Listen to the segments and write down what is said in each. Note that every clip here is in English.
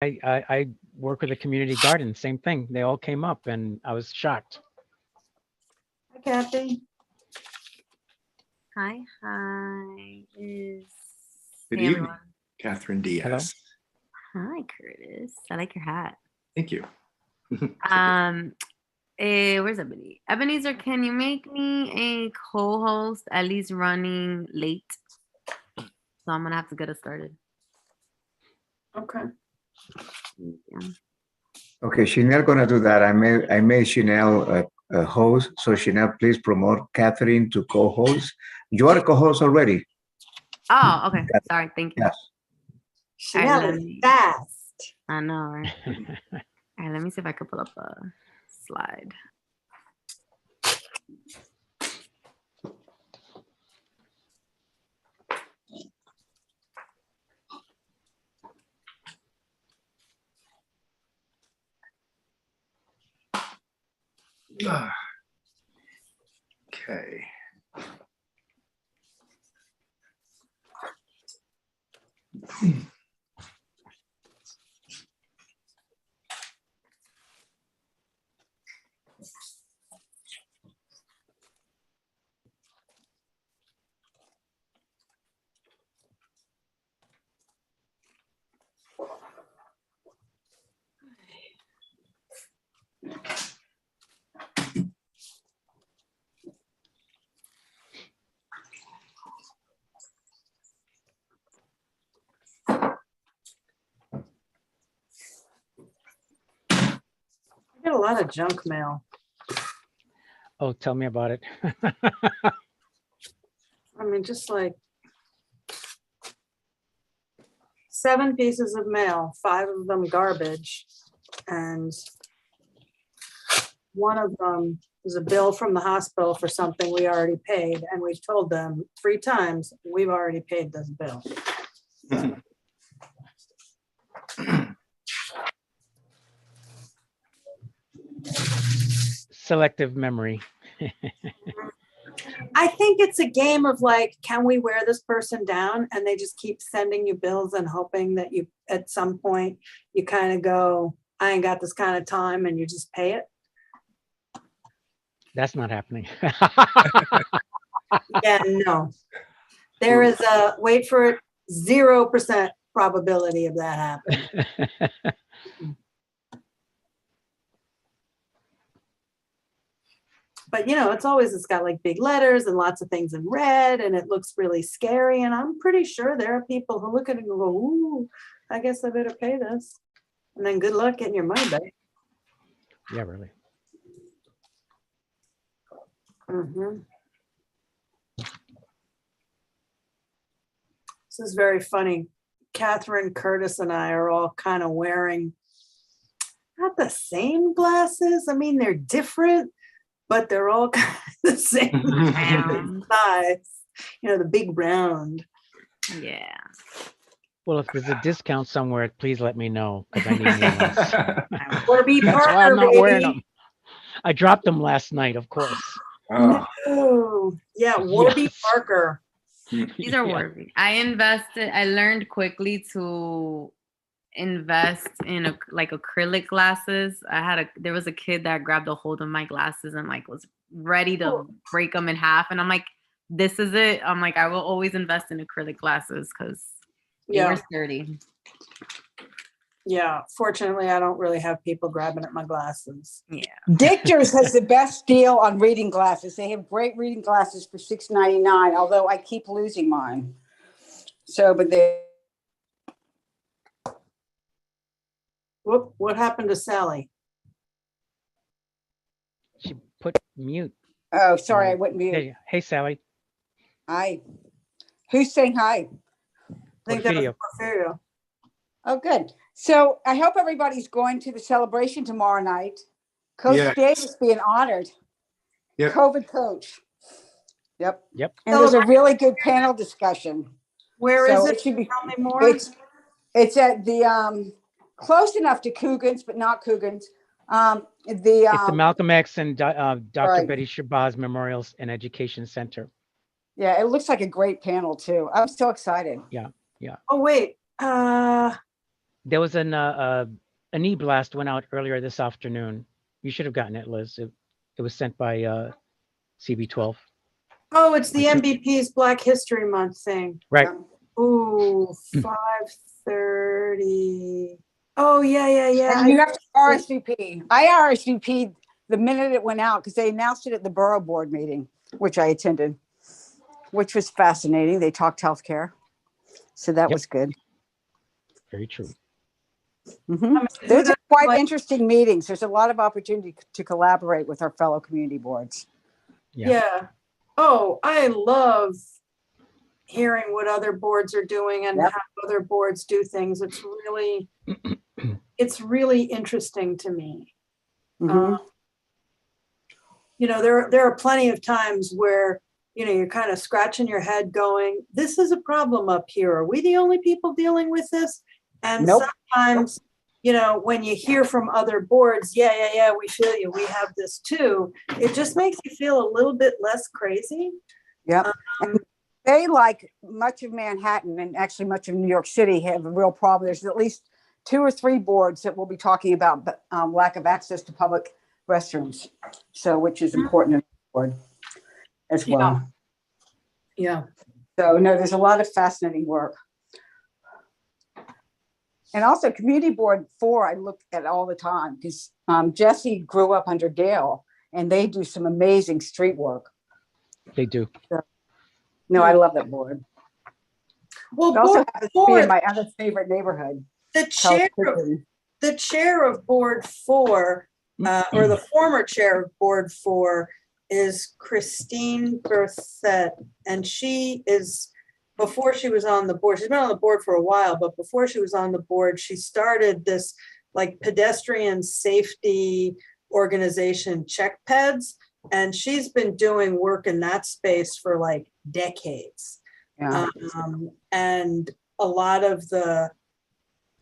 I work with a community garden. Same thing. They all came up, and I was shocked. Hi, Kathy. Hi, hi. Is Good hey, evening, everyone. Catherine Diaz. Hi, Curtis. I like your hat. Thank you. Where's Ebony? Ebenezer, can you make me a co-host at least running late? So I'm gonna have to get us started. Okay. Yeah. Okay, Chanel gonna do that. I made Chanel a host, so Chanel, please promote Catherine to co-host. You are a co-host already. Oh, okay. Sorry. Thank you. Yes. Chanel let is me- fast. I know, right? All right, let me see if I could pull up a slide. Okay. I get a lot of junk mail. Oh, tell me about it. I mean, just like 7 pieces of mail, 5 of them garbage, and one of them was a bill from the hospital for something we already paid, and we've told them 3 times, we've already paid this bill. Selective memory. I think it's a game of like, can we wear this person down? And they just keep sending you bills and hoping that you, at some point, you kind of go, I ain't got this kind of time, and you just pay it. That's not happening. Yeah, no. There is a, wait for it, 0% probability of that happening. But you know, it's got like big letters and lots of things in red, and it looks really scary. And I'm pretty sure there are people who look at it and go, ooh, I guess I better pay this. And then good luck getting your money back. Yeah, really. Mhm. This is very funny. Catherine, Curtis, and I are all kind of wearing not the same glasses. I mean, they're different, but they're all kind of the same Round. size. You know, the big round. Yeah. Well, if there's a discount somewhere, please let me know, because I need new ones. Warby That's why Parker, I'm not wearing baby. them. I dropped them last night, of course. Oh, Oh, yeah, Warby Yes. Parker. These are Yeah. worthy. I learned quickly to invest in like acrylic glasses. There was a kid that grabbed a hold of my glasses and like was ready to break them in half. And I'm like, this is it. I'm like, I will always invest in acrylic glasses because they were sturdy. Yeah, fortunately, I don't really have people grabbing at my glasses. Yeah. Dictors has the best deal on reading glasses. They have great reading glasses for $6.99, although I keep losing mine. So, but they. Whoop, what happened to Sally? She put mute. Oh, sorry, I went mute. Hey, hey, Sally. Hi. Who's saying hi? I think that was Porfirio. Porfirio. Oh, good. So I hope everybody's going to the celebration tomorrow night. Coach Yeah. Davis being honored. Yep. COVID coach. Yep. Yep. And there's a really good panel discussion. Where So is it it? should be. Tell me more. It's at the close enough to Coogan's, but not Coogan's. It's the The Malcolm X and Dr. right. Betty Shabazz Memorials and Education Center. Yeah, it looks like a great panel too. I'm so excited. Yeah, yeah. Oh, wait. There was an e-blast went out earlier this afternoon. You should have gotten it, Liz. It was sent by CB12. Oh, it's the MBP's Black History Month thing. Right. Ooh, 5:30. Oh, yeah. And you have to RSVP. I RSVP'd the minute it went out because they announced it at the borough board meeting, which I attended, which was fascinating. They talked healthcare. So that was good. Very true. Those are quite interesting meetings. There's a lot of opportunity to collaborate with our fellow community boards. Yeah. Oh, I love hearing what other boards are doing and how other boards do things. It's really interesting to me. You know, there are plenty of times where, you know, you're kind of scratching your head going, this is a problem up here. Are we the only people dealing with this? And sometimes, you know, when you hear from other boards, yeah, we feel you, we have this too. It just makes you feel a little bit less crazy. Yeah. They, like much of Manhattan and actually much of New York City, have a real problem. There's at least 2 or 3 boards that will be talking about lack of access to public restrooms. So, which is important in the board as well. Yeah. So, no, there's a lot of fascinating work. And also Community Board 4, I look at all the time because Jesse grew up under Dale and they do some amazing street work. They do. So, no, I love that board. Well, It also board happens to be 4, in my other favorite neighborhood. the chair of board 4, or the former chair of board 4, is Christine Berthet, and she is, before she was on the board, she's been on the board for a while, but before she was on the board, she started this like pedestrian safety organization, Check Peds, and she's been doing work in that space for like decades. And a lot of the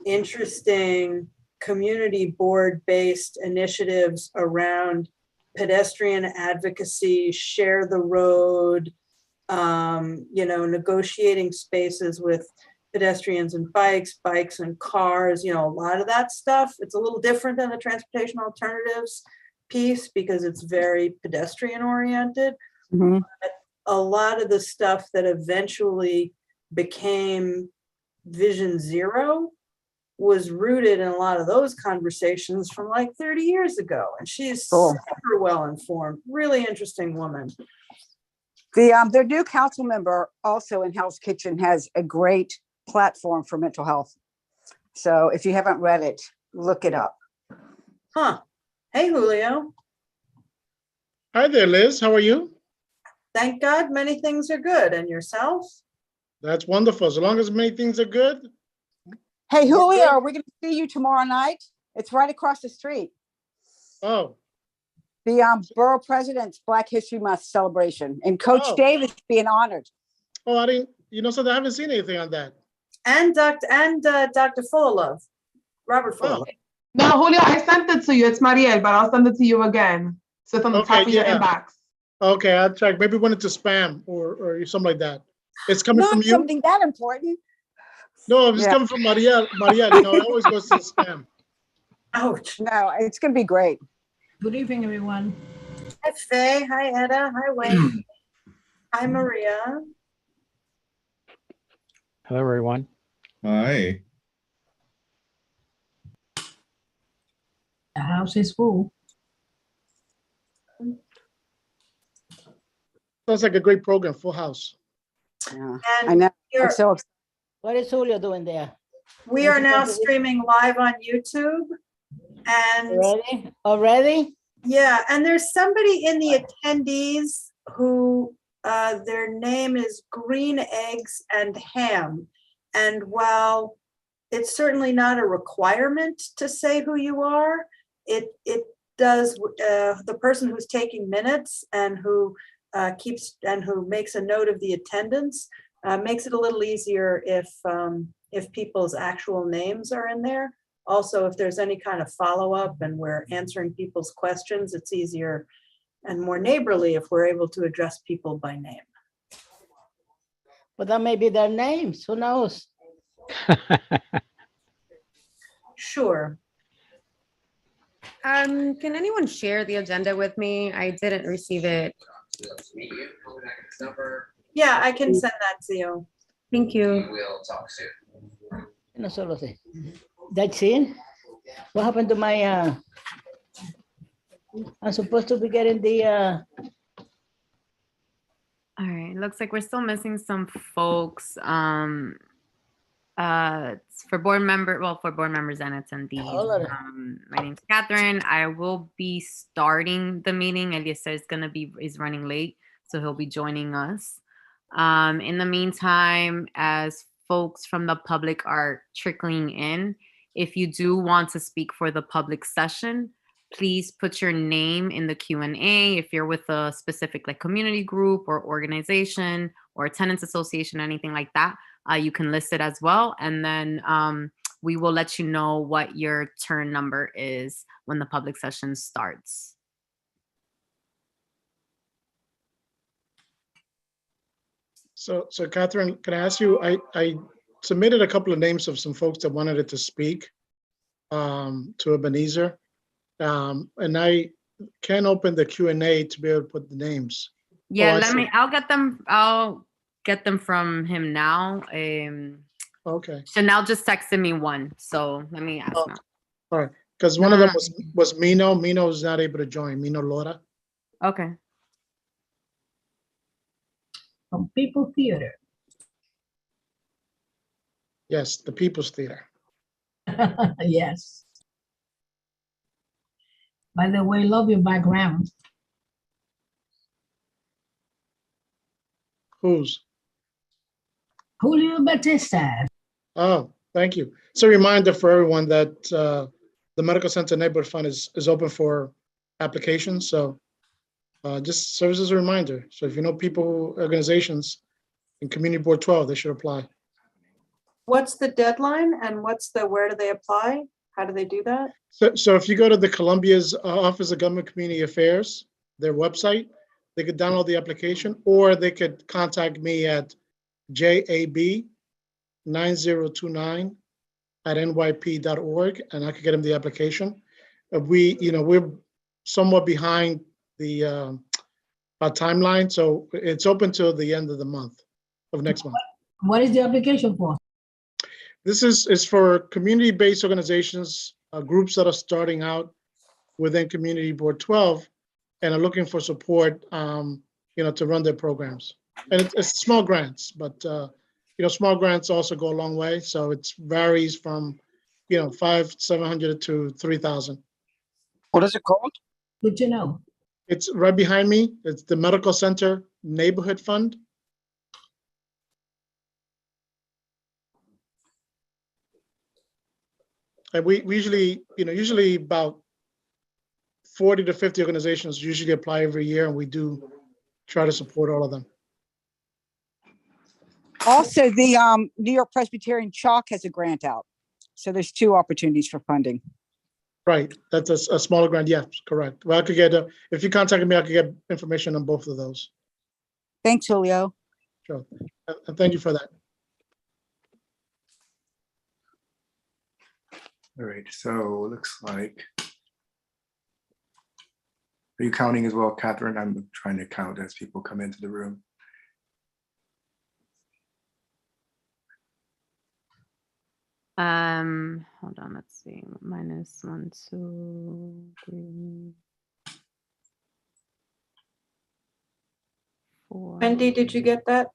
interesting community board-based initiatives around pedestrian advocacy, share the road, you know, negotiating spaces with pedestrians and bikes and cars, you know, a lot of that stuff. It's a little different than the transportation alternatives piece because it's very pedestrian oriented. But a lot of the stuff that eventually became Vision Zero was rooted in a lot of those conversations from like 30 years ago. And she's super well informed, really interesting woman. Their new council member also in Hell's Kitchen has a great platform for mental health. So if you haven't read it, look it up. Hey, Julio. Hi there, Liz. How are you? Thank God many things are good. And yourself? That's wonderful. As long as many things are good. Hey, Julio, are we going to see you tomorrow night? It's right across the street. Oh. The borough president's Black History Month celebration, and Coach Davis being honored. Oh, I didn't. You know something? I haven't seen anything on that. And Dr. Fullilove, Robert Fullilove. No, Julio, I sent it to you. It's Mariel, but I'll send it to you again. So it's on the top of your inbox. Okay, I'll check. Maybe went into spam or something like that. It's coming Not from you. Something that important. No, it's coming from Mariel. Mariel, you know, it always goes to spam. Ouch. No, it's going to be great. Good evening, everyone. Hi, Faye. Hi, Etta. Hi, Wayne. Hi, Maria. Hello, everyone. Hi. The house is full. Sounds like a great program, Full House. Yeah, And I know. I'm so excited. What is Julio doing there? we are now streaming live on YouTube. And Already? yeah, and there's somebody in the attendees who their name is Green Eggs and Ham. And while it's certainly not a requirement to say who you are, it does, the person who's taking minutes and who makes a note of the attendance makes it a little easier if people's actual names are in there. Also, if there's any kind of follow-up and we're answering people's questions, it's easier and more neighborly if we're able to address people by name. But that may be their names. Who knows? Sure. Can anyone share the agenda with me? I didn't receive it. Yeah, I can send that to you. Thank you. No solo sé. That's it? What happened to my, I'm supposed to be getting the, All right, looks like we're still missing some folks. For board members and attendees. All of it. My name's Catherine. I will be starting the meeting. Eliezer is running late, so he'll be joining us. In the meantime, as folks from the public are trickling in, if you do want to speak for the public session, please put your name in the Q&A. If you're with a specific like community group or organization or tenants association, anything like that, you can list it as well. And then we will let you know what your turn number is when the public session starts. So Catherine, can I ask you, I submitted a couple of names of some folks that wanted it to speak to Ebenezer. And I can't open the Q&A to be able to put the names. Yeah, Oh, I'll get them from him now. Okay. Chanel just texted me one, so let me ask now. All right, because one of them was Mino. Mino is not able to join. Mino Lora. Okay. from People Theater. Yes, the People's Theater. Yes. By the way, love your background. Who's? Julio Batista. Oh, thank you. It's a reminder for everyone that the Medical Center Neighborhood Fund is open for applications. So just serves as a reminder. So if you know people, organizations in Community Board 12, they should apply. What's the deadline and where do they apply? How do they do that? So if you go to the Columbia's Office of Government Community Affairs, their website, they could download the application, or they could contact me at jab9029@nyp.org, and I could get them the application. We're somewhat behind the our timeline, so it's open till the end of the month of next month. What is the application for? This is for community-based organizations, groups that are starting out within Community Board 12 and are looking for support, to run their programs. And it's small grants, but small grants also go a long way. So it varies from, $500-700 to $3,000. What is it called? Good to know. It's right behind me. It's the Medical Center Neighborhood Fund. And we usually about 40 to 50 organizations usually apply every year, and we do try to support all of them. Also, the New York Presbyterian Chalk has a grant out. So there's 2 opportunities for funding. Right, that's a smaller grant, yes, correct. Well, I could get, if you contacted me, I could get information on both of those. Thanks, Julio. Sure, and thank you for that. All right, so it looks like. Are you counting as well, Catherine? I'm trying to count as people come into the room. Hold on, let's see. -1, 2, 3, 4. Wendy, did you get that?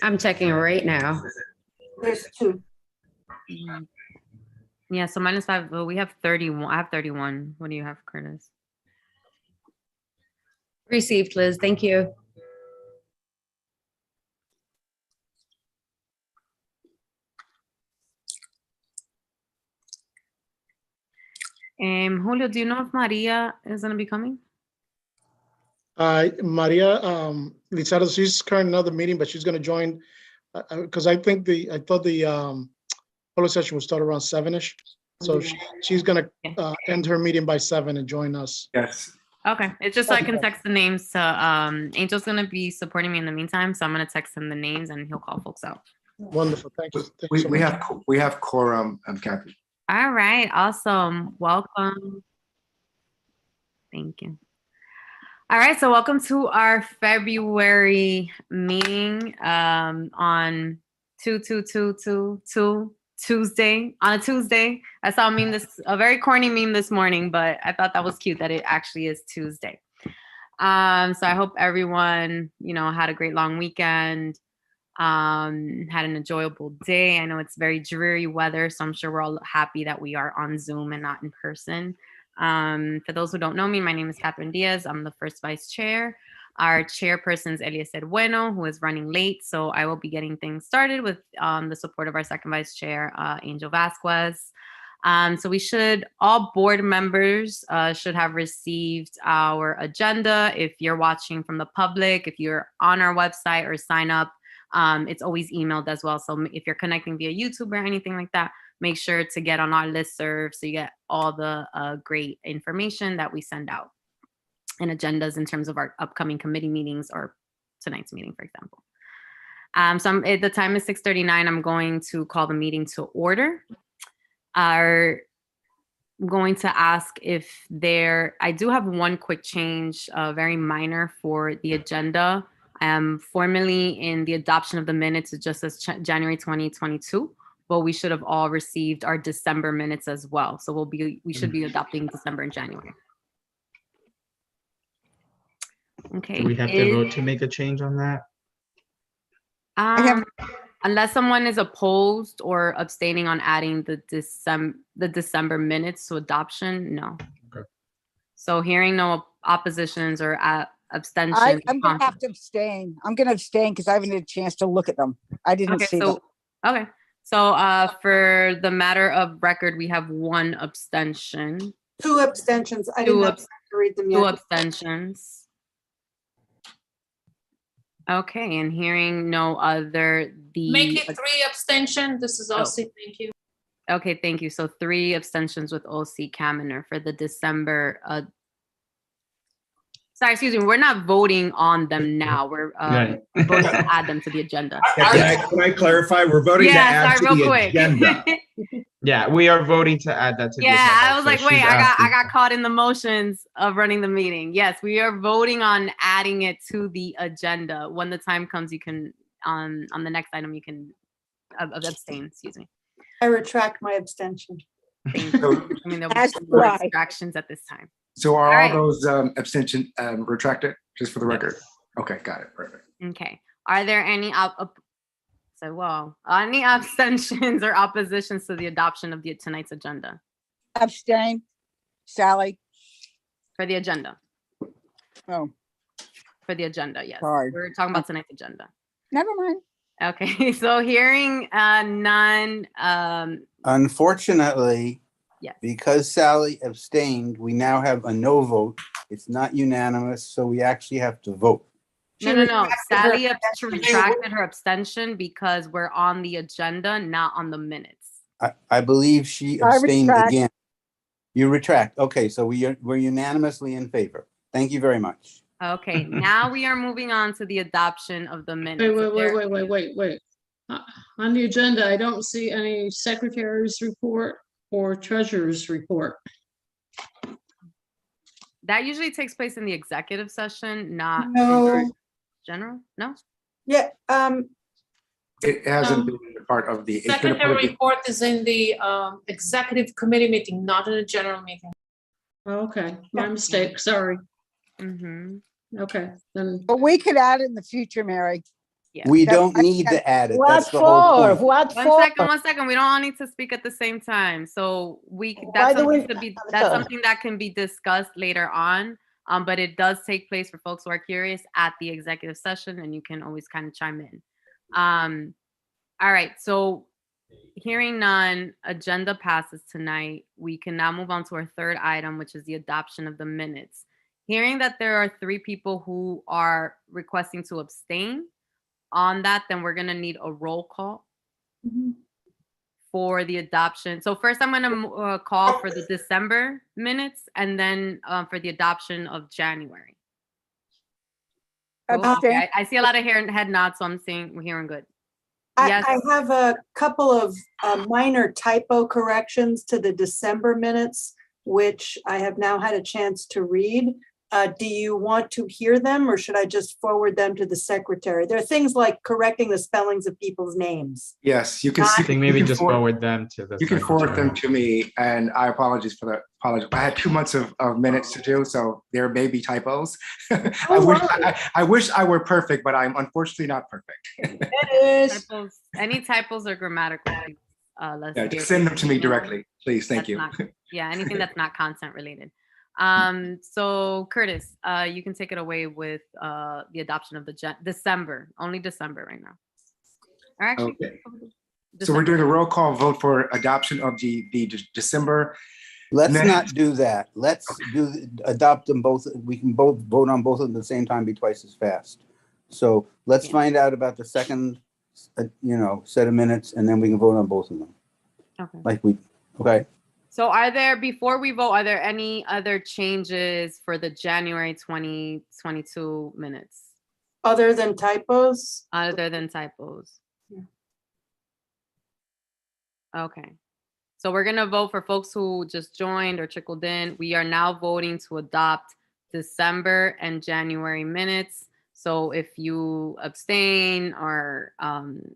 I'm checking right now. There's 2. Yeah, so -5. Well, we have 31. I have 31. What do you have, Curtis? Received, Liz. Thank you. Julio, do you know if Maria is going to be coming? Maria Lizardo, she's currently in another meeting, but she's going to join because I thought the public session will start around 7-ish. So she's going to end her meeting by 7 and join us. Yes. Okay, it's just so I can text the names to Angel's going to be supporting me in the meantime, so I'm going to text him the names and he'll call folks out. Wonderful. Thank you. Thank you We, so we much. have quorum, Kathy. All right, awesome. Welcome. Thank you. All right, so welcome to our February meeting on 2/2/2/2 Tuesday, on a Tuesday. I saw a very corny meme this morning, but I thought that was cute that it actually is Tuesday. So I hope everyone, had a great long weekend, had an enjoyable day. I know it's very dreary weather, so I'm sure we're all happy that we are on Zoom and not in person. For those who don't know me, my name is Catherine Diaz. I'm the first vice chair. Our chairperson is Eliezer Bueno, who is running late. So I will be getting things started with the support of our second vice chair, Angel Vasquez. So all board members should have received our agenda. If you're watching from the public, if you're on our website or sign up, it's always emailed as well. So if you're connecting via YouTube or anything like that, make sure to get on our listserv so you get all the great information that we send out and agendas in terms of our upcoming committee meetings or tonight's meeting, for example. The time is 6:39. I'm going to call the meeting to order. I'm going to ask I do have one quick change, very minor for the agenda. Formally in the adoption of the minutes, it just says January 2022, but we should have all received our December minutes as well. So we should be adopting December and January. Okay. Do we have to vote to make a change on that? Unless someone is opposed or abstaining on adding the December minutes to adoption, no. Okay. So hearing no oppositions or abstentions. I'm going to have to abstain. I'm going to abstain because I haven't had a chance to look at them. I didn't see them. Okay. So for the matter of record, we have one abstention. 2 abstentions. I didn't have time to read them yet. 2 abstentions. Okay, and hearing no other, Make it 3 abstention. This is OC. Thank you. Okay, thank you. So 3 abstentions with OC Kaminer for the December. Sorry, excuse me. We're not voting on them now. We're voting to add them to the agenda. Can I clarify? We're voting to add to the agenda. Yeah, we are voting to add that to the agenda. Yeah, I was like, So wait, she's I asking- got caught in the motions of running the meeting. Yes, we are voting on adding it to the agenda. When the time comes, you can on the next item you can abstain. Excuse me. I retract my abstention. Thank you. I mean, there'll be more distractions at this time. So are All all right. those abstention retracted, just for the record? Okay, got it, perfect. Okay. Are there any any abstentions or oppositions to the adoption of tonight's agenda? Abstain. Sally. For the agenda. Oh. For the agenda, yes. Sorry. We're talking about tonight's agenda. Never mind. Okay, so hearing none. Unfortunately, yes. Because Sally abstained, we now have a no vote. It's not unanimous, so we actually have to vote. No. Sally retracted her abstention because we're on the agenda, not on the minutes. I believe she abstained again. You retract. Okay, so we're unanimously in favor. Thank you very much. Okay, now we are moving on to the adoption of the minutes. Wait. On the agenda, I don't see any secretary's report or treasurer's report. That usually takes place in the executive session, not No. general. No. Yeah. It hasn't been part of the. Secretary report is in the executive committee meeting, not in a general meeting. Okay, my mistake. Sorry. Okay, then. But we could add it in the future, Mary. Yeah. We don't need to add it. What That's the whole for? point. What for? One second. We don't all need to speak at the same time. So Why that's do we something have that's to? something that can be discussed later on. But it does take place for folks who are curious at the executive session, and you can always kind of chime in. All right. So hearing none, agenda passes tonight. We can now move on to our third item, which is the adoption of the minutes. Hearing that there are 3 people who are requesting to abstain on that, then we're going to need a roll call for the adoption. So first I'm going to call for the December minutes and then for the adoption of January. Cool. Okay, I see a lot of head nods, so I'm saying we're hearing good. I have a couple of minor typo corrections to the December minutes, which I have now had a chance to read. Do you want to hear them, or should I just forward them to the secretary? There are things like correcting the spellings of people's names. Yes, you can I see. think maybe just forward them to the. You can forward them secretary. to me, and I apologize for the apology. I had 2 months of minutes to do, so there may be typos. I wish I were perfect, but I'm unfortunately not perfect. It is. Any typos or grammatical. Yeah, just send them to me directly, please. Thank you. Yeah, anything that's not content related. So Curtis, you can take it away with the adoption of the December, only December right now. Or actually, Okay. So we're doing a roll call vote for adoption of the December. Let's not do that. Let's adopt them both. We can both vote on both of them at the same time, be twice as fast. So let's find out about the second, set of minutes, and then we can vote on both of them. Okay. Okay. So before we vote, are there any other changes for the January 2022 minutes? Other than typos? Other than typos. Okay. So we're going to vote for folks who just joined or trickled in. We are now voting to adopt December and January minutes. So if you abstain or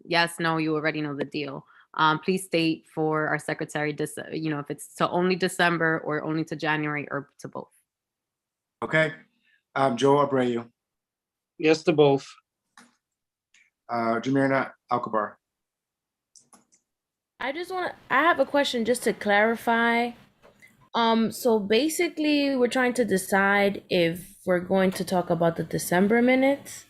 yes, no, you already know the deal. Please state for our secretary, if it's to only December or only to January or to both. Okay. Joe Abreu. Yes to both. Jamirna Alcabar. I have a question just to clarify. So basically we're trying to decide if we're going to talk about the December minutes.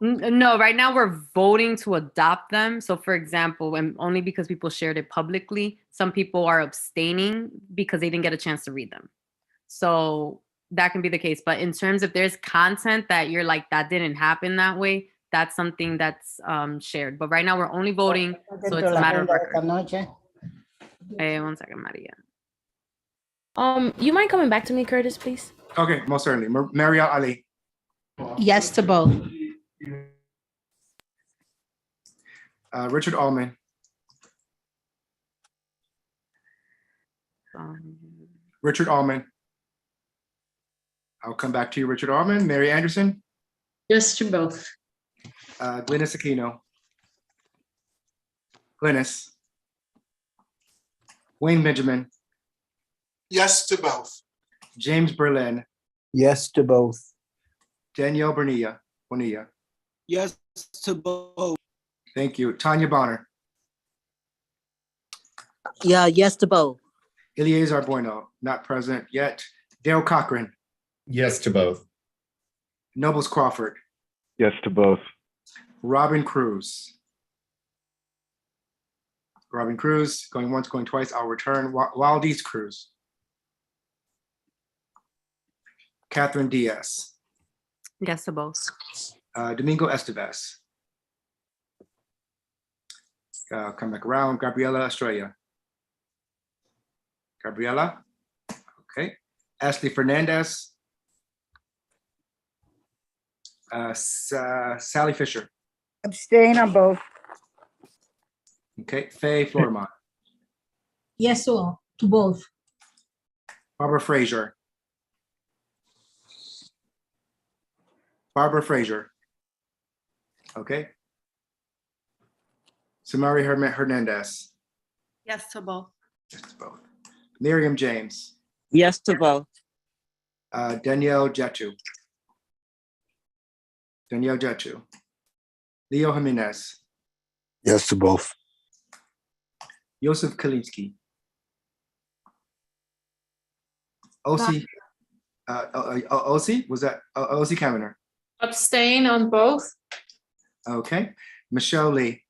No, right now we're voting to adopt them. So for example, and only because people shared it publicly, some people are abstaining because they didn't get a chance to read them. So that can be the case. But in terms of there's content that you're like, that didn't happen that way, that's something that's shared. But right now we're only voting, so it's a matter of record. Hey, 1 second, Maria. You mind coming back to me, Curtis, please? Okay, most certainly. Maria Ali. Yes to both. Richard Allman. Richard Allman. I'll come back to you, Richard Allman. Mary Anderson. Yes to both. Glynis Aquino. Glynis. Wayne Benjamin. Yes to both. James Berlin. Yes to both. Danielle Bonilla. Yes to both. Thank you. Tanya Bonner. Yeah, yes to both. Eleazar Bueno, not present yet. Dale Cochran. Yes to both. Nobles Crawford. Yes to both. Robin Cruz. Robin Cruz, going once, going twice. I'll return. Wildese Cruz. Catherine Diaz. Yes to both. Domingo Estevez. Come back around. Gabriela Estrella. Gabriela. Okay. Ashley Fernandez. Sally Fisher. Abstain on both. Okay. Faye Florimont. Yes to both. Barbara Frazier. Barbara Frazier. Okay. Samari Hernandez. Yes to both. Yes to both. Miriam James. Yes to both. Danielle Jetu. Danielle Jetu. Leo Jimenez. Yes to both. Joseph Kalinsky. Osi. Osi? Was that Osi Kamener? Abstain on both. Okay. Michelle Lee.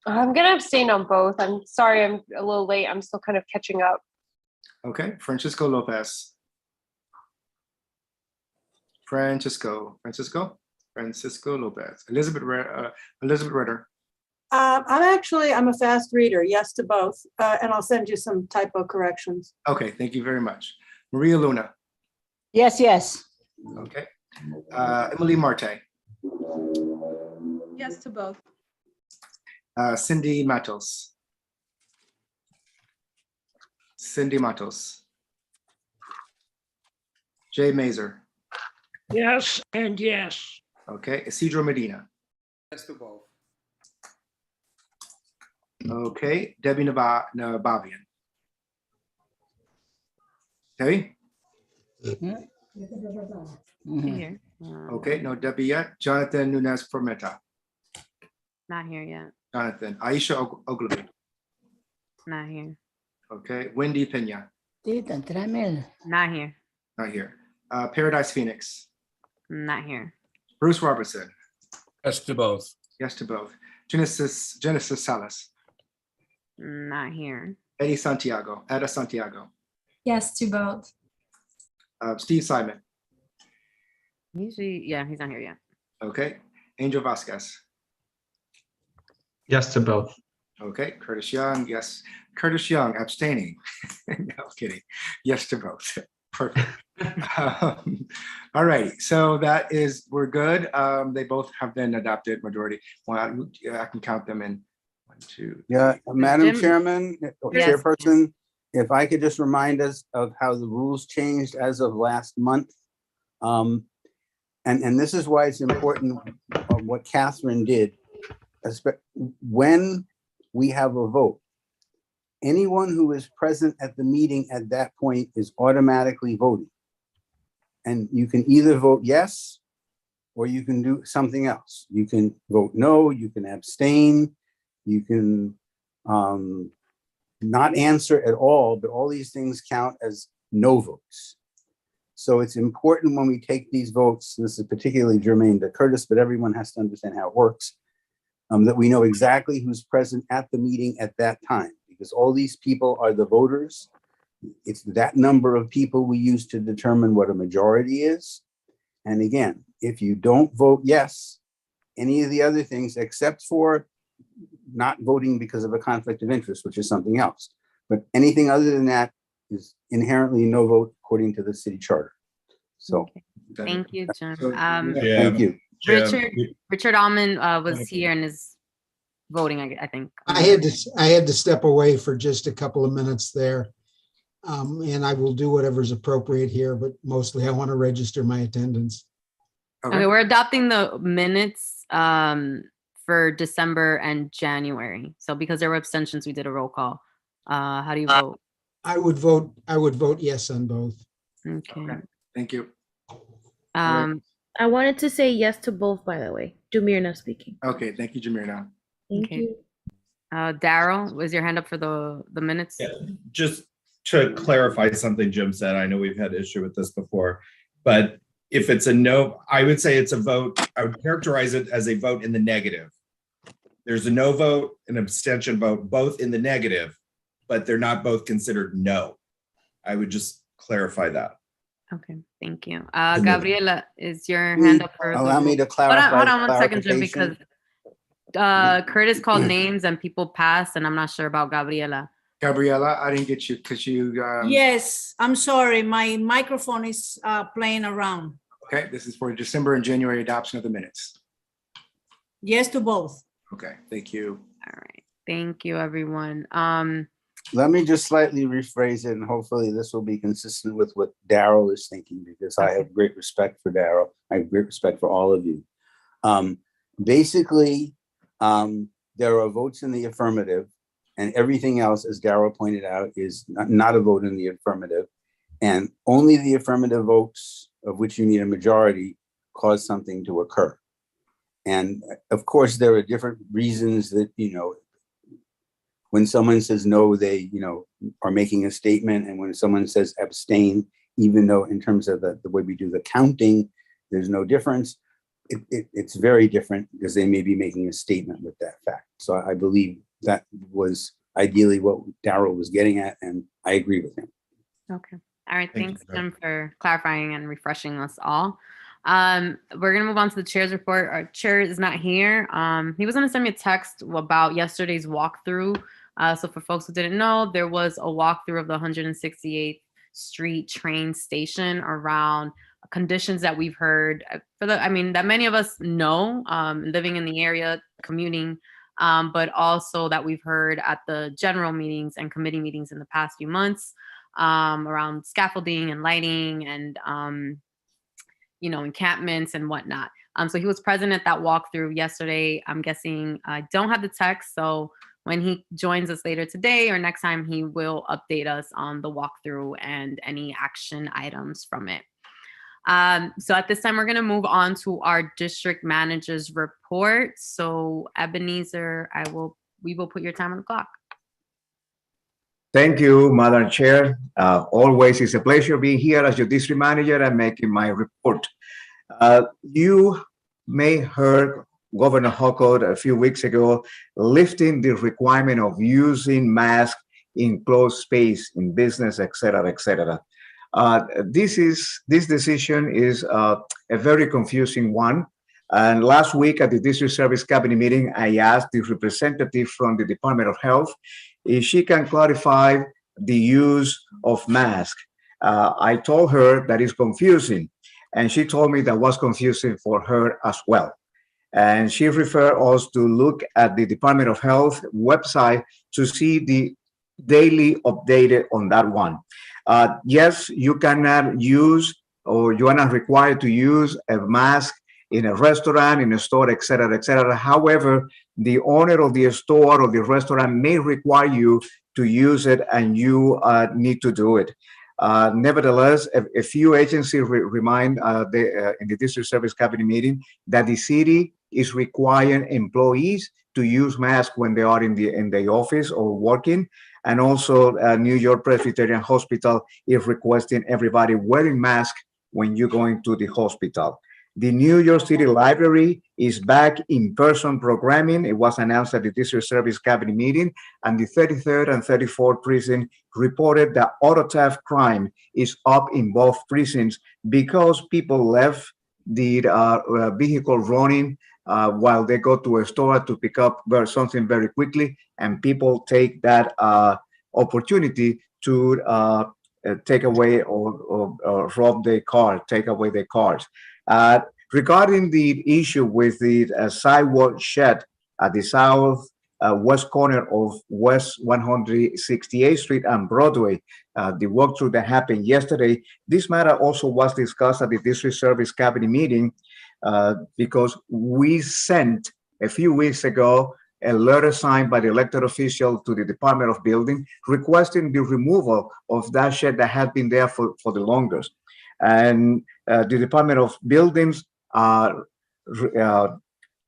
I'm going to abstain on both. I'm sorry, I'm a little late. I'm still kind of catching up. Okay. Francisco Lopez. Francisco Lopez. Elizabeth Ritter. I'm a fast reader. Yes to both. And I'll send you some typo corrections. Okay. Thank you very much. Maria Luna. Yes. Okay. Emily Marte. Yes to both. Cindy Matos. Cindy Matos. Jay Mazer. Yes and yes. Okay, Isidro Medina. Yes to both. Okay, Debbie Nabavian. Debbie? Here. Okay, no Debbie yet. Jonathan Nunez Formeta. Not here yet. Jonathan. Aisha Ogilvy. Not here. Okay, Wendy Pena. Tita, tráeme. Not here. Not here. Paradise Phoenix. Not here. Bruce Robertson. Yes to both. Yes to both. Genesis Salas. Not here. Eddie Santiago. Eda Santiago. Yes to both. Steve Simon. Usually, yeah, he's not here yet. Okay. Angel Vasquez. Yes to both. Okay. Curtis Young. Yes. Curtis Young abstaining. No kidding. Yes to both. Perfect. All righty. So that is, we're good. They both have been adopted majority. One, I can count them in 1, 2. Yeah, Madam Jim- Chairman, Yes. Chairperson, if I could just remind us of how the rules changed as of last month. And this is why it's important what Catherine did. When we have a vote, anyone who is present at the meeting at that point is automatically voting. And you can either vote yes, or you can do something else. You can vote no, you can abstain, you can not answer at all, but all these things count as no votes. So it's important when we take these votes, this is particularly germane to Curtis, but everyone has to understand how it works, that we know exactly who's present at the meeting at that time, because all these people are the voters. It's that number of people we use to determine what a majority is. And again, if you don't vote yes, any of the other things, except for not voting because of a conflict of interest, which is something else, but anything other than that is inherently no vote according to the city charter. So Thank you, Jim. thank you. Richard Almond was here and is voting, I think. I had to step away for just a couple of minutes there. And I will do whatever's appropriate here, but mostly I want to register my attendance. Okay, we're adopting the minutes for December and January. So because there were abstentions, we did a roll call. How do you vote? I would vote yes on both. Okay. Thank you. I wanted to say yes to both, by the way. Jumirna speaking. Okay, thank you, Jamirna. Thank you. Daryl, was your hand up for the minutes? Yeah, just to clarify something Jim said, I know we've had issue with this before, but if it's a no, I would say it's a vote. I would characterize it as a vote in the negative. There's a no vote, an abstention vote, both in the negative, but they're not both considered no. I would just clarify that. Okay, thank you. Gabriela, is your hand up for Allow me to clarify. Hold on 1 second, Jim, because Curtis called names and people passed, and I'm not sure about Gabriela. Gabriela, I didn't get you because you. Yes, I'm sorry. My microphone is playing around. Okay, this is for December and January adoption of the minutes. Yes to both. Okay, thank you. All right, thank you, everyone. Let me just slightly rephrase it, and hopefully this will be consistent with what Daryl is thinking, because I have great respect for Daryl. I have great respect for all of you. Basically, there are votes in the affirmative, and everything else, as Daryl pointed out, is not a vote in the affirmative. And only the affirmative votes, of which you need a majority, cause something to occur. And of course, there are different reasons that, when someone says no, they, are making a statement. And when someone says abstain, even though in terms of the way we do the counting, there's no difference, it's very different because they may be making a statement with that fact. So I believe that was ideally what Daryl was getting at, and I agree with him. Okay. All right. Thanks, Jim, for clarifying and refreshing us all. We're going to move on to the chair's report. Our chair is not here. He was going to send me a text about yesterday's walkthrough. So for folks who didn't know, there was a walkthrough of the 168th Street train station around conditions that we've heard that many of us know, living in the area, commuting, but also that we've heard at the general meetings and committee meetings in the past few months, around scaffolding and lighting and, encampments and whatnot. So he was present at that walkthrough yesterday. I'm guessing I don't have the text, so when he joins us later today or next time, he will update us on the walkthrough and any action items from it. So at this time, we're going to move on to our district manager's report. So Ebenezer, we will put your time on the clock. Thank you, Madam Chair. Always it's a pleasure being here as your district manager and making my report. You may heard Governor Hochul a few weeks ago lifting the requirement of using masks in closed space, in business, et cetera, et cetera. This decision is a very confusing one. And last week at the District Service Cabinet meeting, I asked the representative from the Department of Health if she can clarify the use of masks. I told her that it's confusing, and she told me that was confusing for her as well. And she referred us to look at the Department of Health website to see the daily updated on that one. Yes, you cannot use, or you are not required to use a mask in a restaurant, in a store, et cetera, et cetera. However, the owner of the store or the restaurant may require you to use it, and you need to do it. Nevertheless, a few agencies remind in the District Service Cabinet meeting that the city is requiring employees to use masks when they are in the office or working. And also New York Presbyterian Hospital is requesting everybody wearing masks when you're going to the hospital. The New York City Library is back in person programming. It was announced at the District Service Cabinet meeting, and the 33rd and 34th precinct reported that auto theft crime is up in both precincts because people left the vehicle running while they go to a store to pick up something very quickly, and people take that opportunity to take away or rob their car, take away their cars. Regarding the issue with the sidewalk shed at the south west corner of West 168th Street and Broadway, the walkthrough that happened yesterday, this matter also was discussed at the District Service Cabinet meeting because we sent a few weeks ago a letter signed by the elected official to the Department of Building requesting the removal of that shed that had been there for the longest. And the Department of Buildings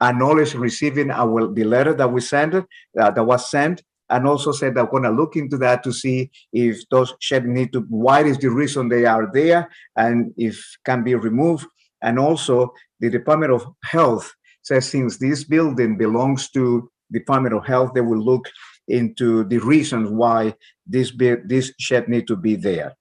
acknowledged receiving the letter that we sent, that was sent, and also said that we're going to look into that to see if those sheds need to, what is the reason they are there, and if can be removed. And also the Department of Health says since this building belongs to Department of Health, they will look into the reasons why this shed need to be there.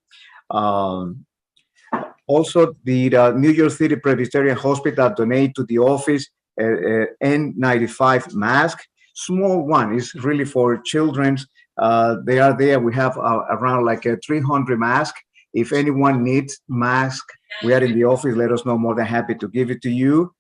Also, the New York City Presbyterian Hospital donate to the office N95 mask. Small one is really for children. They are there. We have around like 300 masks. If anyone needs mask, we are in the office. Let us know. More than happy to give it to you.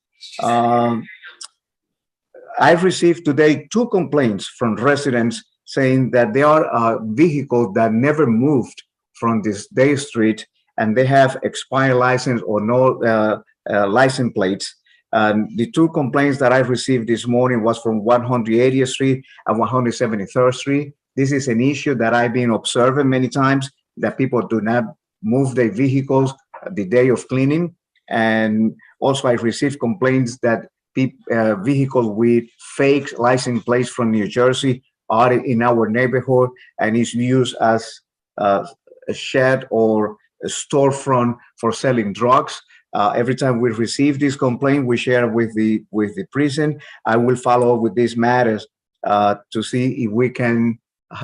I've received today 2 complaints from residents saying that there are vehicles that never moved from this Day Street, and they have expired license or no license plates. The 2 complaints that I received this morning was from 180th Street and 173rd Street. This is an issue that I've been observing many times, that people do not move their vehicles the day of cleaning. And also I received complaints that vehicles with fake license plates from New Jersey are in our neighborhood and is used as a shed or a storefront for selling drugs. Every time we receive this complaint, we share with the prison. I will follow up with these matters to see if we can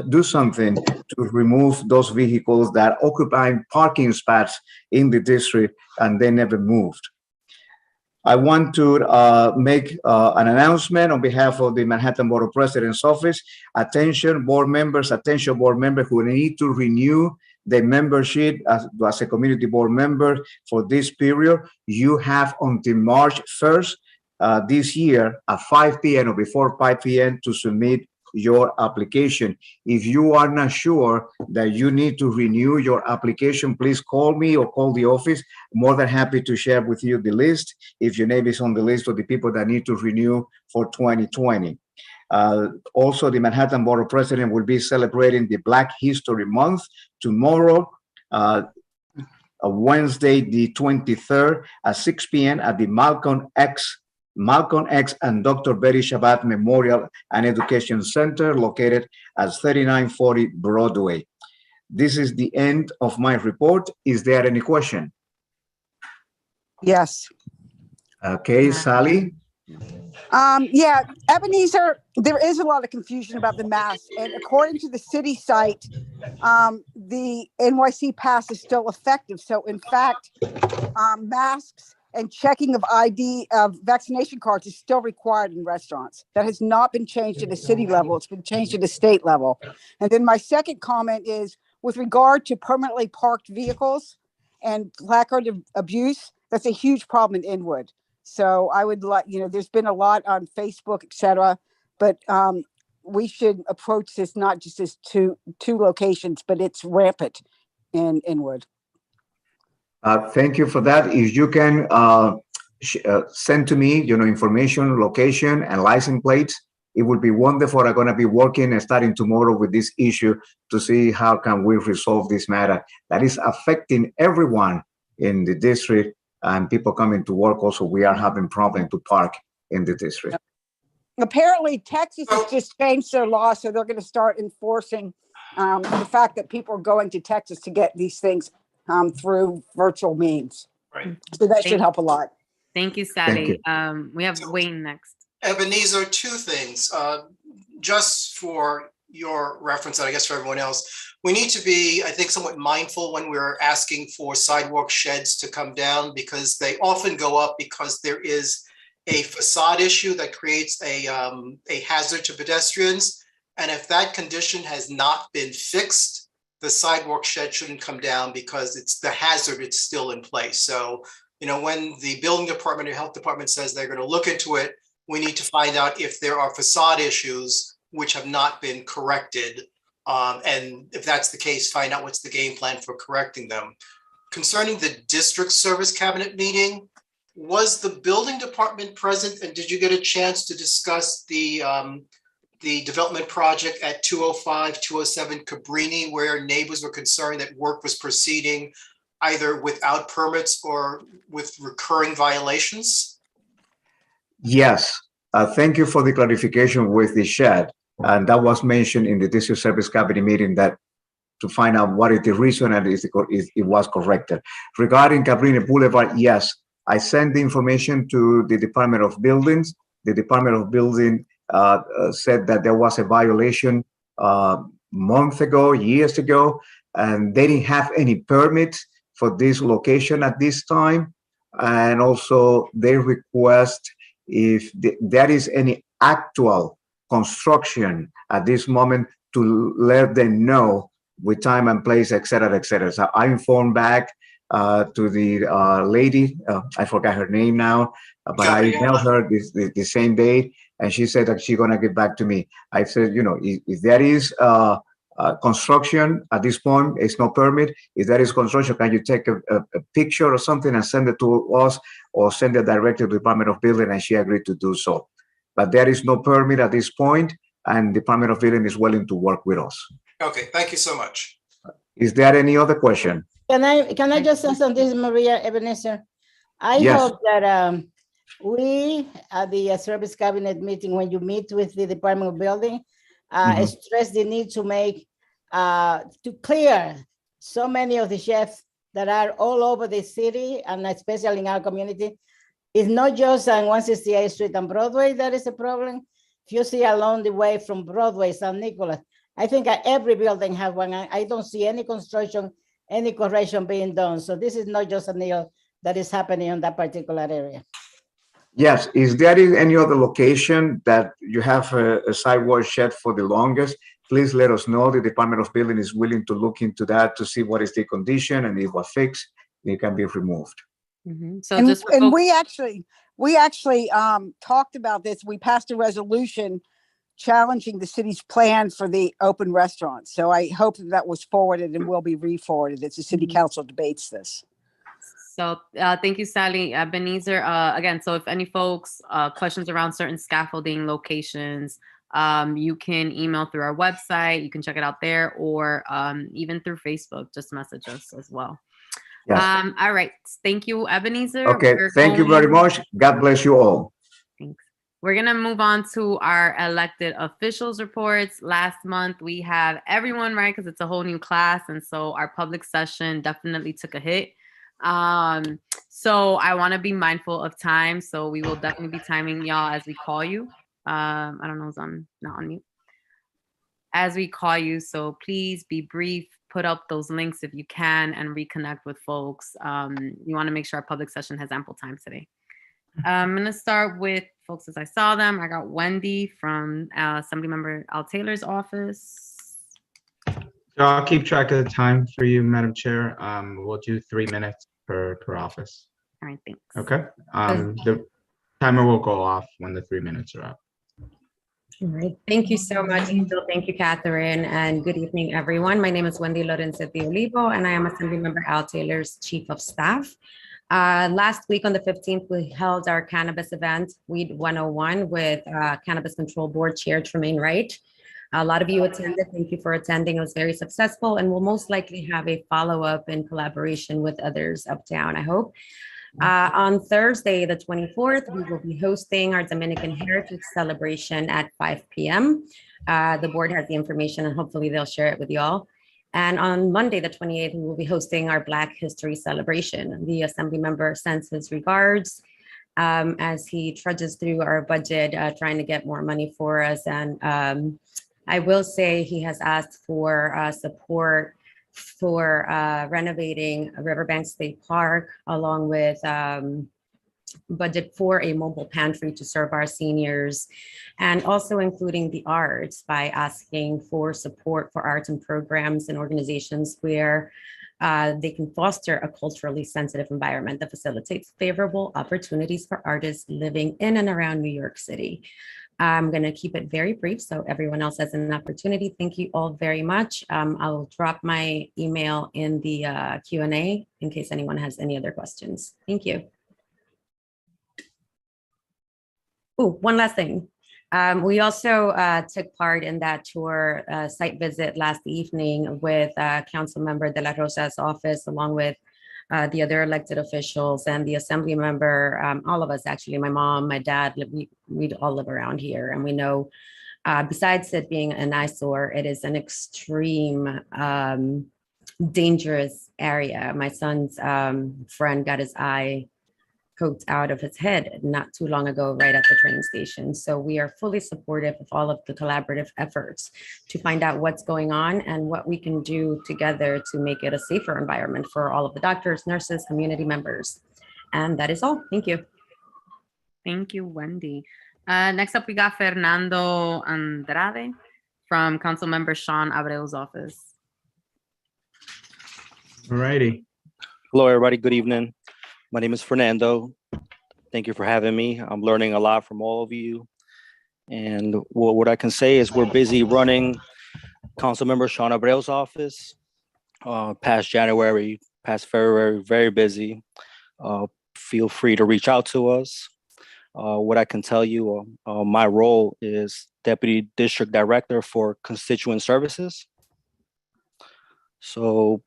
do something to remove those vehicles that occupy parking spots in the district and they never moved. I want to make an announcement on behalf of the Manhattan Borough President's Office. Attention board members who need to renew the membership as a community board member for this period, you have until March 1st this year at 5 p.m. or before 5 p.m. to submit your application. If you are not sure that you need to renew your application, please call me or call the office. More than happy to share with you the list if your name is on the list of the people that need to renew for 2020. Also, the Manhattan Borough President will be celebrating the Black History Month tomorrow, Wednesday, the 23rd at 6 p.m. at the Malcolm X and Dr. Betty Shabbat Memorial and Education Center located at 3940 Broadway. This is the end of my report. Is there any question? Yes. Okay, Sally? Yeah, Ebenezer, there is a lot of confusion about the mask. And according to the city site, the NYC pass is still effective. So in fact, masks and checking of ID of vaccination cards is still required in restaurants. That has not been changed at the city level. It's been changed at the state level. And then my second comment is with regard to permanently parked vehicles and placard abuse, that's a huge problem in Inwood. So I would like, there's been a lot on Facebook, et cetera, but we should approach this not just as two locations, but it's rampant in Inwood. Thank you for that. If you can send to me, information, location, and license plates, it would be wonderful. I'm going to be working and starting tomorrow with this issue to see how can we resolve this matter that is affecting everyone in the district. And people coming to work also, we are having problem to park in the district. Apparently, Texas has just changed their law, so they're going to start enforcing the fact that people are going to Texas to get these things through virtual means. Right. So that should help a lot. Thank you, Sally. Thank you. We have Wayne next. Ebenezer, two things. Just for your reference, and I guess for everyone else, we need to be, I think, somewhat mindful when we're asking for sidewalk sheds to come down, because they often go up because there is a facade issue that creates a hazard to pedestrians. And if that condition has not been fixed, the sidewalk shed shouldn't come down because it's the hazard, it's still in place. So, when the building department or health department says they're going to look into it, we need to find out if there are facade issues which have not been corrected. And if that's the case, find out what's the game plan for correcting them. Concerning the district service cabinet meeting, was the building department present, and did you get a chance to discuss the development project at 205, 207 Cabrini, where neighbors were concerned that work was proceeding either without permits or with recurring violations? Yes, thank you for the clarification with the shed. And that was mentioned in the district service cabinet meeting, that to find out what is the reason and it was corrected. Regarding Cabrini Boulevard, yes, I sent the information to the Department of Buildings. The Department of Building said that there was a violation months ago, years ago, and they didn't have any permits for this location at this time. And also they request if there is any actual construction at this moment to let them know with time and place, et cetera, et cetera. So I informed back to the lady, I forgot her name now, but I emailed her the same day, and she said that she's gonna get back to me. I said, if there is construction at this point, it's no permit. If there is construction, can you take a picture or something and send it to us, or send it directly to the Department of Building? And she agreed to do so. But there is no permit at this point, and Department of Building is willing to work with us. Okay, thank you so much. Is there any other question? Can I just say something, Maria Ebenezer? I Yes. hope that we at the service cabinet meeting, when you meet with the Department of Building, stress the need to make to clear so many of the chefs that are all over the city, and especially in our community. It's not just on 168th Street and Broadway that is a problem. If you see along the way from Broadway, San Nicolas, I think every building has one. I don't see any construction, any correction being done. So this is not just a deal that is happening in that particular area. Yes, is there any other location that you have a sidewalk shed for the longest? please let us know. The Department of Building is willing to look into that to see what is the condition, and if it was fixed, it can be removed. So And, just for and folks- we actually talked about this. We passed a resolution challenging the city's plan for the open restaurants. So I hope that was forwarded and will be re-forwarded as the city council debates this. So thank you, Sally. Ebenezer, again, so if any folks, questions around certain scaffolding locations, you can email through our website. You can check it out there, or even through Facebook, just message us as well. Yes. All right. Thank you, Ebenezer. Okay, thank you very much. God bless you all. Thanks. We're going to move on to our elected officials reports. Last month, we have everyone, right? Because it's a whole new class. And so our public session definitely took a hit. So I want to be mindful of time. So we will definitely be timing y'all as we call you. I don't know, I'm not on mute. As we call you. So please be brief, put up those links if you can, and reconnect with folks. You want to make sure our public session has ample time today. I'm going to start with folks as I saw them. I got Wendy from Assemblymember Al Taylor's office. So I'll keep track of the time for you, Madam Chair. We'll do 3 minutes per office. All right, thanks. Okay. The timer will go off when the 3 minutes are up. All right. Thank you so much, Angel. Thank you, Catherine, and good evening, everyone. My name is Wendy Lorenzo de Olivo, and I am Assemblymember Al Taylor's Chief of Staff. Last week on the 15th, we held our cannabis event, Weed 101, with Cannabis Control Board Chair Tremaine Wright. A lot of you attended. Thank you for attending. It was very successful, and we'll most likely have a follow-up in collaboration with others uptown, I hope. On Thursday, the 24th, we will be hosting our Dominican Heritage Celebration at 5 p.m. The board has the information, and hopefully they'll share it with y'all. And on Monday, the 28th, we will be hosting our Black History Celebration. The Assembly member sends his regards as he trudges through our budget, trying to get more money for us. And I will say he has asked for support for renovating Riverbank State Park, along with budget for a mobile pantry to serve our seniors, and also including the arts by asking for support for arts and programs and organizations where they can foster a culturally sensitive environment that facilitates favorable opportunities for artists living in and around New York City. I'm going to keep it very brief so everyone else has an opportunity. Thank you all very much. I'll drop my email in the Q&A in case anyone has any other questions. Thank you. Oh, one last thing. We also took part in that tour site visit last evening with Council Member De La Rosa's office, along with the other elected officials and the assembly member, all of us actually, my mom, my dad, we all live around here. And we know besides it being an eyesore, it is an extreme dangerous area. My son's friend got his eye poked out of his head not too long ago, right at the train station. So we are fully supportive of all of the collaborative efforts to find out what's going on and what we can do together to make it a safer environment for all of the doctors, nurses, community members. And that is all. Thank you. Thank you, Wendy. Next up, we got Fernando Andrade from Council Member Sean Abreu's office. All righty. Hello, everybody. Good evening. My name is Fernando. Thank you for having me. I'm learning a lot from all of you. And what I can say is we're busy running Councilmember Sean Abreu's office. Past January, past February, very busy. Feel free to reach out to us. What I can tell you, my role is Deputy District Director for Constituent Services. So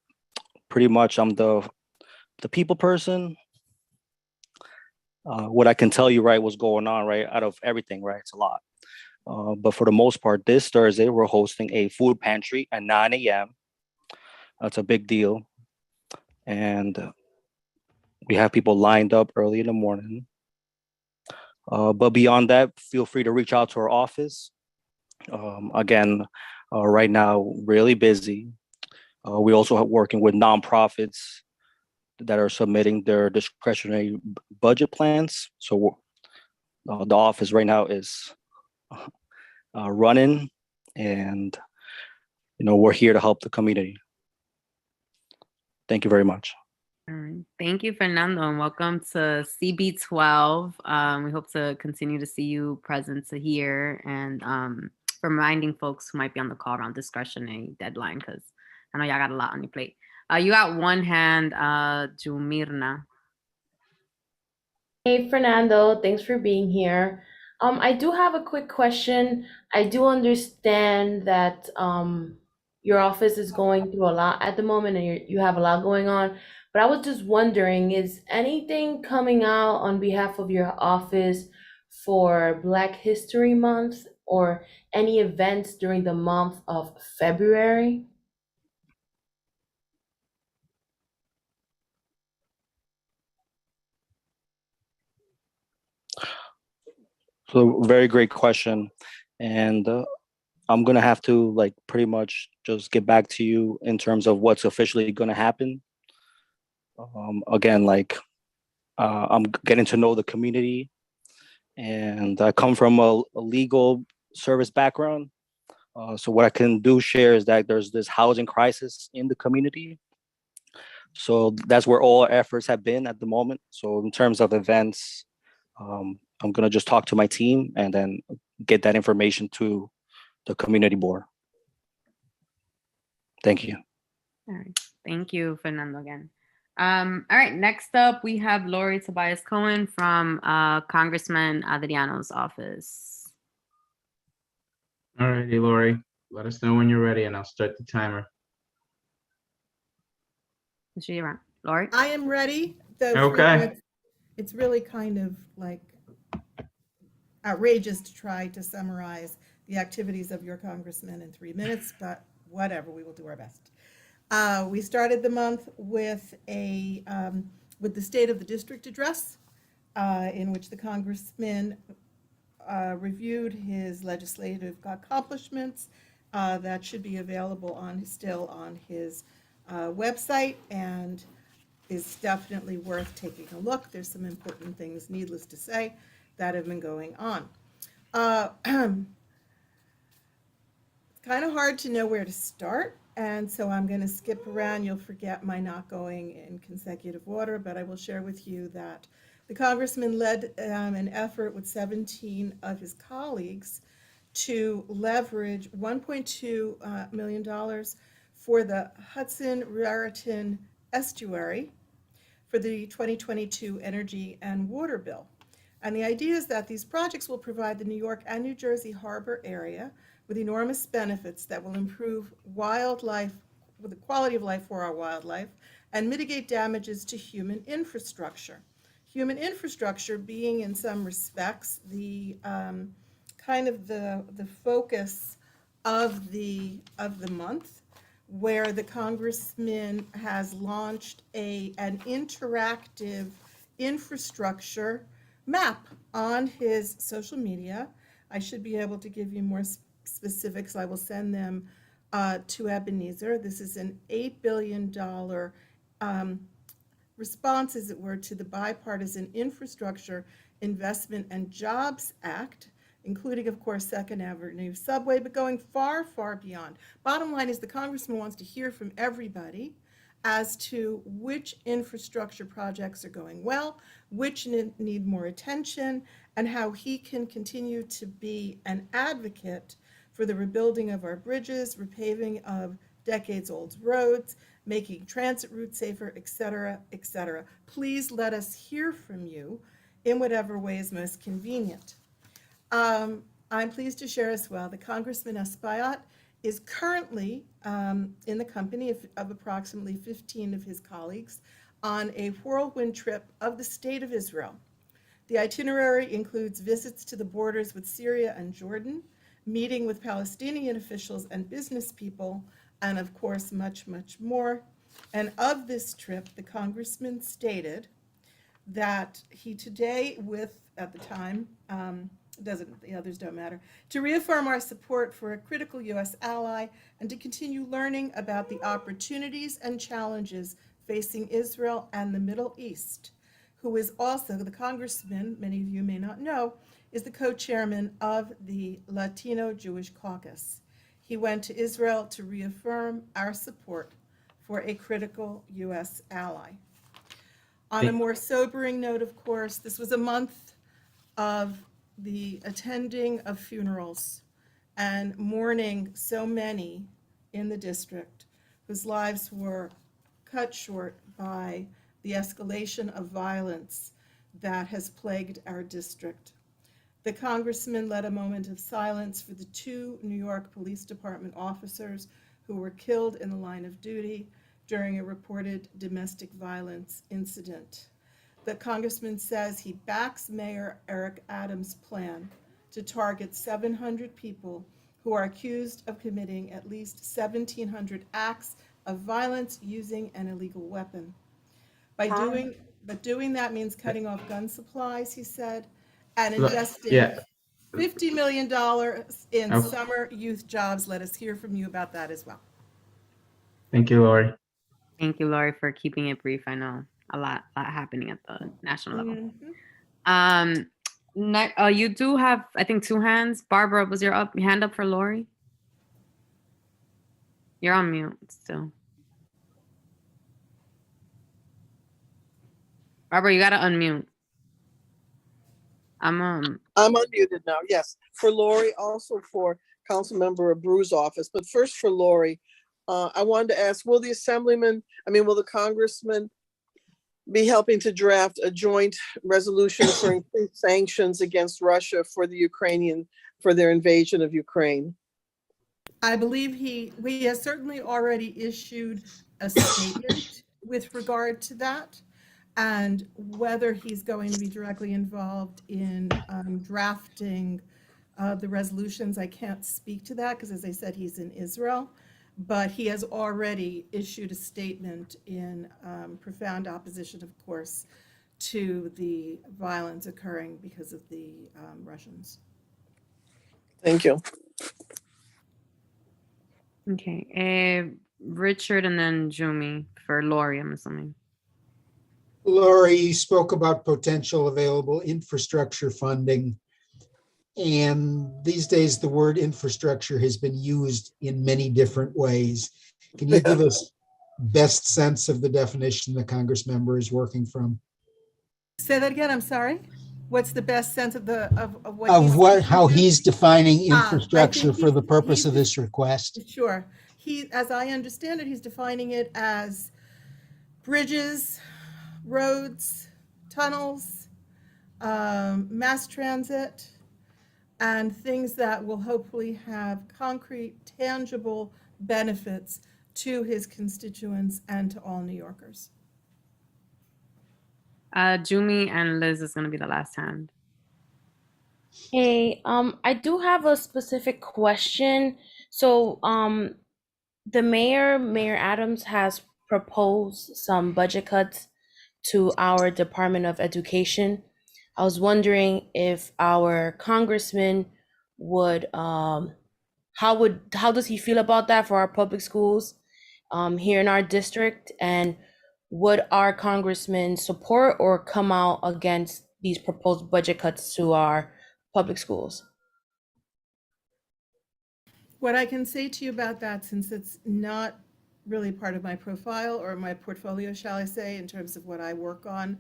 pretty much I'm the people person. What I can tell you, right, what's going on, right, out of everything, right, it's a lot. But for the most part, this Thursday, we're hosting a food pantry at 9 a.m. That's a big deal. And we have people lined up early in the morning. But beyond that, feel free to reach out to our office. Again, right now, really busy. We also are working with nonprofits that are submitting their discretionary budget plans. So the office right now is running, and we're here to help the community. Thank you very much. All right. Thank you, Fernando, and welcome to CB12. We hope to continue to see you present to here, and reminding folks who might be on the call around discretionary deadline, because I know y'all got a lot on your plate. You got one hand, Jumirna. Hey, Fernando, thanks for being here. I do have a quick question. I do understand that your office is going through a lot at the moment, and you have a lot going on. But I was just wondering, is anything coming out on behalf of your office for Black History Month or any events during the month of February? So very great question. And I'm going to have to pretty much just get back to you in terms of what's officially going to happen. Again, I'm getting to know the community, and I come from a legal service background. So what I can share is that there's this housing crisis in the community. So that's where all our efforts have been at the moment. So in terms of events, I'm going to just talk to my team and then get that information to the community board. Thank you. All right. Thank you, Fernando, again. All right. Next up, we have Lori Tobias Cohen from Congressman Adriano's office. All righty, Lori, let us know when you're ready and I'll start the timer. Lori? I am ready. Okay. It's really kind of outrageous to try to summarize the activities of your congressman in 3 minutes, but whatever, we will do our best. We started the month with with the State of the District address, in which the congressman reviewed his legislative accomplishments. That should be available still on his website, and is definitely worth taking a look. There's some important things, needless to say, that have been going on. It's kind of hard to know where to start, and so I'm going to skip around. You'll forget my not going in consecutive order, but I will share with you that the congressman led an effort with 17 of his colleagues to leverage $1.2 million for the Hudson Raritan Estuary for the 2022 energy and water bill. And the idea is that these projects will provide the New York and New Jersey harbor area with enormous benefits that will improve wildlife, with the quality of life for our wildlife, and mitigate damages to human infrastructure. Human infrastructure being, in some respects, the kind of the focus of the month, where the congressman has launched an interactive infrastructure map on his social media. I should be able to give you more specifics. I will send them to Ebenezer. This is an $8 billion response, as it were, to the Bipartisan Infrastructure Investment and Jobs Act, including, of course, Second Avenue Subway, but going far, far beyond. Bottom line is the congressman wants to hear from everybody as to which infrastructure projects are going well, which need more attention, and how he can continue to be an advocate for the rebuilding of our bridges, repaving of decades-old roads, making transit routes safer, et cetera, et cetera. Please let us hear from you in whatever way is most convenient. I'm pleased to share as well that Congressman Espaillat is currently in the company of approximately 15 of his colleagues on a whirlwind trip of the State of Israel. The itinerary includes visits to the borders with Syria and Jordan, meeting with Palestinian officials and business people, and of course, much, much more. And of this trip, the congressman stated that he today, at the time, the others don't matter, to reaffirm our support for a critical U.S. ally and to continue learning about the opportunities and challenges facing Israel and the Middle East, who is also the congressman, many of you may not know, is the co-chairman of the Latino Jewish Caucus. He went to Israel to reaffirm our support for a critical U.S. ally. On a more sobering note, of course, this was a month of the attending of funerals and mourning so many in the district whose lives were cut short by the escalation of violence that has plagued our district. The Congressman led a moment of silence for the 2 New York Police Department officers who were killed in the line of duty during a reported domestic violence incident. The Congressman says he backs Mayor Eric Adams' plan to target 700 people who are accused of committing at least 1,700 acts of violence using an illegal weapon. But doing that means cutting off gun supplies, he said, and investing $50 million in Okay. summer youth jobs. Let us hear from you about that as well. Thank you, Lori. Thank you, Lori, for keeping it brief. I know a lot happening at the national level. You do have, I think, 2 hands. Barbara, was your hand up for Lori? You're on mute still. Barbara, you gotta unmute. I'm unmuted now. Yes, for Lori, also for Councilmember Abreu's office, but first for Lori, I wanted to ask: will the Congressman be helping to draft a joint resolution for increased sanctions against Russia for their invasion of Ukraine? I believe he has certainly already issued a statement with regard to that, and whether he's going to be directly involved in drafting the resolutions, I can't speak to that because, as I said, he's in Israel, but he has already issued a statement in profound opposition, of course, to the violence occurring because of the Russians. Thank you. Okay, Richard and then Jumi for Lori, I'm assuming. Lori, you spoke about potential available infrastructure funding. And these days, the word infrastructure has been used in many different ways. Can you give us best sense of the definition the Congress member is working from? Say that again, I'm sorry. What's the best sense of how he's defining infrastructure for the purpose of this request? Sure. As I understand it, he's defining it as bridges, roads, tunnels, mass transit, and things that will hopefully have concrete, tangible benefits to his constituents and to all New Yorkers. Jumi and Liz is going to be the last hand. Hey, I do have a specific question. So, the Mayor Adams has proposed some budget cuts to our Department of Education. I was wondering if our Congressman would, how does he feel about that for our public schools here in our district? And would our Congressman support or come out against these proposed budget cuts to our public schools? What I can say to you about that, since it's not really part of my profile or my portfolio, shall I say, in terms of what I work on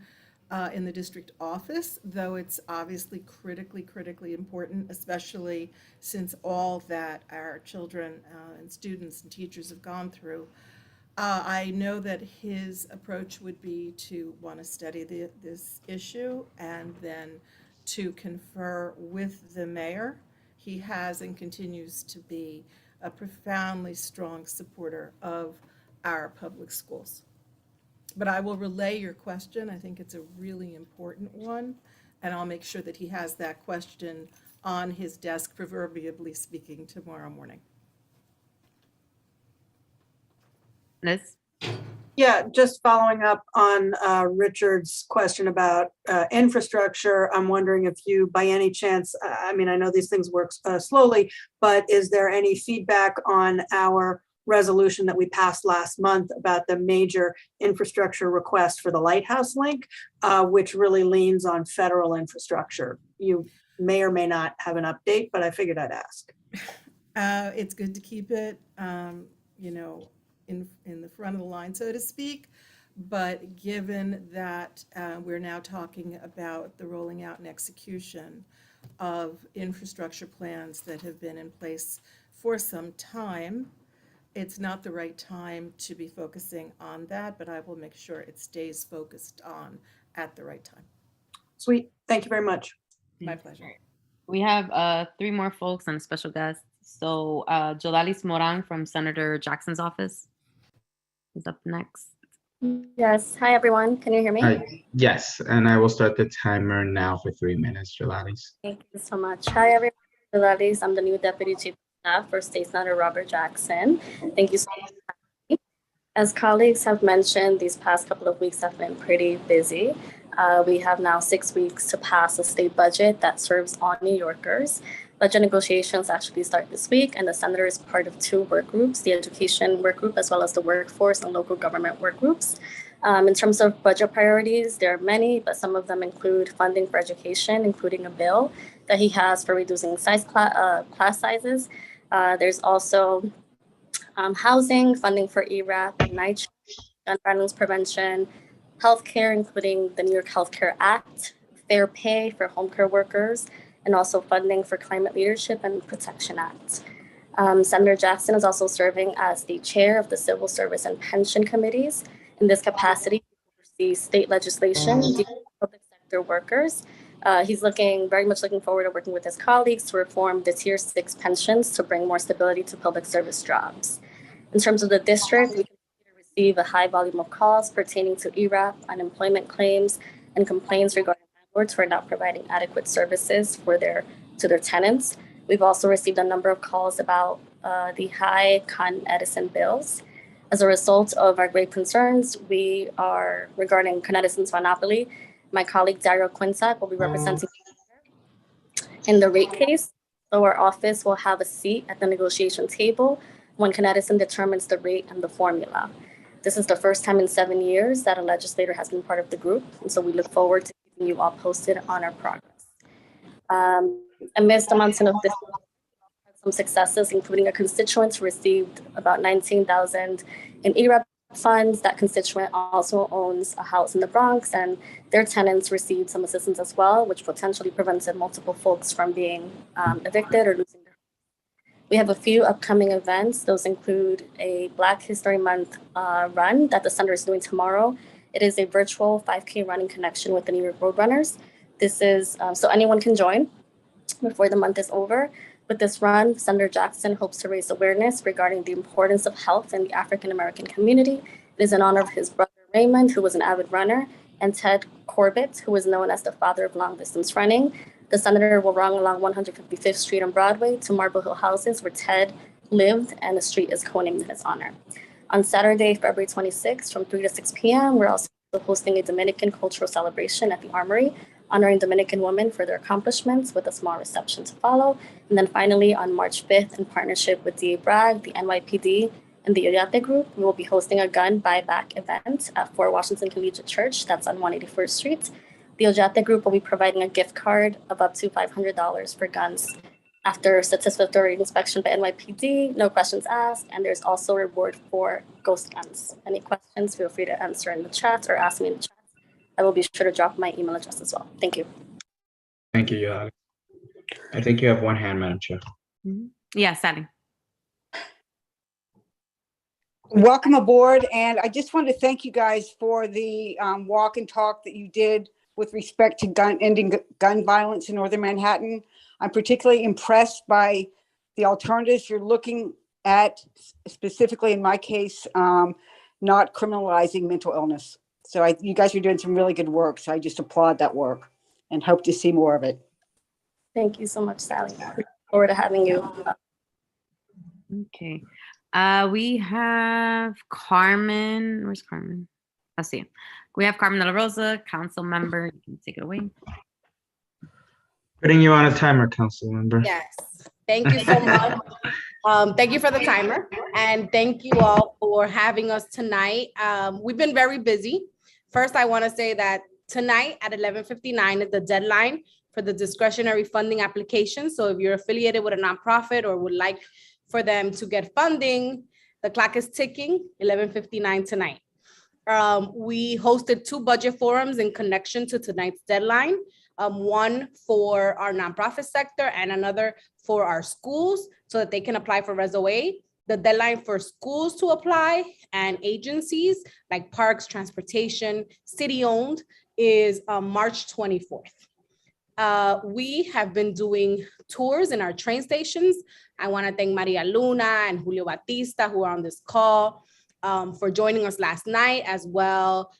in the district office, though it's obviously critically important, especially since all that our children and students and teachers have gone through. I know that his approach would be to want to study this issue and then to confer with the mayor. He has and continues to be a profoundly strong supporter of our public schools. But I will relay your question. I think it's a really important one, and I'll make sure that he has that question on his desk, proverbially speaking, tomorrow morning. Liz? Yeah, just following up on Richard's question about infrastructure, I'm wondering if you, by any chance, I mean, I know these things work slowly, but is there any feedback on our resolution that we passed last month about the major infrastructure request for the Lighthouse Link, which really leans on federal infrastructure? You may or may not have an update, but I figured I'd ask. It's good to keep it, you know, in the front of the line, so to speak. But given that we're now talking about the rolling out and execution of infrastructure plans that have been in place for some time, it's not the right time to be focusing on that, but I will make sure it stays focused on at the right time. Sweet. Thank you very much. My pleasure. We have 3 more folks and a special guest. So Jodalis Moran from Senator Jackson's office is up next. Yes. Hi, everyone. Can you hear me? Yes, and I will start the timer now for 3 minutes, Jolalis. Thank you so much. Hi, everyone. Ladies, I'm the new Deputy Chief of Staff for State Senator Robert Jackson. Thank you so much for having me. As colleagues have mentioned, these past couple of weeks have been pretty busy. We have now 6 weeks to pass a state budget that serves all New Yorkers. Budget negotiations actually start this week, and the senator is part of 2 work groups, the education work group, as well as the workforce and local government work groups. In terms of budget priorities, there are many, but some of them include funding for education, including a bill that he has for reducing class sizes. There's also housing, funding for ERAP and night shift, gun violence prevention, healthcare, including the New York Healthcare Act, fair pay for home care workers, and also funding for Climate Leadership and Protection Act. Senator Jackson is also serving as the chair of the Civil Service and Pension Committees. In this capacity, he oversees state legislation, public sector workers. He's very much looking forward to working with his colleagues to reform the Tier 6 pensions to bring more stability to public service jobs. In terms of the district, we continue to receive a high volume of calls pertaining to ERAP, unemployment claims, and complaints regarding landlords for not providing adequate services to their tenants. We've also received a number of calls about the high Con Edison bills. As a result of our great concerns, regarding Con Edison's monopoly, my colleague Dario Quinsac will be representing in the rate case. So our office will have a seat at the negotiation table when Con Edison determines the rate and the formula. This is the first time in 7 years that a legislator has been part of the group, and so we look forward to keeping you all posted on our progress. Amidst the mountain of this, some successes, including a constituent who received about $19,000 in ERAP funds. That constituent also owns a house in the Bronx, and their tenants received some assistance as well, which potentially prevented multiple folks from being evicted or losing their homes. We have a few upcoming events. Those include a Black History Month run that the Senator is doing tomorrow. It is a virtual 5K run in connection with the New York Roadrunners. This is so anyone can join before the month is over. With this run, Senator Jackson hopes to raise awareness regarding the importance of health in the African American community. It is in honor of his brother Raymond, who was an avid runner, and Ted Corbett, who is known as the father of long distance running. The senator will run along 155th Street on Broadway to Marble Hill Houses, where Ted lived, and the street is co-named in his honor. On Saturday, February 26th, from 3 to 6 p.m., we're also hosting a Dominican cultural celebration at the Armory, honoring Dominican women for their accomplishments with a small reception to follow. And then finally, on March 5th, in partnership with DA Bragg, the NYPD, and the Oyate Group, we will be hosting a gun buyback event at 4 Washington Collegiate Church, that's on 181st Street. The Oyate Group will be providing a gift card of up to $500 for guns. After satisfactory inspection by NYPD, no questions asked, and there's also a reward for ghost guns. Any questions, feel free to answer in the chat or ask me in the chat. I will be sure to drop my email address as well. Thank you. Thank you, Alex. I think you have one hand, Madam Chair. Yeah, Sally. Welcome aboard, and I just wanted to thank you guys for the walk and talk that you did with respect to ending gun violence in Northern Manhattan. I'm particularly impressed by the alternatives you're looking at, specifically in my case, not criminalizing mental illness. So you guys are doing some really good work. So I just applaud that work and hope to see more of it. Thank you so much, Sally. Look forward to having you. Okay. We have Carmen. Where's Carmen? Let's see. We have Carmen de la Rosa, council member. You can take it away. Putting you on a timer, council member. Yes, thank you so much. Thank you for the timer, and thank you all for having us tonight. We've been very busy. First, I want to say that tonight at 11:59 is the deadline for the discretionary funding application. So if you're affiliated with a nonprofit or would like for them to get funding, the clock is ticking, 11:59 tonight. We hosted 2 budget forums in connection to tonight's deadline. One for our nonprofit sector and another for our schools so that they can apply for RESO-A. The deadline for schools to apply and agencies like parks, transportation, city-owned is March 24th. We have been doing tours in our train stations. I want to thank Maria Luna and Julio Batista, who are on this call, for joining us last night, as well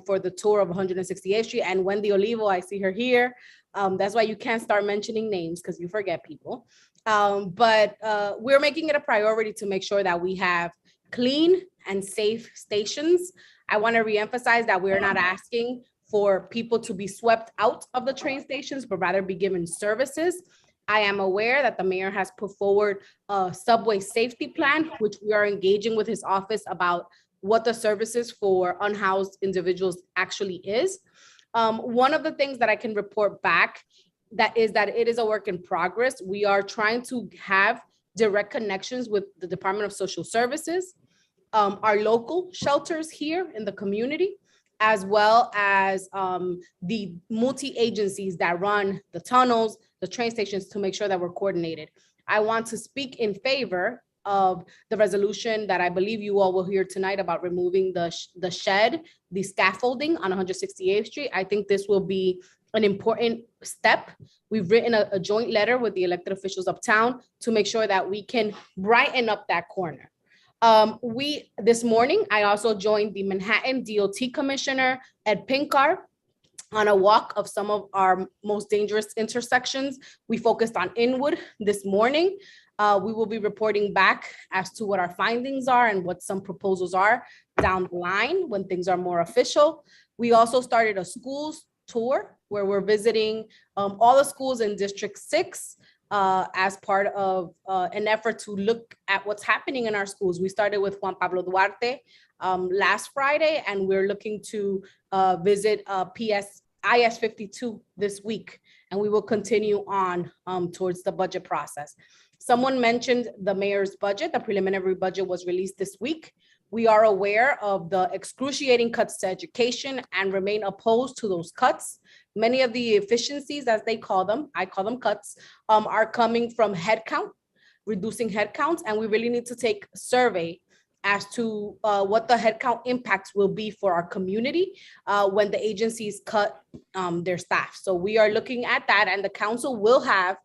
for the tour of 168th Street. And Wendy Olivo, I see her here. That's why you can't start mentioning names because you forget people. But we're making it a priority to make sure that we have clean and safe stations. I want to reemphasize that we're not asking for people to be swept out of the train stations, but rather be given services. I am aware that the mayor has put forward a subway safety plan, which we are engaging with his office about what the services for unhoused individuals actually is. One of the things that I can report back that it is a work in progress. We are trying to have direct connections with the Department of Social Services, our local shelters here in the community, as well as the multi-agencies that run the tunnels, the train stations, to make sure that we're coordinated. I want to speak in favor of the resolution that I believe you all will hear tonight about removing the shed, the scaffolding on 168th Street. I think this will be an important step. We've written a joint letter with the elected officials uptown to make sure that we can brighten up that corner. This morning, I also joined the Manhattan DOT Commissioner, Ed Pinkar, on a walk of some of our most dangerous intersections. We focused on Inwood this morning. We will be reporting back as to what our findings are and what some proposals are down the line when things are more official. We also started a schools tour where we're visiting all the schools in District 6 as part of an effort to look at what's happening in our schools. We started with Juan Pablo Duarte last Friday, and we're looking to visit IS 52 this week, and we will continue on towards the budget process. Someone mentioned the mayor's budget. The preliminary budget was released this week. We are aware of the excruciating cuts to education and remain opposed to those cuts. Many of the efficiencies, as they call them, I call them cuts, are coming from headcount, reducing headcounts, and we really need to take a survey as to what the headcount impacts will be for our community when the agencies cut their staff. So we are looking at that, and the council will have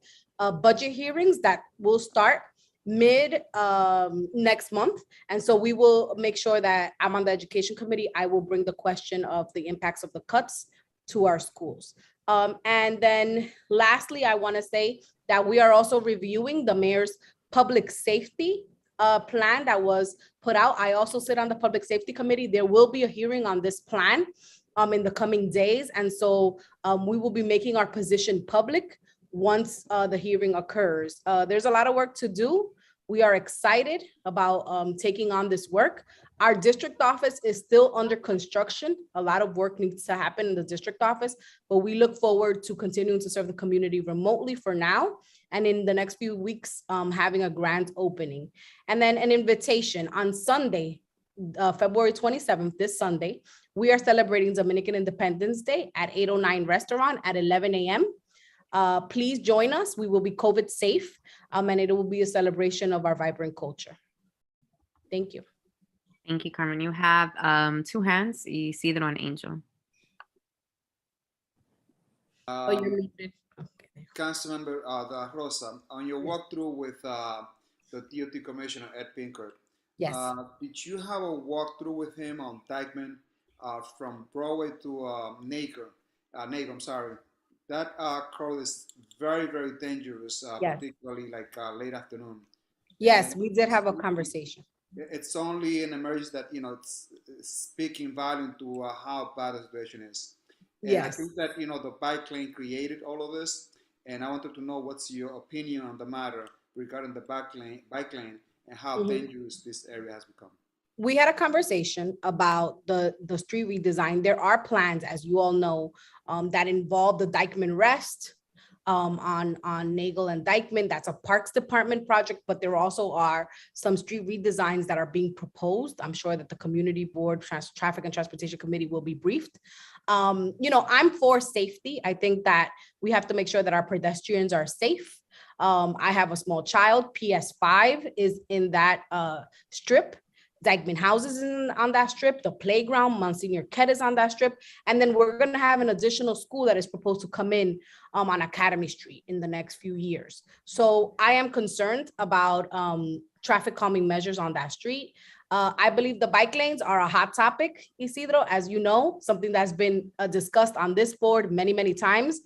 budget hearings that will start mid next month. And so we will make sure that I'm on the education committee. I will bring the question of the impacts of the cuts to our schools. And then lastly, I want to say that we are also reviewing the mayor's public safety plan that was put out. I also sit on the public safety committee. There will be a hearing on this plan in the coming days. And so we will be making our position public once the hearing occurs. There's a lot of work to do. We are excited about taking on this work. Our district office is still under construction. A lot of work needs to happen in the district office, but we look forward to continuing to serve the community remotely for now, and in the next few weeks, having a grand opening. And then an invitation on Sunday, February 27th, this Sunday, we are celebrating Dominican Independence Day at 809 Restaurant at 11 a.m. Please join us. We will be COVID safe, and it will be a celebration of our vibrant culture. Thank you. Thank you, Carmen. You have 2 hands. Isidro and Angel. Oh, you're muted. Councilmember Rosa, on your walkthrough with the DOT Commissioner, Ed Pinkard, Yes. Did you have a walkthrough with him on Dykeman from Broadway to Nagle? I'm sorry. That curl is very, very dangerous, Yes. particularly like late afternoon. Yes, we did have a conversation. It's only in emergency that, it's speaking volume to how bad the situation is. And I Yes. think that, the bike lane created all of this. And I wanted to know what's your opinion on the matter regarding the bike lane and how dangerous this area has become. We had a conversation about the street redesign. There are plans, as you all know, that involve the Dykeman Rest, on Nagel and Dykeman. That's a Parks Department project, but there also are some street redesigns that are being proposed. I'm sure that the Community Board, Traffic and Transportation Committee will be briefed. I'm for safety. I think that we have to make sure that our pedestrians are safe. I have a small child. PS5 is in that strip. Dykeman House is on that strip. The playground, Monsignor Kett is on that strip. And then we're going to have an additional school that is proposed to come in on Academy Street in the next few years. So I am concerned about traffic calming measures on that street. I believe the bike lanes are a hot topic, Isidro, as you know, something that's been discussed on this board many, many times.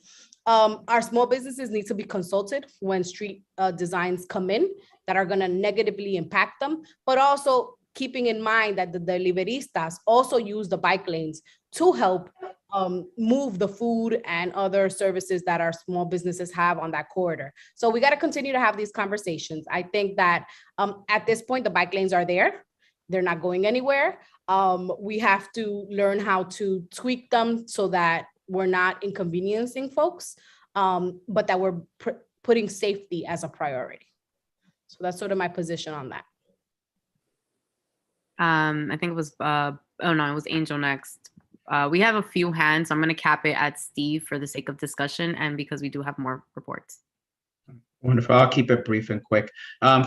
Our small businesses need to be consulted when street designs come in that are going to negatively impact them, but also keeping in mind that the deliveristas also use the bike lanes to help move the food and other services that our small businesses have on that corridor. So we got to continue to have these conversations. I think that at this point, the bike lanes are there. They're not going anywhere. We have to learn how to tweak them so that we're not inconveniencing folks, but that we're putting safety as a priority. So that's sort of my position on that. I think it was, it was Angel next. We have a few hands. I'm going to cap it at Steve for the sake of discussion and because we do have more reports. Wonderful. I'll keep it brief and quick.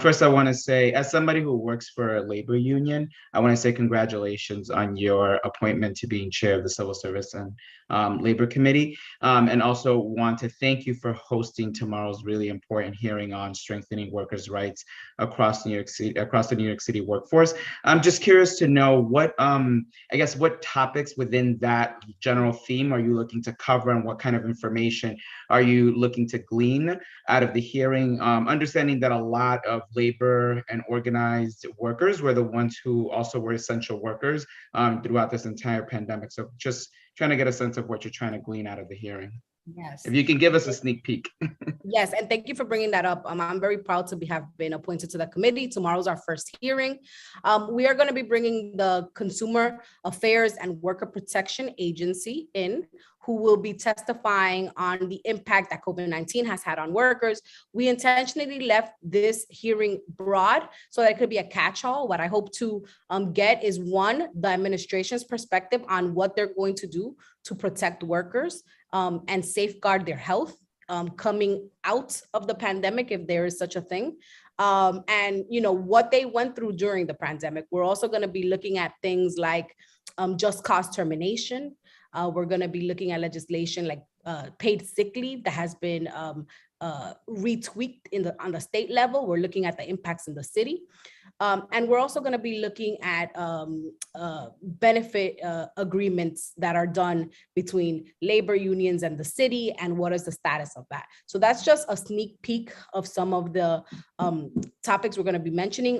First, I want to say, as somebody who works for a labor union, I want to say congratulations on your appointment to being chair of the Civil Service and Labor Committee, and also want to thank you for hosting tomorrow's really important hearing on strengthening workers' rights across New York City, across the New York City workforce. I'm just curious to know what, what topics within that general theme are you looking to cover, and what kind of information are you looking to glean out of the hearing? Understanding that a lot of labor and organized workers were the ones who also were essential workers throughout this entire pandemic. So just trying to get a sense of what you're trying to glean out of the hearing. Yes. If you can give us a sneak peek. Yes, and thank you for bringing that up. I'm very proud to have been appointed to the committee. Tomorrow's our first hearing. We are going to be bringing the Consumer Affairs and Worker Protection Agency in, who will be testifying on the impact that COVID-19 has had on workers. We intentionally left this hearing broad so that it could be a catch-all. What I hope to get is, one, the administration's perspective on what they're going to do to protect workers and safeguard their health coming out of the pandemic, if there is such a thing. And what they went through during the pandemic. We're also going to be looking at things like just cause termination. We're going to be looking at legislation like paid sick leave that has been retweaked on the state level. We're looking at the impacts in the city. And we're also going to be looking at benefit agreements that are done between labor unions and the city, and what is the status of that. So that's just a sneak peek of some of the topics we're going to be mentioning.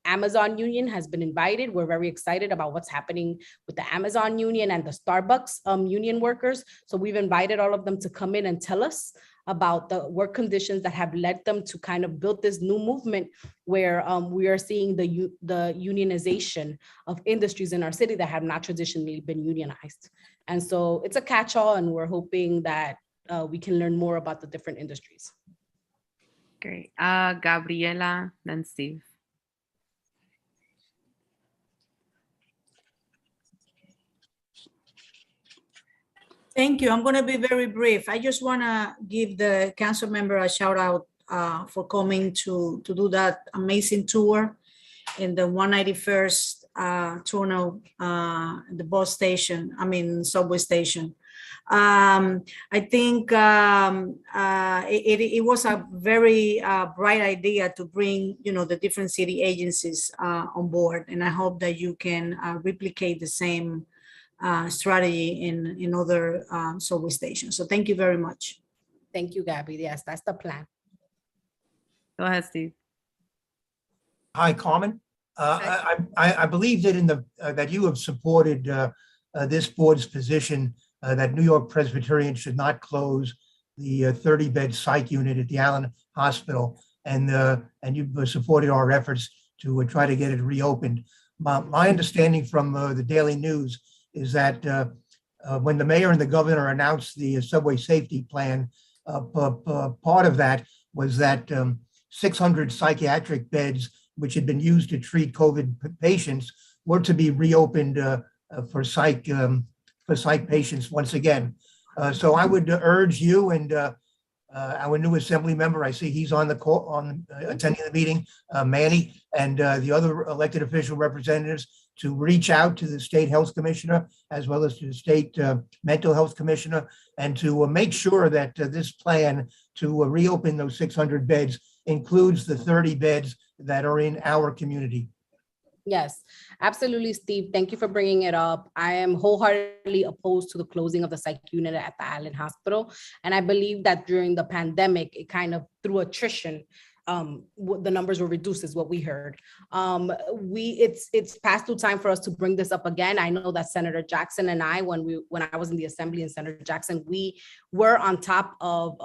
Amazon Union has been invited. We're very excited about what's happening with the Amazon Union and the Starbucks union workers. So we've invited all of them to come in and tell us about the work conditions that have led them to kind of build this new movement where we are seeing the unionization of industries in our city that have not traditionally been unionized. And so it's a catch-all, and we're hoping that we can learn more about the different industries. Great. Gabriela, then Steve. Thank you. I'm going to be very brief. I just want to give the council member a shout out for coming to do that amazing tour in the 191st tunnel, the bus station, subway station. I think it was a very bright idea to bring, the different city agencies on board. And I hope that you can replicate the same strategy in other subway stations. So thank you very much. Thank you, Gabby. Yes, that's the plan. Go ahead, Steve. Hi, Carmen. I believe that that you have supported this board's position that New York Presbyterian should not close the 30-bed psych unit at the Allen Hospital, and you've supported our efforts to try to get it reopened. My understanding from the Daily News is that when the mayor and the governor announced the subway safety plan, part of that was that 600 psychiatric beds, which had been used to treat COVID patients, were to be reopened for psych patients once again. So I would urge you and our new assembly member, I see he's on the call, attending the meeting, Manny, and the other elected official representatives to reach out to the state health commissioner as well as to the state mental health commissioner, and to make sure that this plan to reopen those 600 beds includes the 30 beds that are in our community. Yes, absolutely, Steve. Thank you for bringing it up. I am wholeheartedly opposed to the closing of the psych unit at the Island Hospital. And I believe that during the pandemic, it kind of through attrition, the numbers were reduced is what we heard. It's past due time for us to bring this up again. I know that Senator Jackson and I, when I was in the assembly and Senator Jackson, we were on top of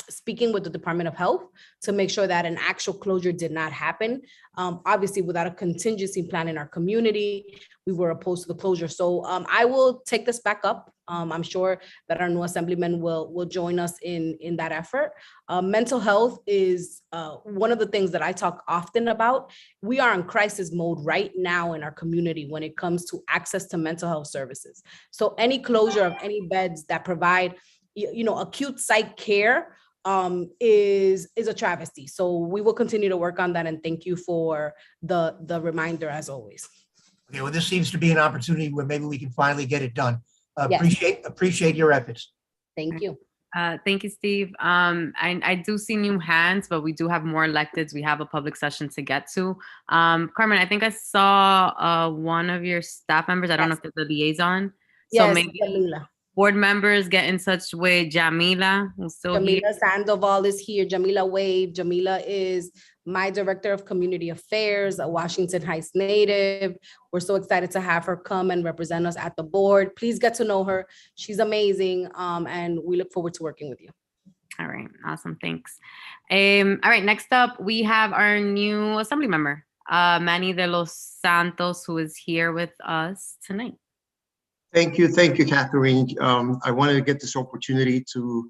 speaking with the Department of Health to make sure that an actual closure did not happen. Obviously, without a contingency plan in our community, we were opposed to the closure. So I will take this back up. I'm sure that our new assemblyman will join us in that effort. Mental health is one of the things that I talk often about. We are in crisis mode right now in our community when it comes to access to mental health services. So any closure of any beds that provide, acute psych care is a travesty. So we will continue to work on that, and thank you for the reminder as always. Okay, well, this seems to be an opportunity where maybe we can finally get it done. Yes. Appreciate your efforts. Thank you. Thank you, Steve. I do see new hands, but we do have more electeds. We have a public session to get to. Carmen, I think I saw one of your staff members. I don't know if it's a liaison. So Yes, maybe Jamila. board members get in touch with Jamila, who's still here. Jamila Sandoval is here. Jamila Wave. Jamila is my director of community affairs, a Washington Heights native. We're so excited to have her come and represent us at the board. Please get to know her. She's amazing. And we look forward to working with you. All right, awesome, thanks. All right, next up, we have our new assembly member, Manny de los Santos, who is here with us tonight. Thank you, Catherine. I wanted to get this opportunity to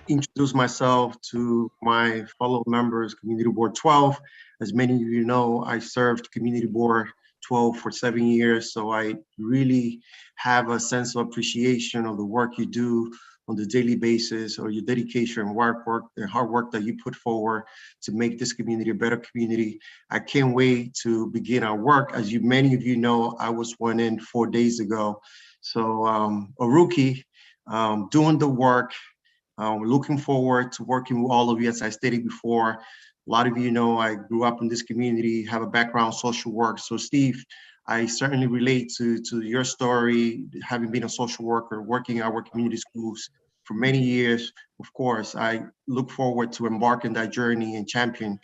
introduce myself to my fellow members, Community Board 12. As many of you know, I served Community Board 12 for 7 years, so I really have a sense of appreciation of the work you do on the daily basis, or your dedication and hard work that you put forward to make this community a better community. I can't wait to begin our work. As many of you know, I was sworn in 4 days ago. So a rookie doing the work, looking forward to working with all of you. As I stated before, a lot of you know I grew up in this community, have a background in social work. So Steve, I certainly relate to your story, having been a social worker, working in our community schools for many years. Of course, I look forward to embarking that journey and champion,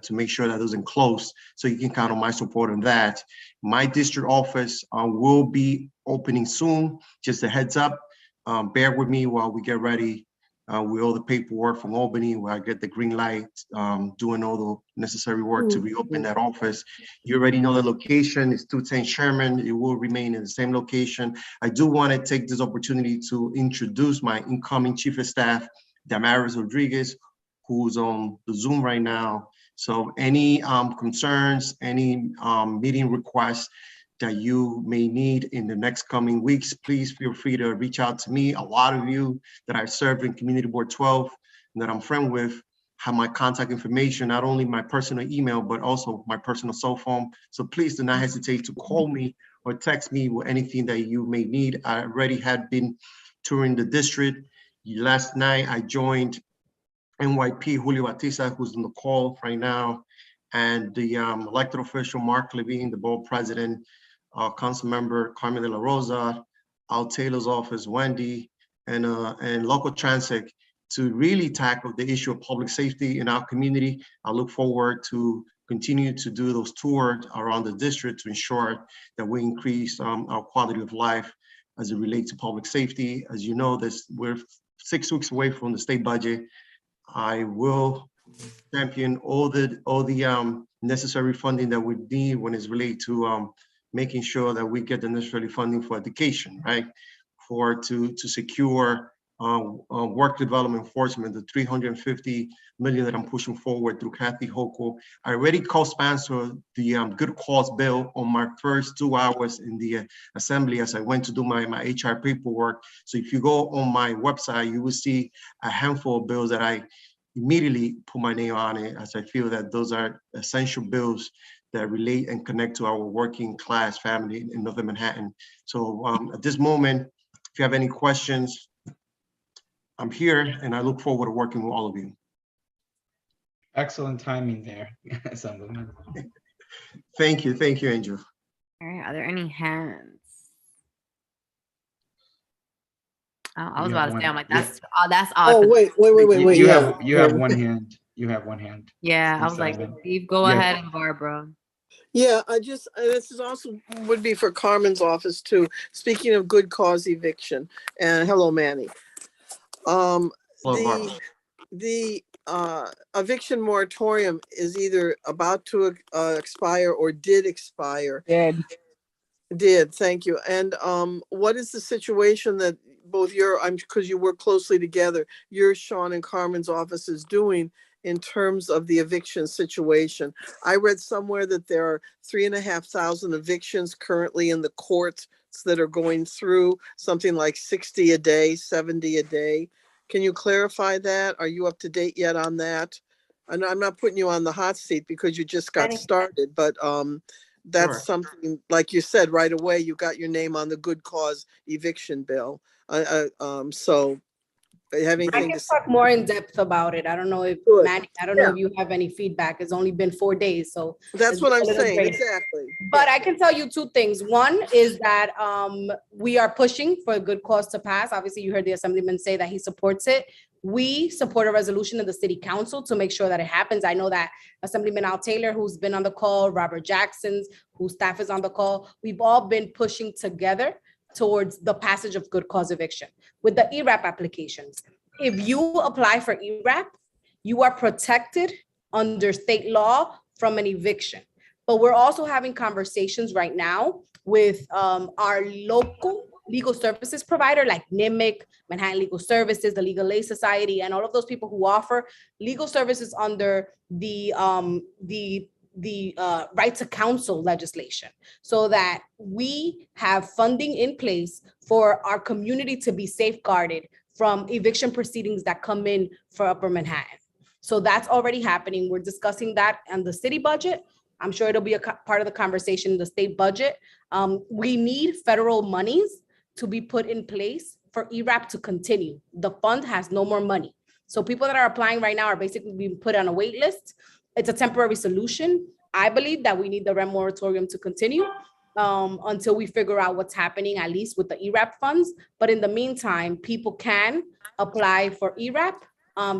to make sure that doesn't close. So you can count on my support on that. My district office will be opening soon. Just a heads up, bear with me while we get ready with all the paperwork from Albany, where I get the green light, doing all the necessary work to reopen that office. You already know the location. It's 210 Sherman. It will remain in the same location. I do want to take this opportunity to introduce my incoming chief of staff, Damaris Rodriguez, who's on the Zoom right now. So any concerns, any meeting requests that you may need in the next coming weeks, please feel free to reach out to me. A lot of you that I've served in Community Board 12 and that I'm friend with have my contact information, not only my personal email, but also my personal cell phone. So please do not hesitate to call me or text me with anything that you may need. I already had been touring the district. Last night, I joined NYP Julio Batista, who's on the call right now, and the elected official Mark Levine, the board president, council member Carmen de la Rosa, Al Taylor's office, Wendy, and local transit to really tackle the issue of public safety in our community. I look forward to continue to do those tours around the district to ensure that we increase our quality of life as it relates to public safety. As you know, we're 6 weeks away from the state budget. I will champion all the necessary funding that we need when it's related to making sure that we get the necessary funding for education, right? To secure work development enforcement, the 350 million that I'm pushing forward through Kathy Hochul. I already co-sponsored the Good Cause bill on my first 2 hours in the assembly as I went to do my HR paperwork. So if you go on my website, you will see a handful of bills that I immediately put my name on it, as I feel that those are essential bills that relate and connect to our working class family in Northern Manhattan. So at this moment, if you have any questions, I'm here and I look forward to working with all of you. Excellent timing there, Assemblyman. Thank you, Angel. All right, are there any hands? Oh, I was about to say, I'm like, that's odd. Oh, wait. You Yeah. have one hand. You have one hand. Yeah, I was like, Steve, go ahead, and Barbara. Yeah, this is also would be for Carmen's office too. Speaking of good cause eviction, and hello, Manny. The eviction moratorium is either about to expire or did expire. Did, thank you. And what is the situation that both because you work closely together, your Sean and Carmen's office is doing in terms of the eviction situation? I read somewhere that there are 3,500 evictions currently in the courts that are going through, something like 60 a day, 70 a day. Can you clarify that? Are you up to date yet on that? And I'm not putting you on the hot seat because you just got started, but that's something, like you said, right away, you got your name on the good cause eviction bill. So have anything I can talk more in depth about it. I don't know if Manny, I don't know if you have any feedback. It's only been 4 days, so that's what I'm a little saying. grace. Exactly. But I can tell you two things. One is that we are pushing for a good cause to pass. Obviously, you heard the assemblyman say that he supports it. We support a resolution in the city council to make sure that it happens. I know that Assemblyman Al Taylor, who's been on the call, Robert Jackson's, whose staff is on the call, we've all been pushing together towards the passage of good cause eviction. With the ERAP applications, if you apply for ERAP, you are protected under state law from an eviction. But we're also having conversations right now with our local legal services provider like NIMIC, Manhattan Legal Services, the Legal Aid Society, and all of those people who offer legal services under the right to counsel legislation, so that we have funding in place for our community to be safeguarded from eviction proceedings that come in for Upper Manhattan. So that's already happening. We're discussing that on the city budget. I'm sure it'll be a part of the conversation in the state budget. We need federal monies to be put in place for ERAP to continue. The fund has no more money. So people that are applying right now are basically being put on a wait list. It's a temporary solution. I believe that we need the rent moratorium to continue until we figure out what's happening, at least with the ERAP funds. But in the meantime, people can apply for ERAP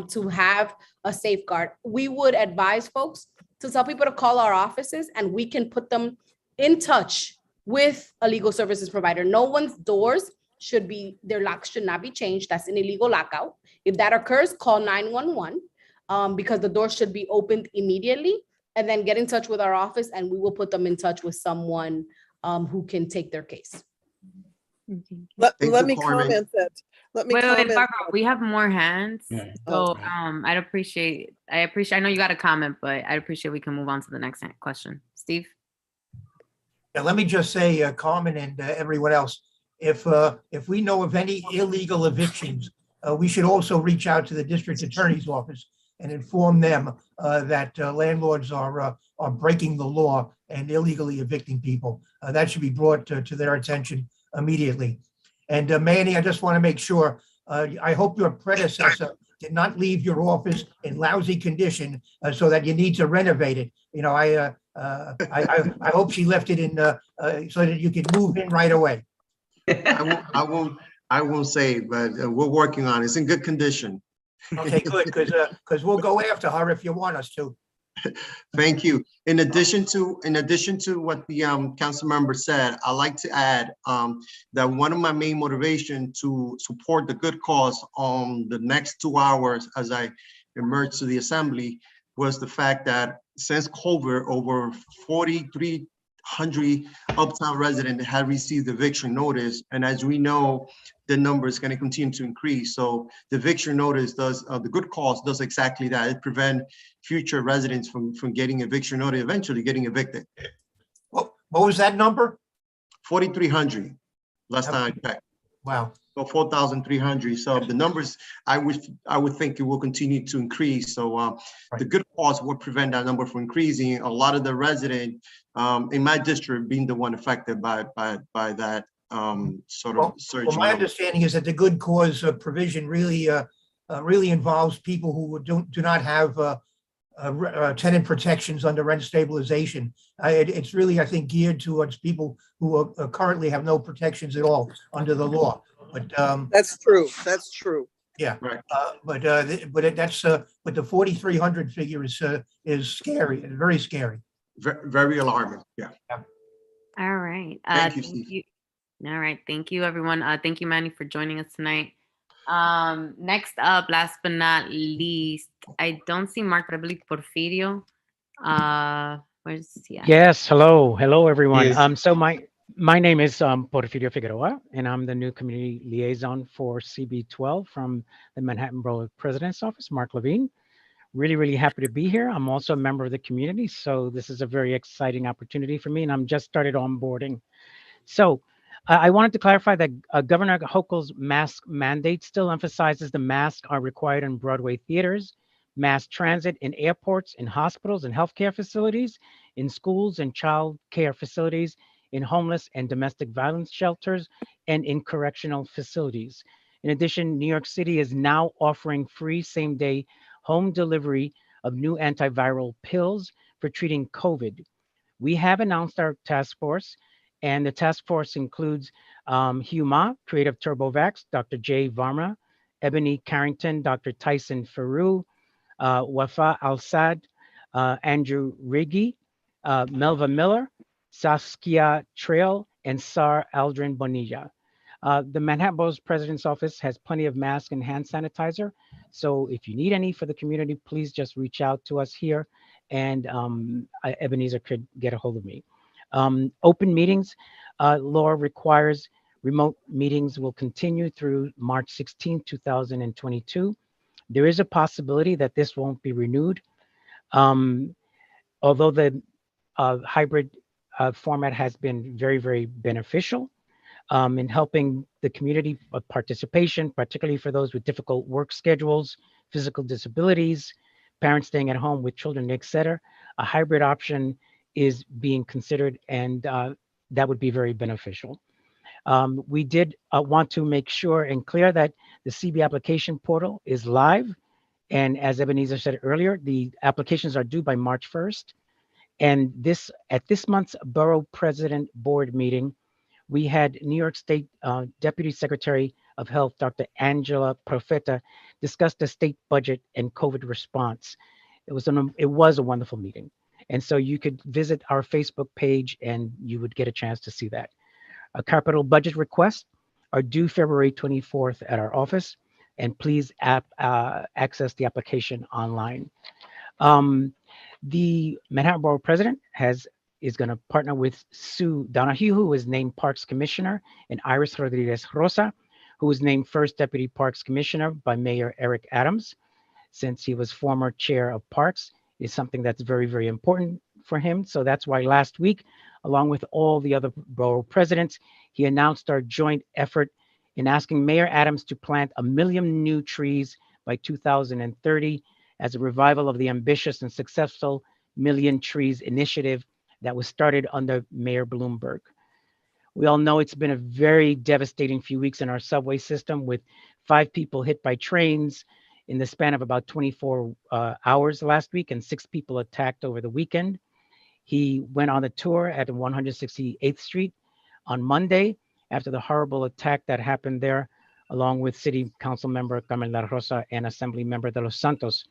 to have a safeguard. We would advise folks to tell people to call our offices and we can put them in touch with a legal services provider. No one's doors should be, their locks should not be changed. That's an illegal lockout. If that occurs, call 911 because the door should be opened immediately, and then get in touch with our office and we will put them in touch with someone who can take their case. Let me comment that. Let me wait, comment. Barbara, we have more hands. Yeah. So I appreciate, I know you got a comment, but I'd appreciate we can move on to the next question. Steve? Yeah, let me just say, Carmen and everyone else, if we know of any illegal evictions, we should also reach out to the district attorney's office and inform them that landlords are breaking the law and illegally evicting people. That should be brought to their attention immediately. And Manny, I just want to make sure, I hope your predecessor did not leave your office in lousy condition so that you need to renovate it. You know, I hope she left it in so that you can move in right away. I won't say, but we're working on it. It's in good condition. Okay, good, because we'll go after her if you want us to. Thank you. In addition to what the council member said, I'd like to add that one of my main motivation to support the good cause on the next 2 hours as I emerged to the assembly was the fact that since COVID, over 43 100 Uptown residents had received eviction notice. And as we know, the number is going to continue to increase. So the eviction notice does, the good cause does exactly that. It prevents future residents from getting eviction notice, eventually getting evicted. What was that number? 4,300 last time I checked. Wow. So 4,300. So the numbers, I would think it will continue to increase. So the good cause will prevent that number from increasing. A lot of the residents in my district being the one affected by that sort of surge. Well, my understanding is that the good cause provision really involves people who do not have tenant protections under rent stabilization. It's really, I think, geared towards people who currently have no protections at all under the law. But that's true. That's true. Yeah, right. But the 4,300 figure is scary and very scary. Very alarming. Yeah. All right. Thank you, Steve. All right. Thank you, everyone. Thank you, Manny, for joining us tonight. Next up, last but not least, I don't see Mark, but I believe Porfirio. Where's he at? Yes. Hello, everyone. Yes. So my name is Porfirio Figueroa, and I'm the new community liaison for CB12 from the Manhattan Borough President's Office, Mark Levine. Really, really happy to be here. I'm also a member of the community, so this is a very exciting opportunity for me, and I'm just started onboarding. So I wanted to clarify that Governor Hochul's mask mandate still emphasizes the masks are required in Broadway theaters, mass transit in airports, in hospitals and healthcare facilities, in schools and child care facilities, in homeless and domestic violence shelters, and in correctional facilities. In addition, New York City is now offering free same-day home delivery of new antiviral pills for treating COVID. We have announced our task force, and the task force includes Hugh Ma, Creative Turbovax, Dr. Jay Varma, Ebony Carrington, Dr. Tyson Faru, Wafa Al-Sad, Andrew Riggi, Melva Miller, Saskia Trail, and Sar Aldrin Bonilla. The Manhattan Borough's President's Office has plenty of masks and hand sanitizer. So if you need any for the community, please just reach out to us here, and Ebenezer could get a hold of me. Open meetings, law requires remote meetings will continue through March 16, 2022. There is a possibility that this won't be renewed. Although the hybrid format has been very, very beneficial in helping the community participation, particularly for those with difficult work schedules, physical disabilities, parents staying at home with children, etc. A hybrid option is being considered, and that would be very beneficial. We did want to make sure and clear that the CB application portal is live. And as Ebenezer said earlier, the applications are due by March 1st. And at this month's Borough President Board meeting, we had New York State Deputy Secretary of Health, Dr. Angela Profeta, discuss the state budget and COVID response. It was a wonderful meeting. And so you could visit our Facebook page and you would get a chance to see that. Capital budget requests are due February 24th at our office, and please access the application online. The Manhattan Borough President is going to partner with Sue Donahue, who was named Parks Commissioner, and Iris Rodriguez Rosa, who was named First Deputy Parks Commissioner by Mayor Eric Adams. Since he was former chair of Parks, is something that's very, very important for him. So that's why last week, along with all the other borough presidents, he announced our joint effort in asking Mayor Adams to plant 1 million new trees by 2030 as a revival of the ambitious and successful Million Trees initiative that was started under Mayor Bloomberg. We all know it's been a very devastating few weeks in our subway system, with 5 people hit by trains in the span of about 24 hours last week, and 6 people attacked over the weekend. He went on a tour at 168th Street on Monday after the horrible attack that happened there, along with City Council member Carmen La Rosa and Assembly member De Los Santos.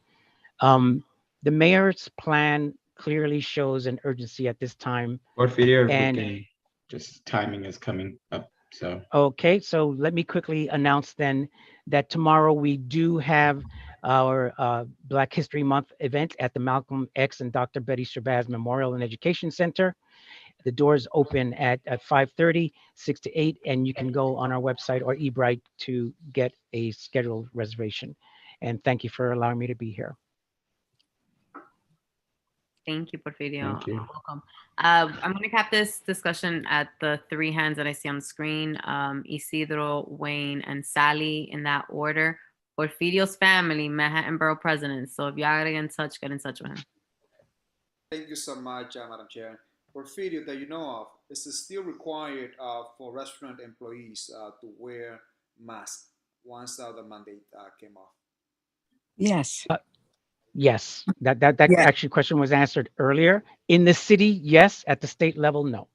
The mayor's plan clearly shows an urgency at this time. Porfirio, And just timing is coming up, so. okay, so let me quickly announce then that tomorrow we do have our Black History Month event at the Malcolm X and Dr. Betty Shabazz Memorial and Education Center. The doors open at 5:30, 6 to 8, and you can go on our website or eBrite to get a scheduled reservation. And thank you for allowing me to be here. Thank you, Porfirio. Thank you. Welcome. I'm going to cap this discussion at the three hands that I see on the screen, Isidro, Wayne, and Sally in that order. Porfirio's family, Manhattan Borough President. So if y'all gotta get in touch with him. Thank you so much, Madam Chair. Porfirio, that you know of, is it still required for restaurant employees to wear masks once the mandate came off? Yes. Yes, that Yeah. actually question was answered earlier. In the city, yes. At the state level, no.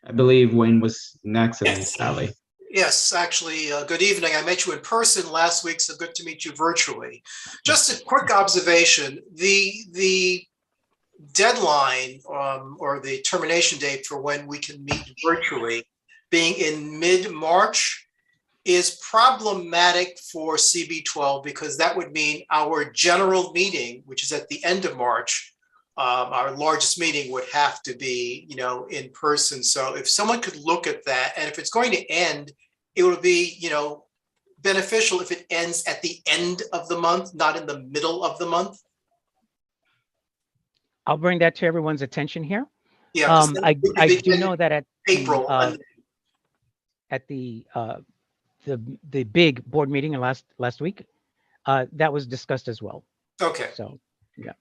I believe Wayne was next and then Sally. Yes, actually, good evening. I met you in person last week, so good to meet you virtually. Just a quick observation, the deadline or the termination date for when we can meet virtually being in mid-March is problematic for CB12 because that would mean our general meeting, which is at the end of March, our largest meeting would have to be, in person. So if someone could look at that, and if it's going to end, it would be, beneficial if it ends at the end of the month, not in the middle of the month. I'll bring that to everyone's attention here. Yeah, I do know that at April. The big board meeting last week, that was discussed as well. Okay. So, yeah.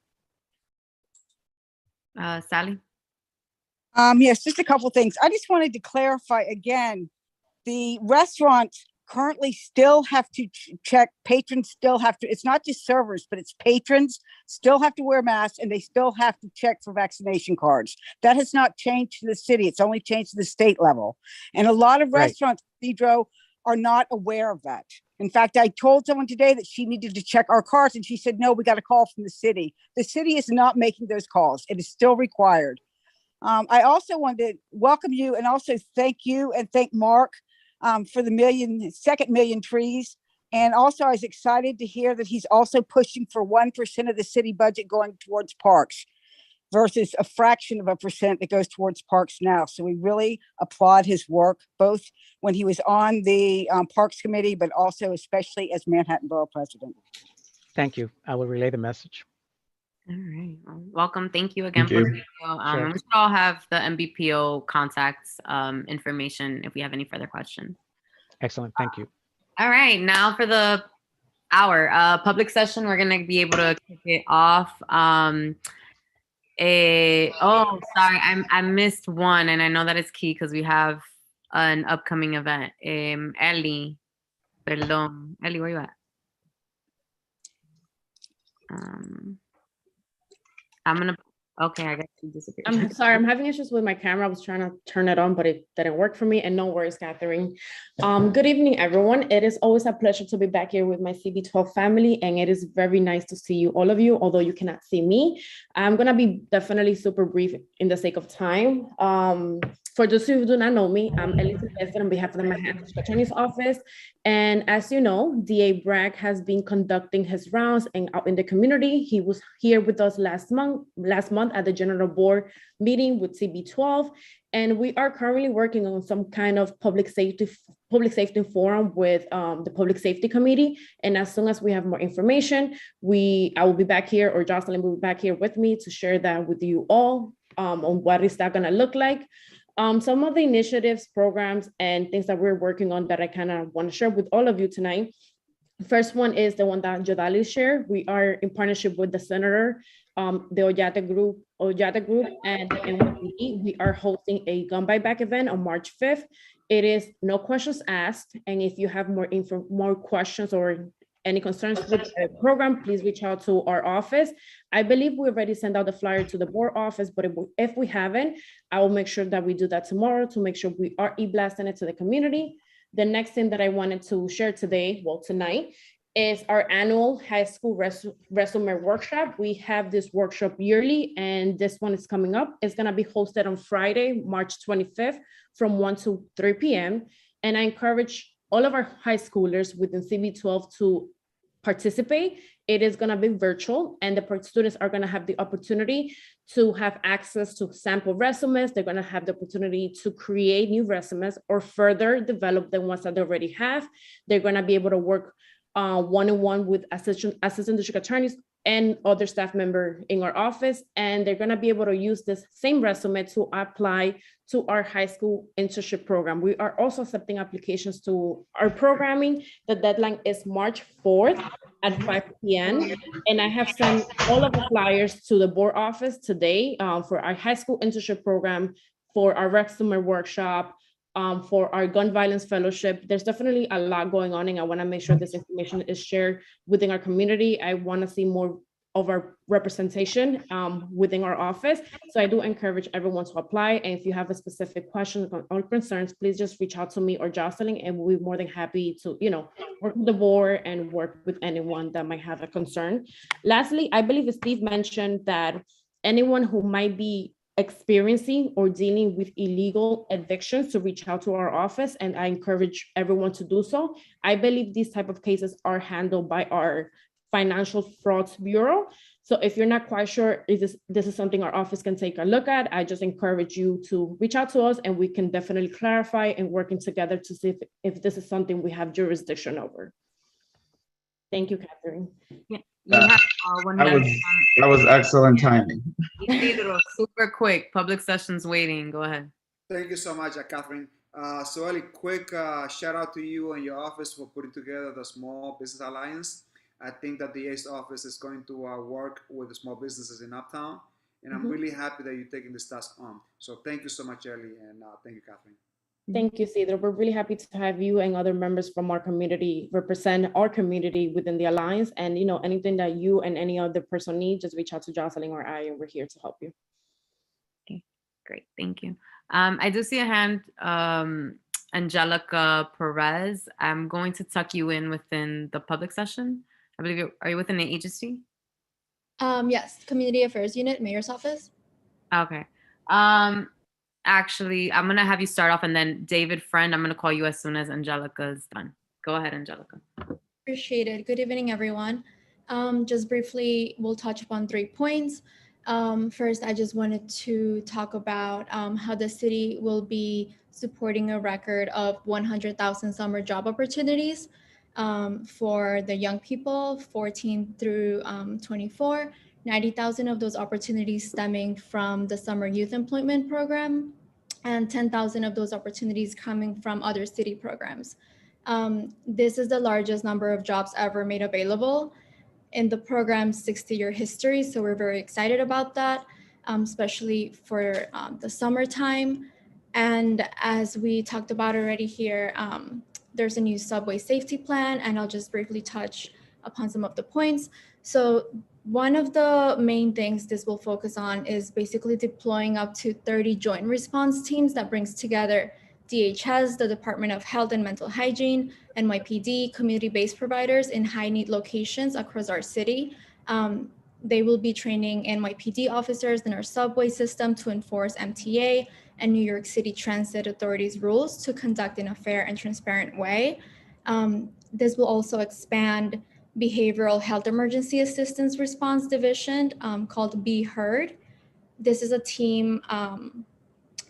Sally? Yes, just a couple things. I just wanted to clarify again, the restaurants currently still have to check, patrons still have to, it's not just servers, but it's patrons still have to wear masks and they still have to check for vaccination cards. That has not changed to the city. It's only changed to the state level. And a lot of restaurants, Pedro, are not aware of that. In fact, I told someone today that she needed to check our cards and she said, no, we got a call from the city. The city is not making those calls. It is still required. I also wanted to welcome you and also thank you and thank Mark for the second million trees. And also I was excited to hear that he's also pushing for 1% of the city budget going towards parks versus a fraction of a percent that goes towards parks now. So we really applaud his work, both when he was on the Parks Committee, but also especially as Manhattan Borough President. Thank you. I will relay the message. All right. Well, welcome. Thank you again. Thank you. Porfirio. Sure. And we should all have the MBPO contacts information if we have any further questions. Excellent. Thank you. All right. Now for the hour public session, we're going to be able to kick it off. Oh, sorry, I missed one, and I know that is key because we have an upcoming event. Ellie, perdón. Ellie, where you at? Okay, I guess you disappeared. I'm sorry, I'm having issues with my camera. I was trying to turn it on, but it didn't work for me. And no worries, Catherine. Good evening, everyone. It is always a pleasure to be back here with my CB12 family, and it is very nice to see you, all of you, although you cannot see me. I'm gonna be definitely super brief in the sake of time. For those who do not know me, I'm Elizabeth Esther on behalf of the Manhattan Attorney's Office. And as you know, DA Bragg has been conducting his rounds and out in the community. He was here with us last month at the General Board meeting with CB12. And we are currently working on some kind of public safety forum with the Public Safety Committee. And as soon as we have more information, I will be back here, or Jocelyn will be back here with me to share that with you all on what is that gonna look like. Some of the initiatives, programs, and things that we're working on that I kind of want to share with all of you tonight. First one is the one that Jodali shared. We are in partnership with the Senator, the Oyate Group, and the NYPD. We are hosting a gun buyback event on March 5th. It is no questions asked. And if you have more questions or any concerns with the program, please reach out to our office. I believe we already sent out the flyer to the board office, but if we haven't, I will make sure that we do that tomorrow to make sure we are e-blasting it to the community. The next thing that I wanted to share tonight, is our annual high school Wrestlemania workshop. We have this workshop yearly, and this one is coming up. It's gonna be hosted on Friday, March 25th from 1 to 3 p.m. And I encourage all of our high schoolers within CB12 to participate, it is going to be virtual, and the students are going to have the opportunity to have access to sample resumes. They're going to have the opportunity to create new resumes or further develop the ones that they already have. They're going to be able to work one-on-one with assistant district attorneys and other staff member in our office, and they're going to be able to use this same resume to apply to our high school internship program. We are also accepting applications to our programming. The deadline is March 4th at 5 p.m. And I have sent all of the flyers to the board office today for our high school internship program, for our Wrestlemania workshop, for our gun violence fellowship. There's definitely a lot going on, and I want to make sure this information is shared within our community. I want to see more of our representation within our office. So I do encourage everyone to apply. And if you have a specific question or concerns, please just reach out to me or Jocelyn, and we'll be more than happy to, work with the board and work with anyone that might have a concern. Lastly, I believe Steve mentioned that anyone who might be experiencing or dealing with illegal evictions to reach out to our office, and I encourage everyone to do so. I believe these type of cases are handled by our Financial Frauds Bureau. So if you're not quite sure if this is something our office can take a look at, I just encourage you to reach out to us, and we can definitely clarify and working together to see if this is something we have jurisdiction over. Thank you, Catherine. Yeah. You have, one That minute. was excellent timing. Isidro, super quick. Public session's waiting. Go ahead. Thank you so much, Catherine. So Eli, quick shout out to you and your office for putting together the Small Business Alliance. I think that the ACE office is going to work with the small businesses in Uptown, and I'm really happy that you're taking this task on. So thank you so much, Eli, and thank you, Catherine. Thank you, Cedro. We're really happy to have you and other members from our community represent our community within the Alliance. And anything that you and any other person need, just reach out to Jocelyn or I, and we're here to help you. Okay, great. Thank you. I do see a hand, Angelica Perez. I'm going to tuck you in within the public session. I believe are you within the agency? Yes, Community Affairs Unit, Mayor's Office. Okay. Actually, I'm gonna have you start off, and then David Friend, I'm gonna call you as soon as Angelica's done. Go ahead, Angelica. Appreciate it. Good evening, everyone. Just briefly, we'll touch upon 3 points. First, I just wanted to talk about how the city will be supporting a record of 100,000 summer job opportunities for the young people, 14 through 24. 90,000 of those opportunities stemming from the Summer Youth Employment Program, and 10,000 of those opportunities coming from other city programs. This is the largest number of jobs ever made available in the program's 60-year history, so we're very excited about that, especially for the summertime. And as we talked about already here, there's a new subway safety plan, and I'll just briefly touch upon some of the points. So one of the main things this will focus on is basically deploying up to 30 joint response teams that brings together DHS, the Department of Health and Mental Hygiene, NYPD, community-based providers in high-need locations across our city. They will be training NYPD officers in our subway system to enforce MTA and New York City Transit Authority's rules to conduct in a fair and transparent way. This will also expand Behavioral Health Emergency Assistance Response Division called Be Heard. This is a team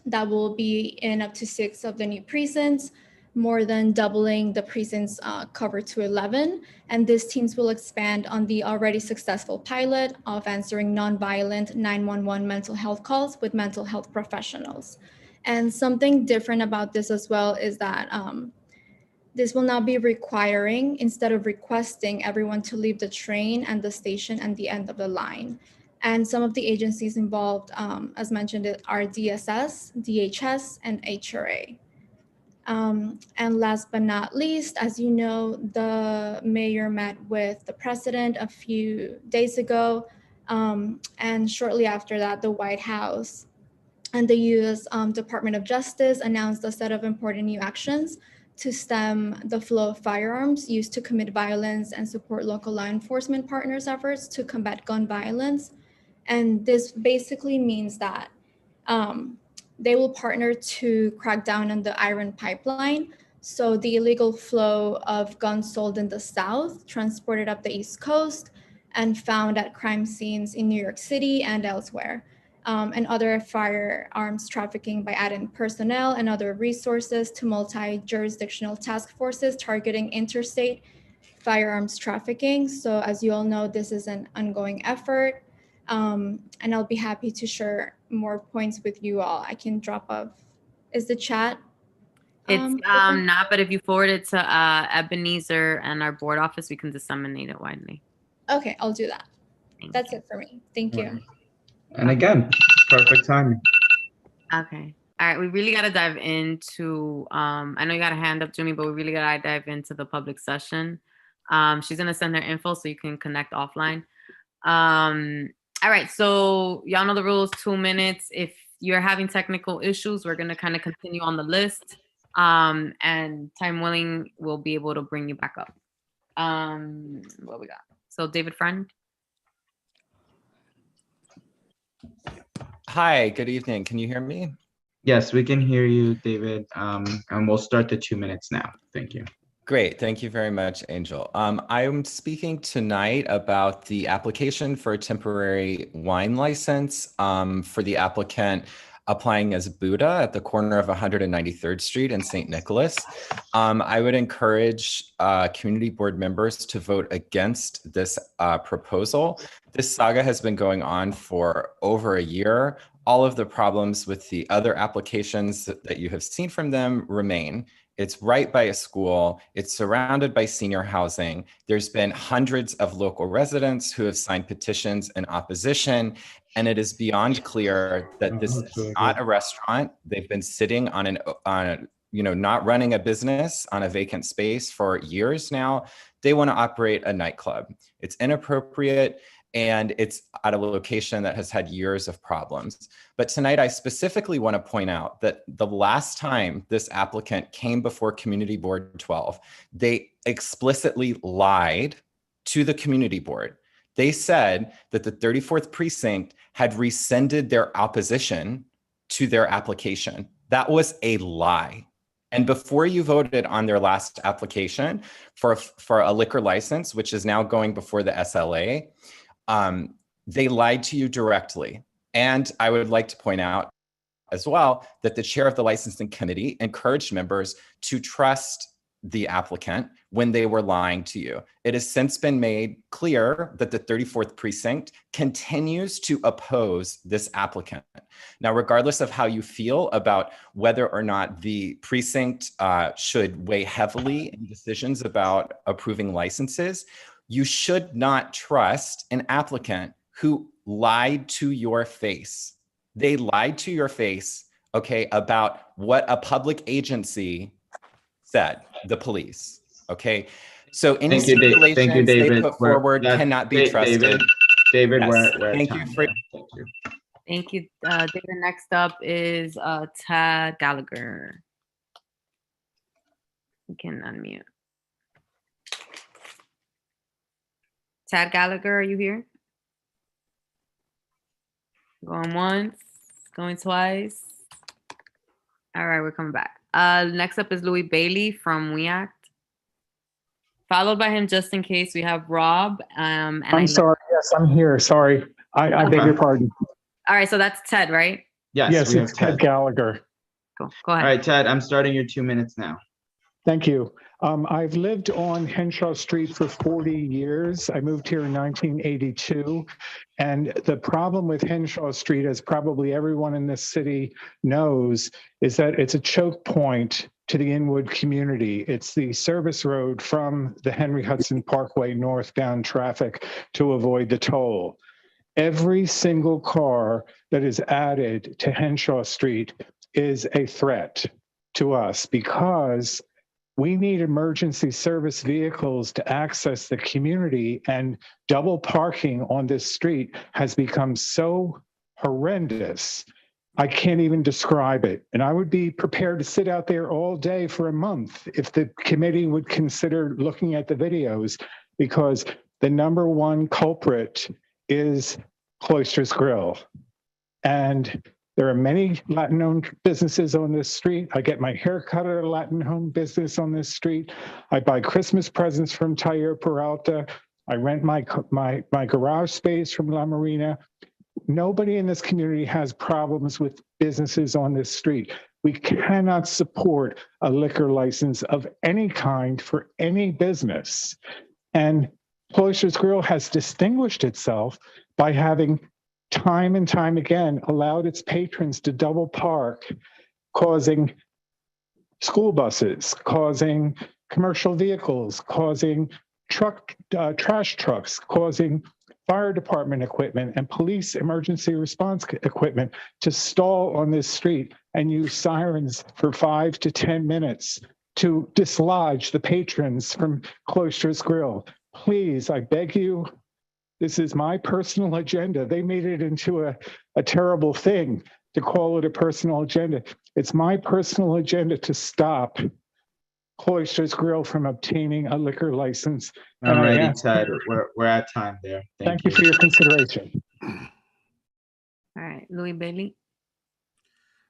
that will be in up to 6 of the new precincts, more than doubling the precincts covered to 11. And these teams will expand on the already successful pilot of answering nonviolent 911 mental health calls with mental health professionals. And something different about this as well is that this will now be requiring, instead of requesting, everyone to leave the train and the station and the end of the line. And some of the agencies involved, as mentioned, are DSS, DHS, and HRA. And last but not least, as you know, the mayor met with the president a few days ago. And shortly after that, the White House and the U.S. Department of Justice announced a set of important new actions to stem the flow of firearms used to commit violence and support local law enforcement partners' efforts to combat gun violence. And this basically means that they will partner to crack down on the iron pipeline, So the illegal flow of guns sold in the South, transported up the East Coast, and found at crime scenes in New York City and elsewhere, and other firearms trafficking by adding personnel and other resources to multi-jurisdictional task forces targeting interstate firearms trafficking. So as you all know, this is an ongoing effort, and I'll be happy to share more points with you all. I can drop off. Is the chat? It's open? not, but if you forward it to Ebenezer and our board office, we can disseminate it widely. Okay, I'll do that. That's it for me. Thank you. And again, perfect timing. Okay. All right. We really got to dive into, I know you got a hand up, Jimmy, but we really got to dive into the public session. She's going to send her info so you can connect offline. All right. So y'all know the rules, 2 minutes. If you're having technical issues, we're going to kind of continue on the list. And time willing, we'll be able to bring you back up. What we got? So David Friend. Hi, good evening. Can you hear me? Yes, we can hear you, David. And we'll start the 2 minutes now. Thank you. Great. Thank you very much, Angel. I'm speaking tonight about the application for a temporary wine license for the applicant applying as Buddha at the corner of 193rd Street and St. Nicholas. I would encourage community board members to vote against this proposal. This saga has been going on for over a year. All of the problems with the other applications that you have seen from them remain. It's right by a school. It's surrounded by senior housing. There's been hundreds of local residents who have signed petitions in opposition, and it is beyond clear that this is not a restaurant. They've been sitting on not running a business on a vacant space for years now. They want to operate a nightclub. It's inappropriate, and it's at a location that has had years of problems. But tonight, I specifically want to point out that the last time this applicant came before Community Board 12, they explicitly lied to the community board. They said that the 34th precinct had rescinded their opposition to their application. That was a lie. And before you voted on their last application for a liquor license, which is now going before the SLA, they lied to you directly. And I would like to point out as well that the chair of the licensing committee encouraged members to trust the applicant when they were lying to you. It has since been made clear that the 34th precinct continues to oppose this applicant. Now, regardless of how you feel about whether or not the precinct should weigh heavily in decisions about approving licenses, you should not trust an applicant who lied to your face. They lied to your face, okay, about what a public agency said, the police, okay? So any stipulations they put forward cannot be trusted. David, Yes. we're at Thank time. you for Thank you. David, next up is Tad Gallagher. You can unmute. Tad Gallagher, are you here? Going once, going twice. All right, we're coming back. Next up is Louis Bailey from We Act. Followed by him, just in case, we have Rob. I'm sorry. Yes, I'm here. Sorry. I beg your pardon. All right, so that's Ted, right? Yes, we have it's Ted Gallagher. Cool. Go ahead. All right, Ted, I'm starting your 2 minutes now. Thank you. I've lived on Henshaw Street for 40 years. I moved here in 1982. And the problem with Henshaw Street, as probably everyone in this city knows, is that it's a choke point to the Inwood community. It's the service road from the Henry Hudson Parkway northbound traffic to avoid the toll. Every single car that is added to Henshaw Street is a threat to us because we need emergency service vehicles to access the community, and double parking on this street has become so horrendous. I can't even describe it. And I would be prepared to sit out there all day for a month if the committee would consider looking at the videos, because the number one culprit is Cloisters Grill. And There are many Latin-owned businesses on this street. I get my hair cut at a Latin-owned business on this street. I buy Christmas presents from Taller Peralta. I rent my garage space from La Marina. Nobody in this community has problems with businesses on this street. We cannot support a liquor license of any kind for any business. And Cloisters Grill has distinguished itself by having time and time again allowed its patrons to double park, causing school buses, causing commercial vehicles, causing trash trucks, causing fire department equipment and police emergency response equipment to stall on this street and use sirens for 5 to 10 minutes to dislodge the patrons from Cloisters Grill. Please, I beg you, this is my personal agenda. They made it into a terrible thing to call it a personal agenda. It's my personal agenda to stop Cloisters Grill from obtaining a liquor license. All righty, Ted, we're at time there. Thank you for your consideration. All right, Louis Bailey.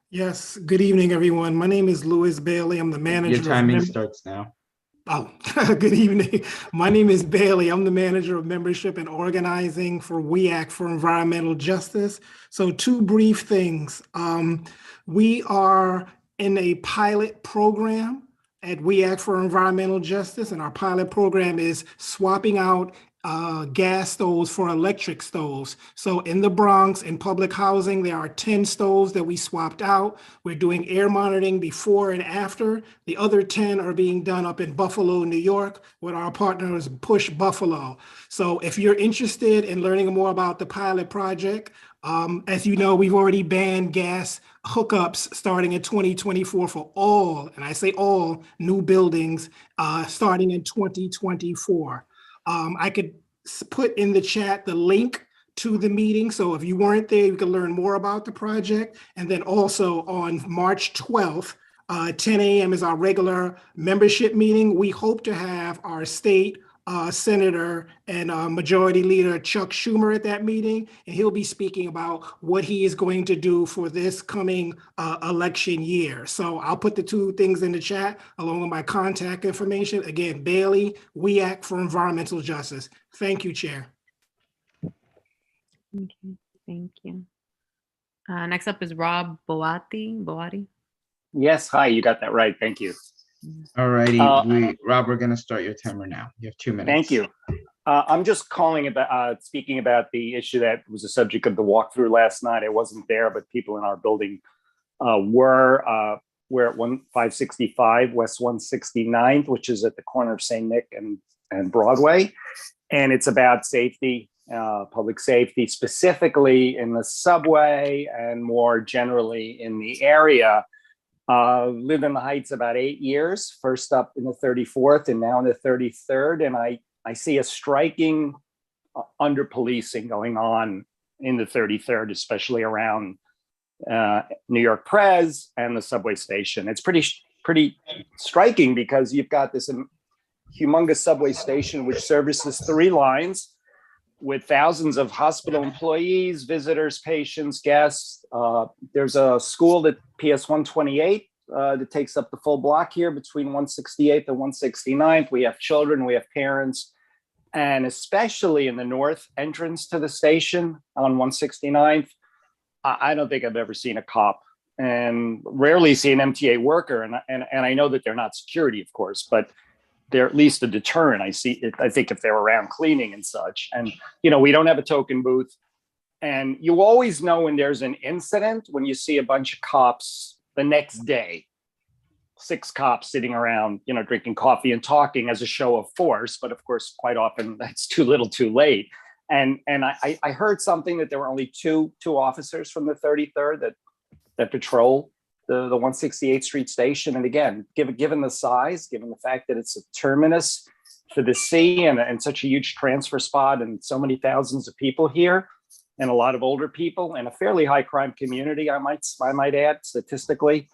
Yes, good evening, everyone. My name is Louis Bailey. I'm the manager. Your timing starts now. Oh, good evening. My name is Bailey. I'm the manager of membership and organizing for We Act for Environmental Justice. So 2 brief things. We are in a pilot program at We Act for Environmental Justice, and our pilot program is swapping out gas stoves for electric stoves. So in the Bronx, in public housing, there are 10 stoves that we swapped out. We're doing air monitoring before and after. The other 10 are being done up in Buffalo, New York, with our partners Push Buffalo. So if you're interested in learning more about the pilot project, as you know, we've already banned gas hookups starting in 2024 for all, and I say all, new buildings starting in 2024. I could put in the chat the link to the meeting. So if you weren't there, you can learn more about the project. And then also on March 12th, 10 a.m. is our regular membership meeting. We hope to have our state Senator and Majority Leader Chuck Schumer at that meeting, and he'll be speaking about what he is going to do for this coming election year. So I'll put the 2 things in the chat along with my contact information. Again, Bailey, We Act for Environmental Justice. Thank you, Chair. Okay, thank you. Next up is Rob Boati. Yes, hi, you got that right. Thank you. All righty, Rob, we're going to start your timer now. You have 2 minutes. Thank you. I'm just calling about speaking about the issue that was the subject of the walkthrough last night. I wasn't there, but people in our building were. We're at 565 West 169th, which is at the corner of St. Nick and Broadway, and it's about safety, public safety, specifically in the subway and more generally in the area. Lived in the Heights about 8 years, first up in the 34th and now in the 33rd. And I see a striking under policing going on in the 33rd, especially around New York Press and the subway station. It's pretty striking because you've got this humongous subway station which services 3 lines with thousands of hospital employees, visitors, patients, guests. There's a school that PS 128 that takes up the full block here between 168th and 169th. We have children, we have parents, and especially in the north entrance to the station on 169th, I don't think I've ever seen a cop and rarely see an MTA worker. And I know that they're not security, of course, but they're at least a deterrent. I think if they're around cleaning and such. And, we don't have a token booth. And you always know when there's an incident, when you see a bunch of cops the next day, 6 cops sitting around, drinking coffee and talking as a show of force. But of course, quite often that's too little too late. And I heard something that there were only two officers from the 33rd that patrol the 168th Street station. And again, given the size, given the fact that it's a terminus for the C and such a huge transfer spot and so many thousands of people here and a lot of older people and a fairly high crime community, I might add, statistically,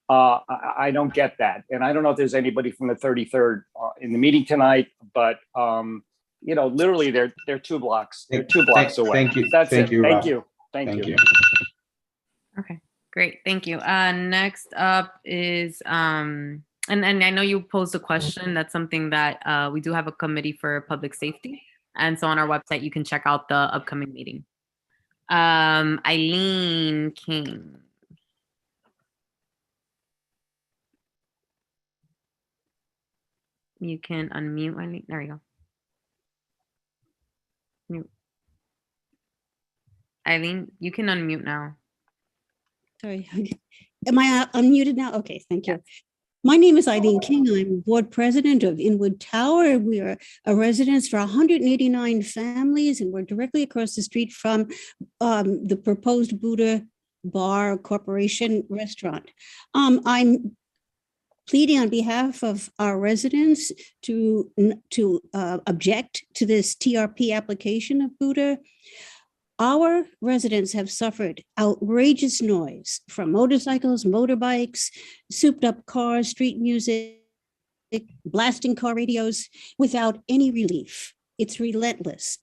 I don't get that. And I don't know if there's anybody from the 33rd in the meeting tonight, but literally they're 2 blocks. They're 2 blocks away. Thank you. That's Thank it. you, Thank Rob. you. Thank you. Okay, Great, thank you. Next up is, and I know you posed a question. That's something that we do have a committee for public safety. And so on our website, you can check out the upcoming meeting. Eileen King. You can unmute, Eileen. There you go. Mute. Eileen, you can unmute now. Sorry, am I unmuted now? Okay, thank you. My name is Eileen King. I'm board president of Inwood Tower. We are a residence for 189 families, and we're directly across the street from the proposed Buddha Bar Corporation restaurant. I'm pleading on behalf of our residents to object to this TRP application of Buddha. Our residents have suffered outrageous noise from motorcycles, motorbikes, souped up cars, street music, blasting car radios without any relief. It's relentless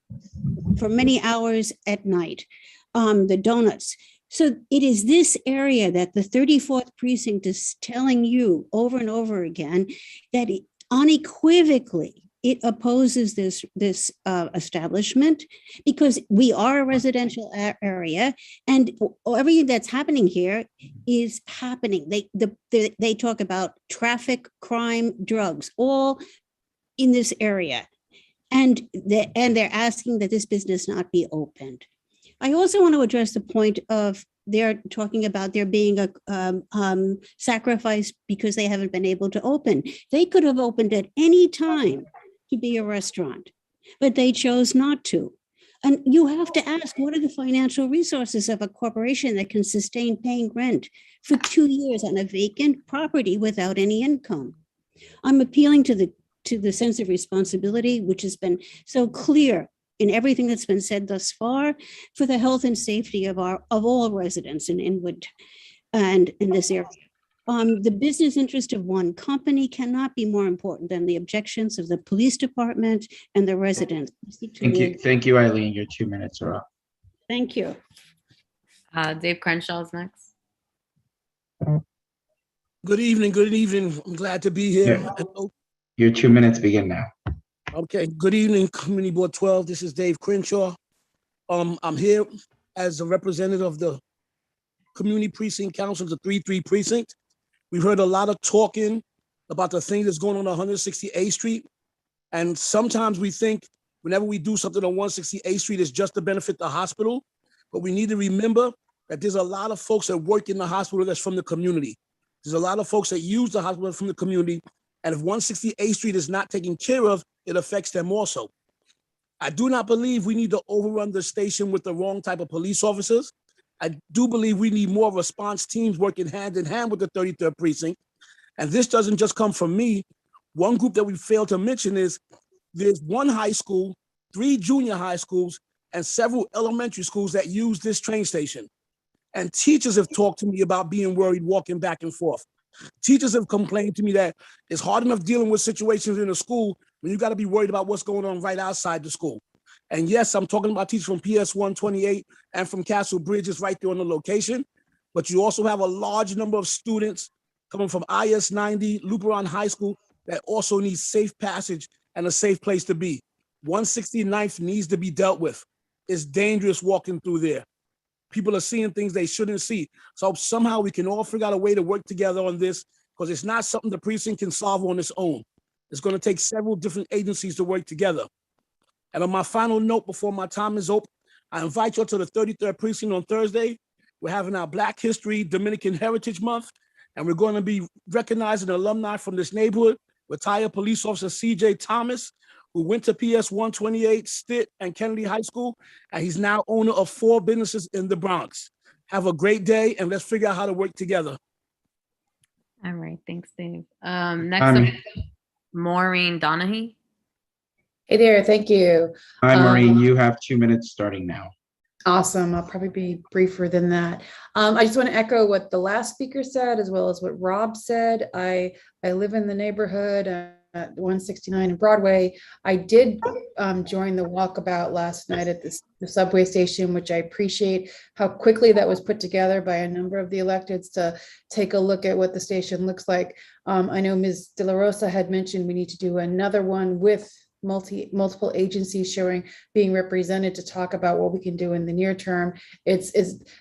for many hours at night. The donuts. So it is this area that the 34th precinct is telling you over and over again that unequivocally it opposes this establishment because we are a residential area, and everything that's happening here is happening. They talk about traffic, crime, drugs, all in this area, and they're asking that this business not be opened. I also want to address the point of they're talking about there being a sacrifice because they haven't been able to open. They could have opened at any time to be a restaurant, but they chose not to. And you have to ask, what are the financial resources of a corporation that can sustain paying rent for 2 years on a vacant property without any income? I'm appealing to the sense of responsibility, which has been so clear in everything that's been said thus far, for the health and safety of all residents in Inwood and in this area. The business interest of one company cannot be more important than the objections of the police department and the residents. Thank you, Eileen. Your 2 minutes are up. Thank you. Dave Crenshaw is next. Good evening. Good evening. I'm glad to be here. Yeah. Your 2 minutes begin now. Okay. Good evening, Community Board 12. This is Dave Crenshaw. I'm here as a representative of the Community Precinct Council, the 3-3 precinct. We've heard a lot of talking about the thing that's going on 168th Street. And sometimes we think whenever we do something on 168th Street, it's just to benefit the hospital. But we need to remember that there's a lot of folks that work in the hospital that's from the community. There's a lot of folks that use the hospital from the community. And if 168th Street is not taken care of, it affects them also. I do not believe we need to overrun the station with the wrong type of police officers. I do believe we need more response teams working hand in hand with the 33rd precinct. And this doesn't just come from me. One group that we failed to mention is there's one high school, 3 junior high schools, and several elementary schools that use this train station. And teachers have talked to me about being worried walking back and forth. Teachers have complained to me that it's hard enough dealing with situations in a school when you got to be worried about what's going on right outside the school. And yes, I'm talking about teachers from PS 128 and from Castle Bridges right there on the location. But you also have a large number of students coming from IS 90, Luperon High School that also need safe passage and a safe place to be. 169th needs to be dealt with. It's dangerous walking through there. People are seeing things they shouldn't see. So somehow we can all figure out a way to work together on this, because it's not something the precinct can solve on its own. It's going to take several different agencies to work together. And on my final note before my time is up, I invite you to the 33rd precinct on Thursday. We're having our Black History Dominican Heritage Month, and we're going to be recognizing alumni from this neighborhood, retired police officer CJ Thomas, who went to PS 128, Stitt, and Kennedy High School, and he's now owner of 4 businesses in the Bronx. Have a great day, and let's figure out how to work together. All right, thanks, Dave. Next up, Maureen Donahue. Hey there, thank you. Hi, Maureen, you have 2 minutes starting now. Awesome, I'll probably be briefer than that. I just want to echo what the last speaker said, as well as what Rob said. I live in the neighborhood, 169 and Broadway. I did join the walkabout last night at the subway station, which I appreciate how quickly that was put together by a number of the electeds to take a look at what the station looks like. I know Ms. De La Rosa had mentioned we need to do another one with multiple agencies being represented to talk about what we can do in the near term. It's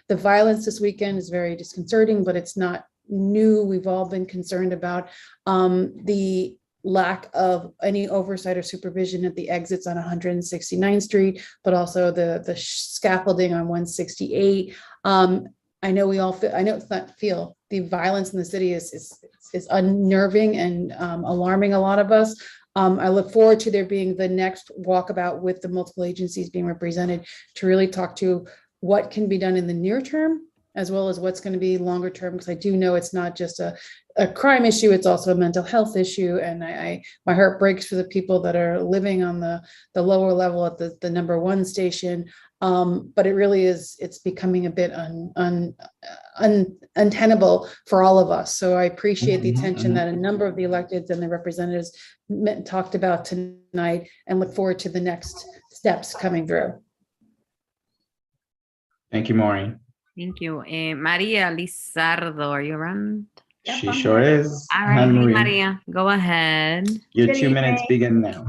the violence this weekend is very disconcerting, but it's not new. We've all been concerned about the lack of any oversight or supervision at the exits on 169th Street, but also the scaffolding on 168. I know we all feel, I know it's not feel, the violence in the city is unnerving and alarming a lot of us. I look forward to there being the next walkabout with the multiple agencies being represented to really talk to what can be done in the near term, as well as what's going to be longer term, because I do know it's not just a crime issue, it's also a mental health issue. And my heart breaks for the people that are living on the lower level at the #1 station. But it really is, it's becoming a bit untenable for all of us. So I appreciate the attention that a number of the electeds and the representatives talked about tonight, and look forward to the next steps coming through. Thank you, Maureen. Thank you. Maria Lizardo, are you around? She sure is. All Hi, right, Maureen. Maria, go ahead. Your Good 2 minutes evening. begin now.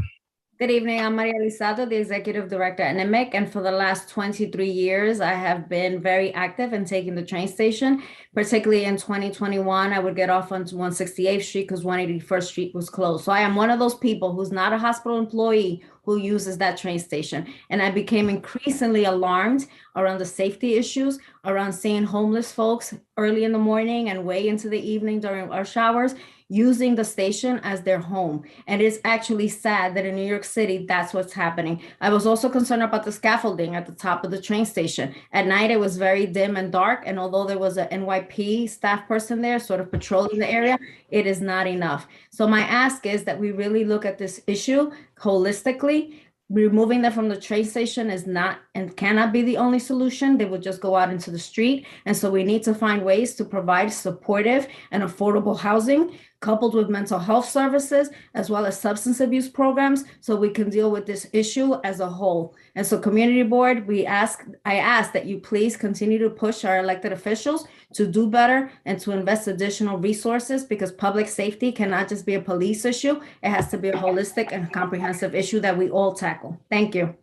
Good evening. I'm Maria Lizardo, the Executive Director at NMEC, and for the last 23 years, I have been very active in taking the train station. Particularly in 2021, I would get off on 168th Street because 181st Street was closed. So I am one of those people who's not a hospital employee who uses that train station. And I became increasingly alarmed around the safety issues, around seeing homeless folks early in the morning and way into the evening during rush hours, using the station as their home. And it's actually sad that in New York City, that's what's happening. I was also concerned about the scaffolding at the top of the train station. At night, it was very dim and dark. And although there was a NYP staff person there sort of patrolling the area, it is not enough. So my ask is that we really look at this issue holistically. Removing them from the train station is not and cannot be the only solution. They will just go out into the street. And so we need to find ways to provide supportive and affordable housing coupled with mental health services, as well as substance abuse programs, so we can deal with this issue as a whole. And so community board, I ask that you please continue to push our elected officials to do better and to invest additional resources, because public safety cannot just be a police issue. It has to be a holistic and comprehensive issue that we all tackle. Thank you.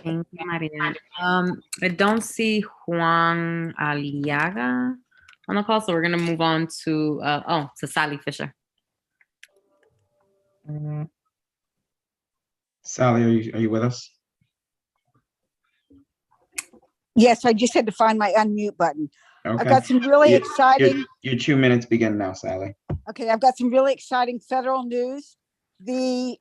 Thank you, Maria. I don't see Juan Aliaga on the call, so we're gonna move on to Sally Fisher. Sally, are you with us? Yes, I just had to find my unmute button. Okay. I've got some really exciting. Your 2 minutes begin now, Sally. Okay, I've got some really exciting federal news. The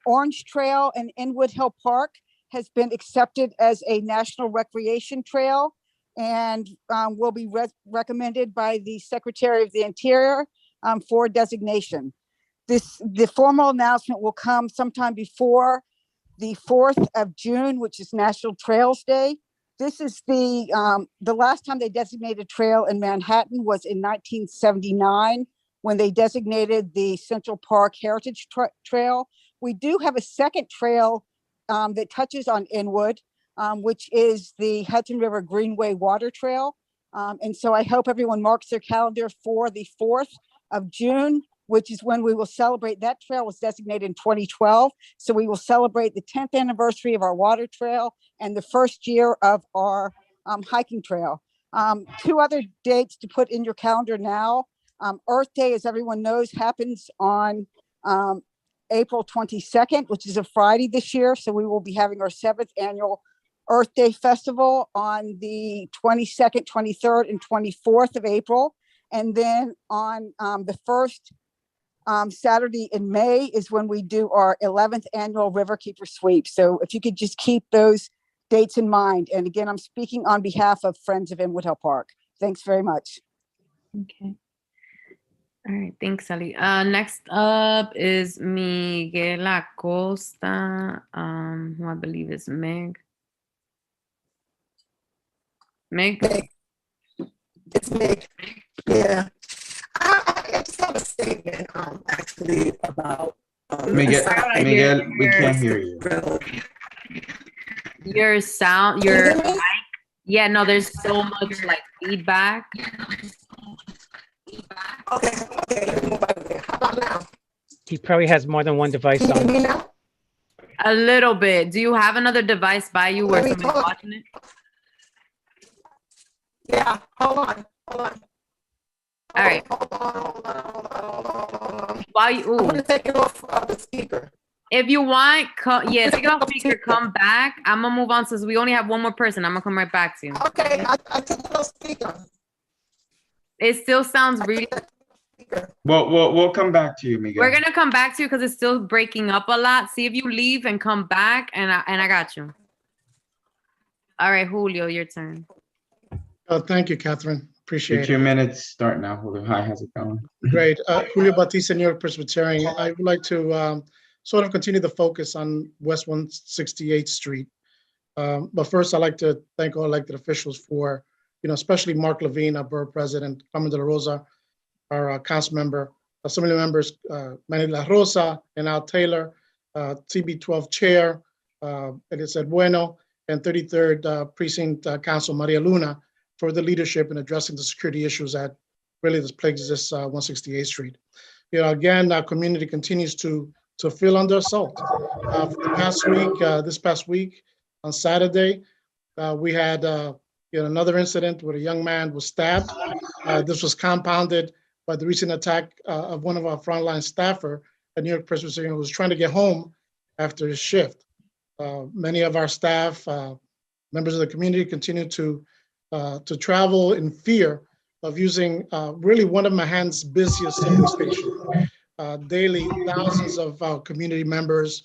Orange Trail in Inwood Hill Park has been accepted as a national recreation trail, and will be recommended by the Secretary of the Interior for designation. The formal announcement will come sometime before the 4th of June, which is National Trails Day. This is the last time they designated trail in Manhattan was in 1979, when they designated the Central Park Heritage Trail. We do have a second trail that touches on Inwood, which is the Hudson River Greenway Water Trail. And so I hope everyone marks their calendar for the 4th of June, which is when we will celebrate. That trail was designated in 2012. So we will celebrate the 10th anniversary of our water trail and the first year of our hiking trail. 2 other dates to put in your calendar now. Earth Day, as everyone knows, happens on April 22nd, which is a Friday this year. So we will be having our 7th annual Earth Day Festival on the 22nd, 23rd, and 24th of April. And then on the first Saturday in May is when we do our 11th annual Riverkeeper Sweep. So if you could just keep those dates in mind. And again, I'm speaking on behalf of Friends of Inwood Hill Park. Thanks very much. Okay. All right, thanks, Sally. Next up is Miguel Acosta, who I believe is Meg. Meg? It's Meg. Yeah. I just want to say statement, actually about. Miguel, we can't hear you. Your sound, your mic. Yeah, no, there's so much like feedback. Okay, let me move over there. How about now? He probably has more than one device Can you hear me on. now? A little bit. Do you have another device by you where somebody's watching it? Yeah, hold on. All right. While you, I'm gonna take it off the speaker. if you want, yeah, take it off speaker, come back. I'm gonna move on since we only have one more person. I'm gonna come right back to you. Okay, I took it off speaker. It still sounds really. We'll come back to you, Miguel. We're gonna come back to you because it's still breaking up a lot. See if you leave and come back, and I got you. All right, Julio, your turn. Oh, thank you, Catherine. Appreciate Your it. 2 minutes start now, Julio. Hi, how's it going? Great. Julio Batista, New York Presbyterian. I would like to sort of continue the focus on West 168th Street. But first, I'd like to thank all elected officials for, especially Mark Levine, our borough president, Carmen de la Rosa, our council member, assembly members, Manny La Rosa and Al Taylor, CB12 chair, Elisa Bueno, and 33rd Precinct Council Maria Luna for the leadership in addressing the security issues that really plagues this 168th Street. Again, our community continues to feel under assault. For the past week, this past week on Saturday, we had another incident where a young man was stabbed. This was compounded by the recent attack of one of our frontline staffer at New York Presbyterian who was trying to get home after his shift. Many of our staff, members of the community, continue to travel in fear of using really one of Manhattan's busiest civic stations. Daily, thousands of our community members,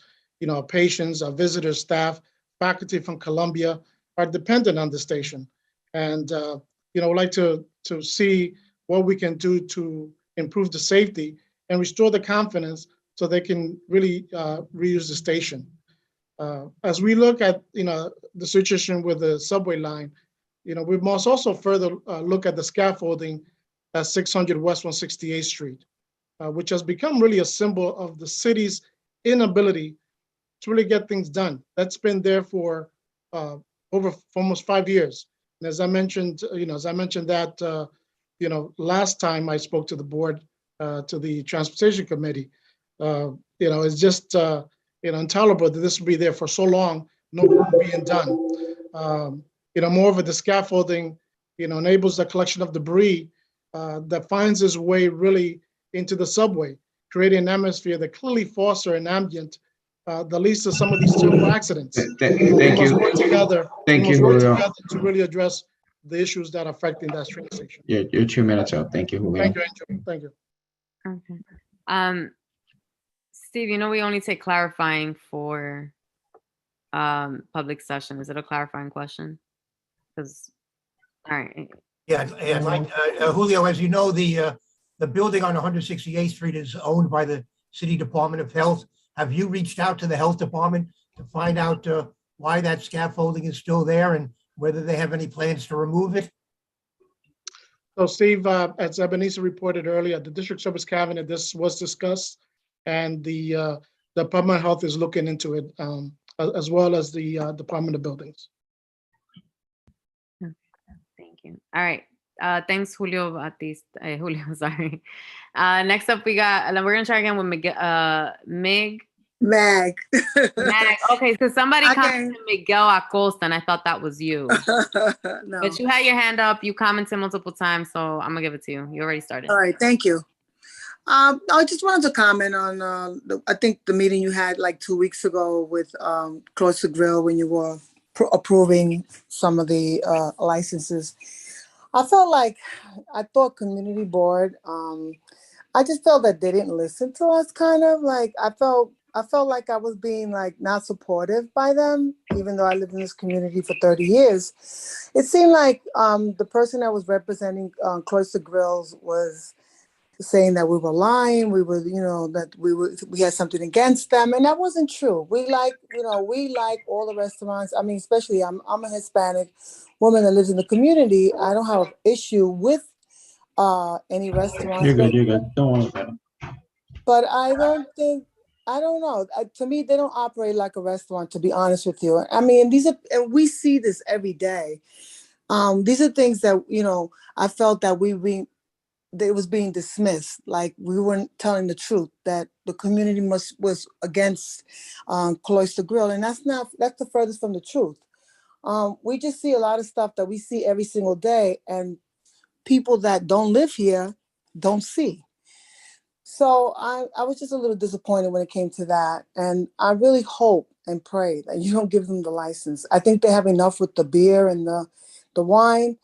patients, visitors, staff, faculty from Columbia are dependent on the station. And, we'd like to see what we can do to improve the safety and restore the confidence so they can really reuse the station. As we look at, the situation with the subway line, we must also further look at the scaffolding at 600 West 168th Street, which has become really a symbol of the city's inability to really get things done. That's been there for almost 5 years. And as I mentioned, that, last time I spoke to the board, to the Transportation Committee, it's just, intolerable that this will be there for so long, no work being done. Moreover, the scaffolding, enables the collection of debris that finds its way really into the subway, creating an atmosphere that clearly fosters an ambient that leads to some of these terrible accidents. Thank you. Thank you, Julio. To really address the issues that are affecting that train station. You're 2 minutes out. Thank you, Julio. Thank you, Angel. Thank you. Okay. Steve, we only take clarifying for public session. Is it a clarifying question? Because, all right. Yeah, like Julio, as you know, the building on 168th Street is owned by the City Department of Health. Have you reached out to the health department to find out why that scaffolding is still there and whether they have any plans to remove it? So Steve, as Ebenezer reported earlier, the district service cabinet, this was discussed, and the Department of Health is looking into it, as well as the Department of Buildings. Thank you. All right. Thanks, Julio Batista. Julio, sorry. Next up, we're gonna try again with Meg. Okay, so somebody commented Miguel Acosta, and I thought that was you. No. But you had your hand up. You commented multiple times, so I'm gonna give it to you. You already started. All right, thank you. I just wanted to comment on, I think the meeting you had like 2 weeks ago with Cloister Grill when you were approving some of the licenses. I thought community board, I just felt that they didn't listen to us, kind of like I felt like I was being like not supportive by them, even though I lived in this community for 30 years. It seemed like the person that was representing Cloister Grills was saying that we were lying, that we had something against them, and that wasn't true. We like all the restaurants. I mean, especially I'm a Hispanic woman that lives in the community. I don't have an issue with any restaurants. You're good. Don't worry about it. but I don't know. To me, they don't operate like a restaurant, to be honest with you. I mean, and we see this every day. These are things that, I felt that that it was being dismissed, like we weren't telling the truth, that the community was against Cloister Grill, and that's the furthest from the truth. We just see a lot of stuff that we see every single day, and people that don't live here don't see. So I was just a little disappointed when it came to that, and I really hope and pray that you don't give them the license. I think they have enough with the beer and the wine.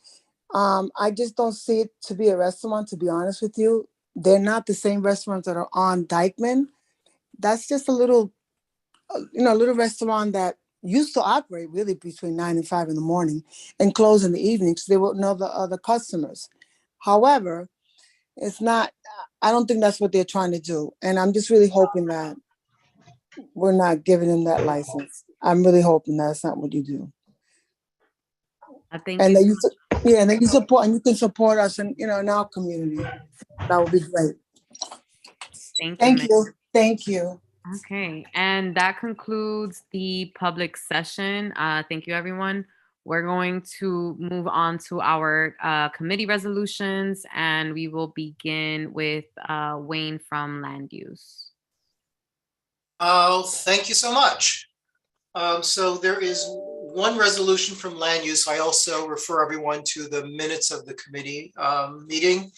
I just don't see it to be a restaurant, to be honest with you. They're not the same restaurants that are on Dykeman. That's just a little restaurant that used to operate really between 9 and 5 in the morning and close in the evening so they wouldn't know the other customers. However, it's not, I don't think that's what they're trying to do. And I'm just really hoping that we're not giving them that license. I'm really hoping that's not what you do. I think and that you support, and you can support us in our community. That would be great. Thank you. Okay, and that concludes the public session. Thank you, everyone. We're going to move on to our committee resolutions, and we will begin with Wayne from Land Use. Thank you so much. So there is one resolution from Land Use. I also refer everyone to the minutes of the committee meeting.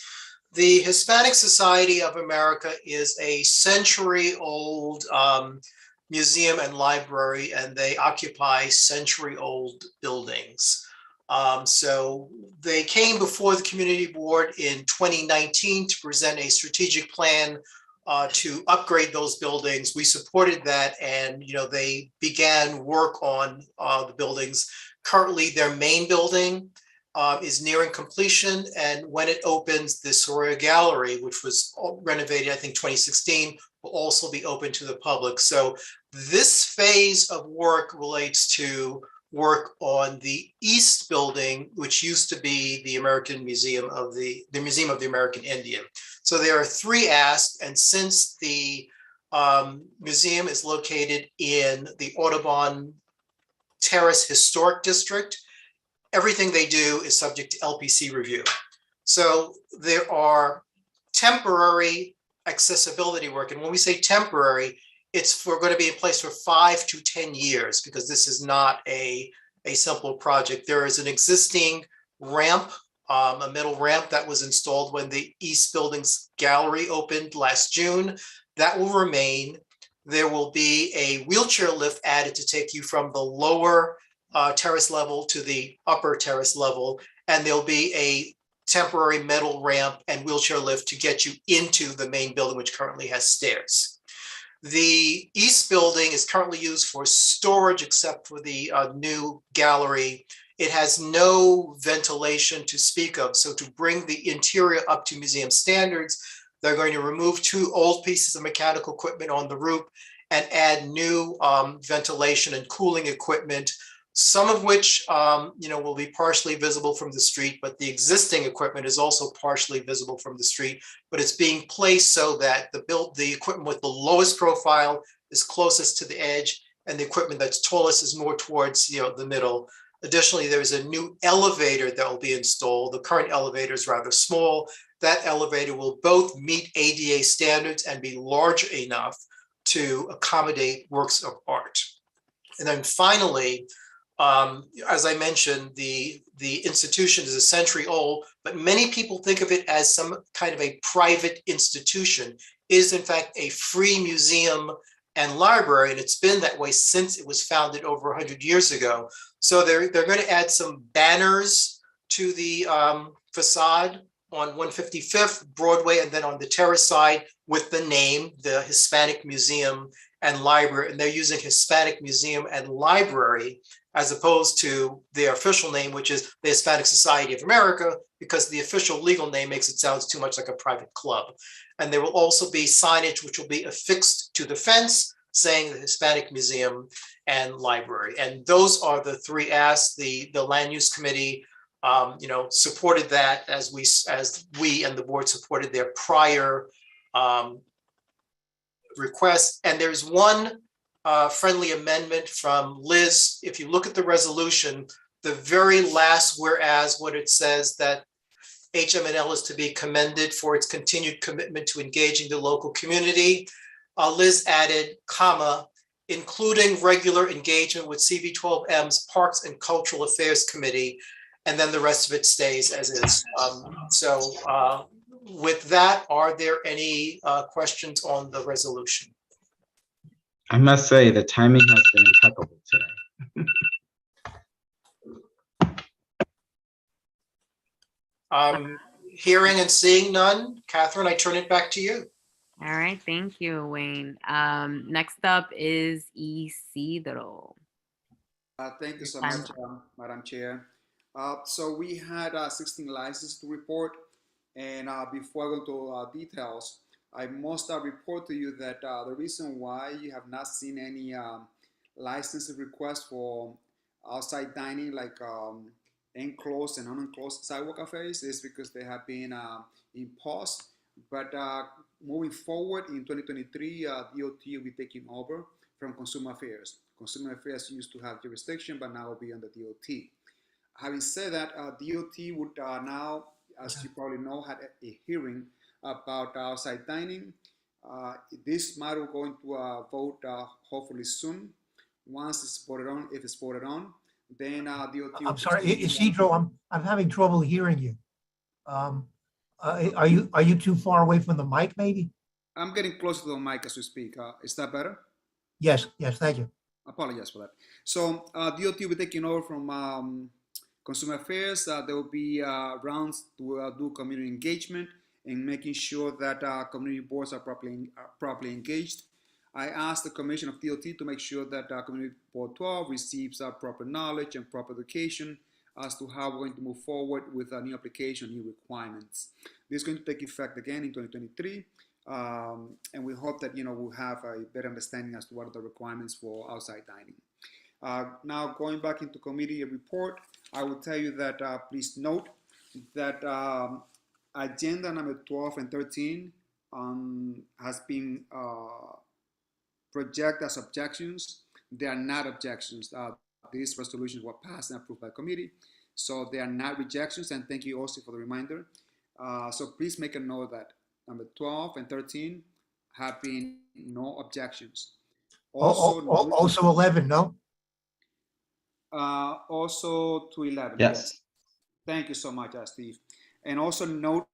The Hispanic Society of America is a century-old museum and library, and they occupy century-old buildings. So they came before the community board in 2019 to present a strategic plan to upgrade those buildings. We supported that, and they began work on the buildings. Currently, their main building is nearing completion, and when it opens, the Soroya Gallery, which was renovated, I think 2016, will also be open to the public. So this phase of work relates to work on the East Building, which used to be the American Museum of the Museum of the American Indian. So there are 3 asks, and since the museum is located in the Audubon Terrace Historic District, everything they do is subject to LPC review. So there are temporary accessibility work, and when we say temporary, we're going to be in place for 5 to 10 years, because this is not a simple project. There is an existing ramp, a metal ramp that was installed when the East Building's gallery opened last June. That will remain. There will be a wheelchair lift added to take you from the lower terrace level to the upper terrace level, and there'll be a temporary metal ramp and wheelchair lift to get you into the main building, which currently has stairs. The East Building is currently used for storage, except for the new gallery. It has no ventilation to speak of. So to bring the interior up to museum standards, they're going to remove 2 old pieces of mechanical equipment on the roof and add new ventilation and cooling equipment, some of which will be partially visible from the street, but the existing equipment is also partially visible from the street, but it's being placed so that the equipment with the lowest profile is closest to the edge, and the equipment that's tallest is more towards the middle. Additionally, there's a new elevator that will be installed. The current elevator is rather small. That elevator will both meet ADA standards and be large enough to accommodate works of art. And then finally, as I mentioned, the institution is a century old, but many people think of it as some kind of a private institution. It is in fact a free museum and library, and it's been that way since it was founded over 100 years ago. So they're going to add some banners to the facade on 155th Broadway, and then on the terrace side with the name, the Hispanic Museum and Library, and they're using Hispanic Museum and Library as opposed to their official name, which is the Hispanic Society of America, because the official legal name makes it sound too much like a private club. And there will also be signage which will be affixed to the fence saying the Hispanic Museum and Library. And those are the 3 asks. The Land Use Committee supported that as we and the board supported their prior request. And there's one friendly amendment from Liz. If you look at the resolution, the very last whereas, what it says that HM&L is to be commended for its continued commitment to engaging the local community. Liz added, comma, including regular engagement with CB12M's Parks and Cultural Affairs Committee, and then the rest of it stays as is. With that, are there any questions on the resolution? I must say the timing has been impeccable today. Hearing and seeing none, Catherine, I turn it back to you. All right, thank you, Wayne. Next up is Isidro. Thank you so much, Madam Chair. So we had 16 licenses to report, and before I go to details, I must report to you that the reason why you have not seen any license requests for outside dining, like enclosed and unenclosed sidewalk cafes, is because they have been in pause. But moving forward in 2023, DOT will be taking over from Consumer Affairs. Consumer Affairs used to have jurisdiction, but now will be under DOT. Having said that, DOT would now, as you probably know, had a hearing about outside dining. This matter will go into a vote hopefully soon. Once it's voted on, if it's voted on, then DOT. I'm sorry, Isidro, I'm having trouble hearing you. Are you too far away from the mic, maybe? I'm getting close to the mic as we speak. Is that better? Yes, thank you. Apologize for that. So DOT will be taking over from Consumer Affairs. There will be rounds to do community engagement and making sure that community boards are properly engaged. I asked the Commission of DOT to make sure that Community Board 12 receives proper knowledge and proper education as to how we're going to move forward with a new application, new requirements. This is going to take effect again in 2023, and we hope that we'll have a better understanding as to what are the requirements for outside dining. Now, going back into committee report, I will tell you that please note that agenda number 12 and 13 has been projected as objections. They are not objections. These resolutions were passed and approved by committee, so they are not rejections, and thank you also for the reminder. So please make a note of that. Number 12 and 13 have been no objections. Also 11, no? Also to 11, yes. Thank you so much, Steve. And also note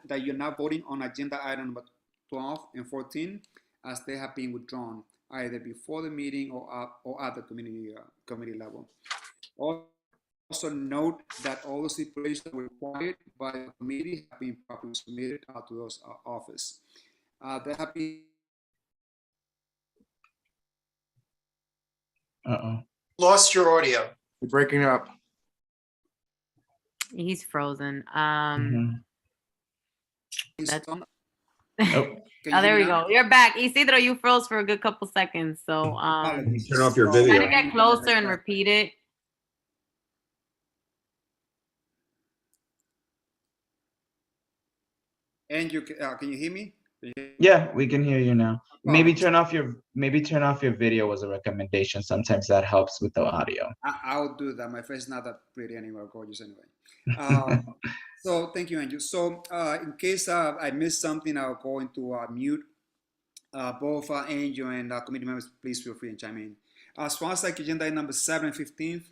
that you're not voting on agenda item number 12 and 14 as they have been withdrawn either before the meeting or at the committee level. Also note that all the stipulations required by the committee have been properly submitted to those office. There have been. Lost your audio. You're breaking up. He's frozen. That's oh, there we go. You're back. Isidro, you froze for a good couple seconds. So turn off your video. Try to get closer and repeat it. And you can you hear me? Yeah, we can hear you now. Maybe turn off your video was a recommendation. Sometimes that helps with the audio. I'll do that. My face is not that pretty anymore, gorgeous anyway. So thank you, Andrew. So in case I missed something, I'll go into mute. Both Andrew and committee members, please feel free and chime in. As far as like agenda number 7 and 15,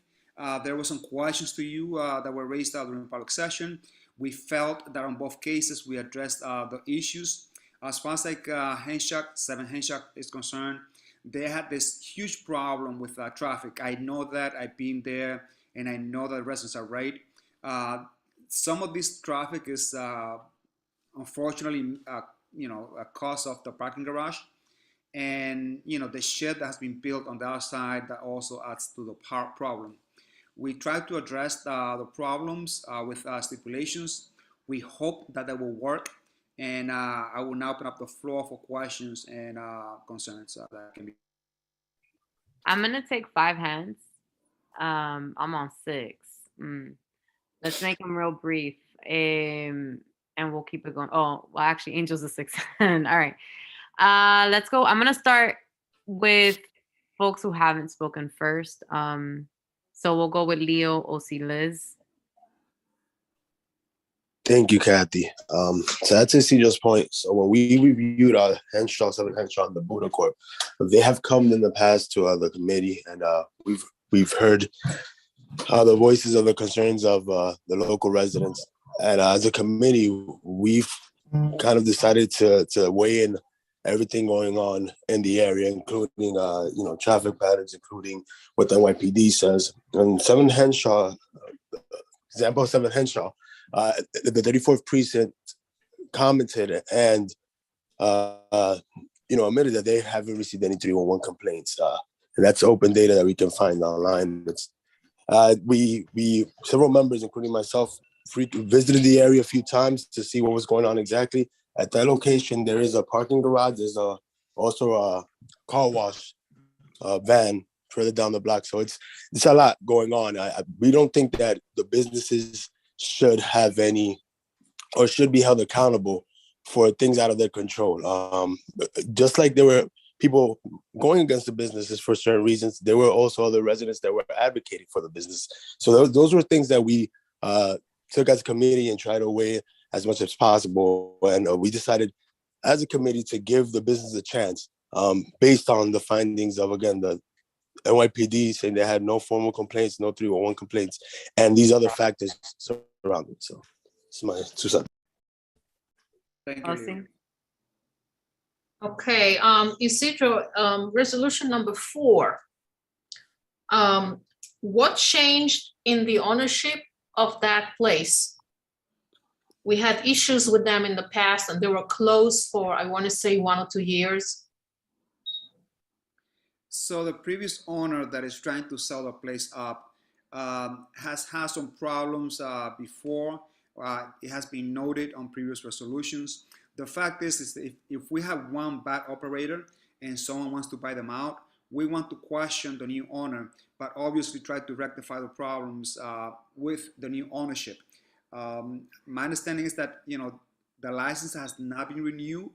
there were some questions to you that were raised during the public session. We felt that on both cases we addressed the issues. As far as like 7 Henshaw is concerned, they had this huge problem with traffic. I know that, I've been there, and I know that residents are right. Some of this traffic is unfortunately, a cause of the parking garage, and the shed that has been built on the outside that also adds to the problem. We try to address the problems with stipulations. We hope that will work, and I will now open up the floor for questions and concerns that can be. I'm gonna take 5 hands. I'm on 6. Let's make them real brief, and we'll keep it going. Oh, well, actually, Angel's a 6. All right. Let's go. I'm gonna start with folks who haven't spoken first. So we'll go with Leo, OC, Liz. Thank you, Kathy. So that's to CJ's point. So when we reviewed our Henshaw, 7 Henshaw, and the Buddha Corp, they have come in the past to the committee, and we've heard the voices of the concerns of the local residents. And as a committee, we've kind of decided to weigh in everything going on in the area, including traffic patterns, including what the NYPD says. And 7 Henshaw, example of 7 Henshaw, the 34th precinct commented and admitted that they haven't received any 311 complaints, and that's open data that we can find online. It's we several members, including myself, visited the area a few times to see what was going on exactly. At that location, there is a parking garage. There's also a car wash van further down the block. So it's a lot going on. We don't think that the businesses should have any or should be held accountable for things out of their control. Just like there were people going against the businesses for certain reasons, there were also other residents that were advocating for the business. So those were things that we took as a committee and tried to weigh as much as possible. And we decided as a committee to give the business a chance based on the findings of, again, the NYPD saying they had no formal complaints, no 311 complaints, and these other factors surrounding. So it's my 2 cents. Thank you. Okay, Isidro, resolution number 4. What changed in the ownership of that place? We had issues with them in the past and they were closed for, I want to say 1 or 2 years. So the previous owner that is trying to sell the place up has had some problems before. It has been noted on previous resolutions. The fact is that if we have one bad operator and someone wants to buy them out, we want to question the new owner, but obviously try to rectify the problems with the new ownership. My understanding is that the license has not been renewed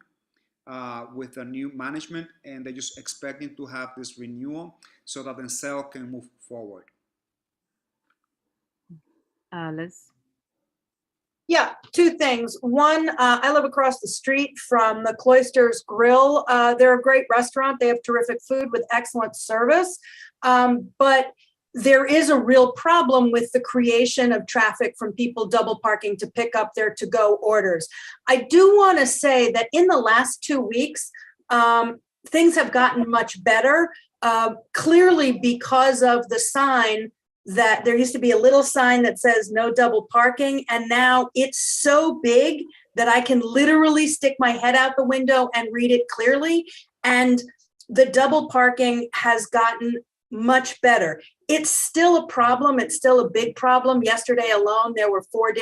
with the new management, and they're just expecting to have this renewal so that the sale can move forward. Liz? Yeah, 2 things. One, I live across the street from the Cloisters Grill. They're a great restaurant. They have terrific food with excellent service. But there is a real problem with the creation of traffic from people double parking to pick up their to-go orders. I do want to say that in the last 2 weeks, things have gotten much better, clearly because of the sign that there used to be a little sign that says no double parking, and now it's so big that I can literally stick my head out the window and read it clearly. And the double parking has gotten much better. It's still a problem. It's still a big problem. Yesterday alone, there were 4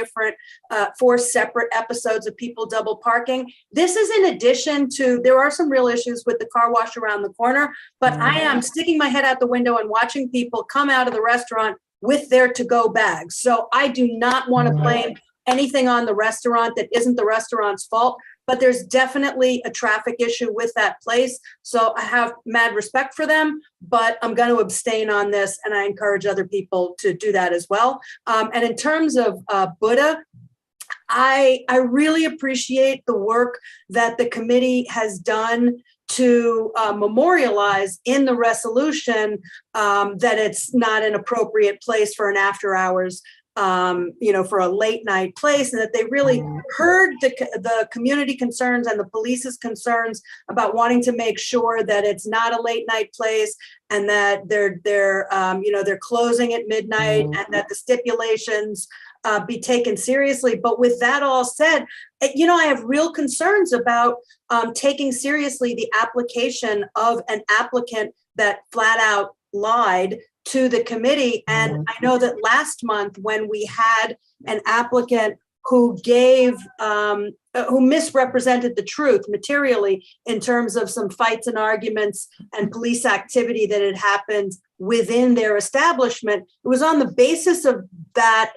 separate episodes of people double parking. This is in addition to, there are some real issues with the car wash around the corner, but I am sticking my head out the window and watching people come out of the restaurant with their to-go bags. So I do not want to blame anything on the restaurant that isn't the restaurant's fault, but there's definitely a traffic issue with that place. So I have mad respect for them, but I'm going to abstain on this, and I encourage other people to do that as well. And in terms of Buddha, I really appreciate the work that the committee has done to memorialize in the resolution that it's not an appropriate place for an after hours, for a late night place, and that they really heard the community concerns and the police's concerns about wanting to make sure that it's not a late night place, and that they're closing at midnight, and that the stipulations be taken seriously. But with that all said, I have real concerns about taking seriously the application of an applicant that flat out lied to the committee. And I know that last month when we had an applicant who who misrepresented the truth materially in terms of some fights and arguments and police activity that had happened within their establishment, it was on the basis of that,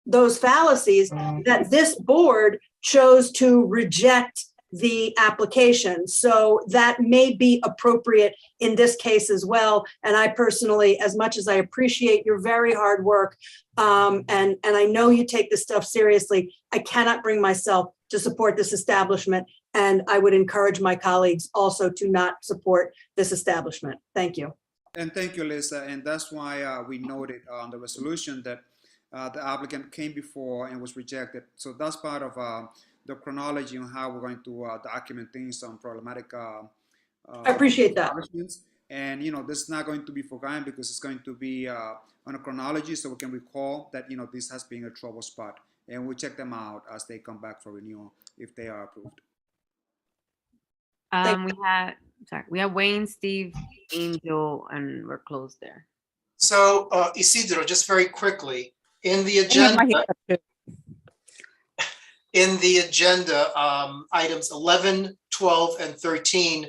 those fallacies, that this board chose to reject the application. So that may be appropriate in this case as well. And I personally, as much as I appreciate your very hard work, and I know you take this stuff seriously, I cannot bring myself to support this establishment. And I would encourage my colleagues also to not support this establishment. Thank you. And thank you, Lisa. And that's why we noted on the resolution that the applicant came before and was rejected. So that's part of the chronology on how we're going to document things on problematic I appreciate that. establishments. And, you know, this is not going to be forgotten because it's going to be on a chronology so we can recall that, you know, this has been a trouble spot. And we'll check them out as they come back for renewal if they are approved. We have Wayne, Steve, Angel, and we're closed there. So Isidro, just very quickly, in the agenda, items 11, 12, and 13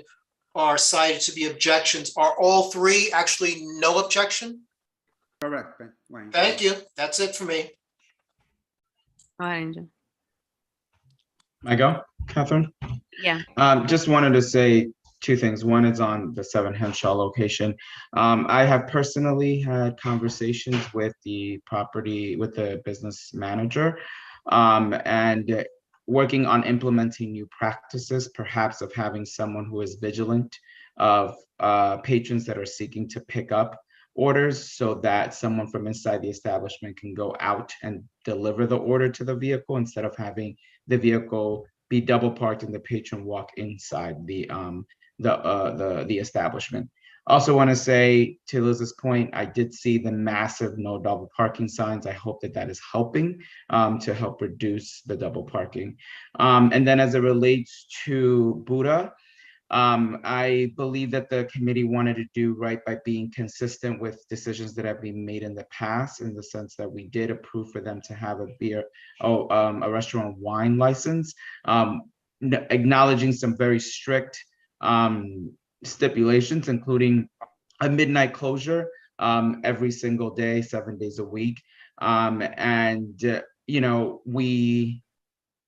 are cited to be objections. Are all three actually no objection? Correct, Wayne. Thank you. That's it for me. Go ahead, Angel. I go, Catherine? Yeah. Just wanted to say two things. One is on the 7 Henshaw location. I have personally had conversations with the business manager, and working on implementing new practices, perhaps of having someone who is vigilant of patrons that are seeking to pick up orders so that someone from inside the establishment can go out and deliver the order to the vehicle instead of having the vehicle be double parked and the patron walk inside the establishment. Also want to say, to Liz's point, I did see the massive no double parking signs. I hope that that is helping to help reduce the double parking. And then as it relates to Buddha, I believe that the committee wanted to do right by being consistent with decisions that have been made in the past, in the sense that we did approve for them to have a restaurant wine license, acknowledging some very strict stipulations, including a midnight closure every single day, 7 days a week. You know, we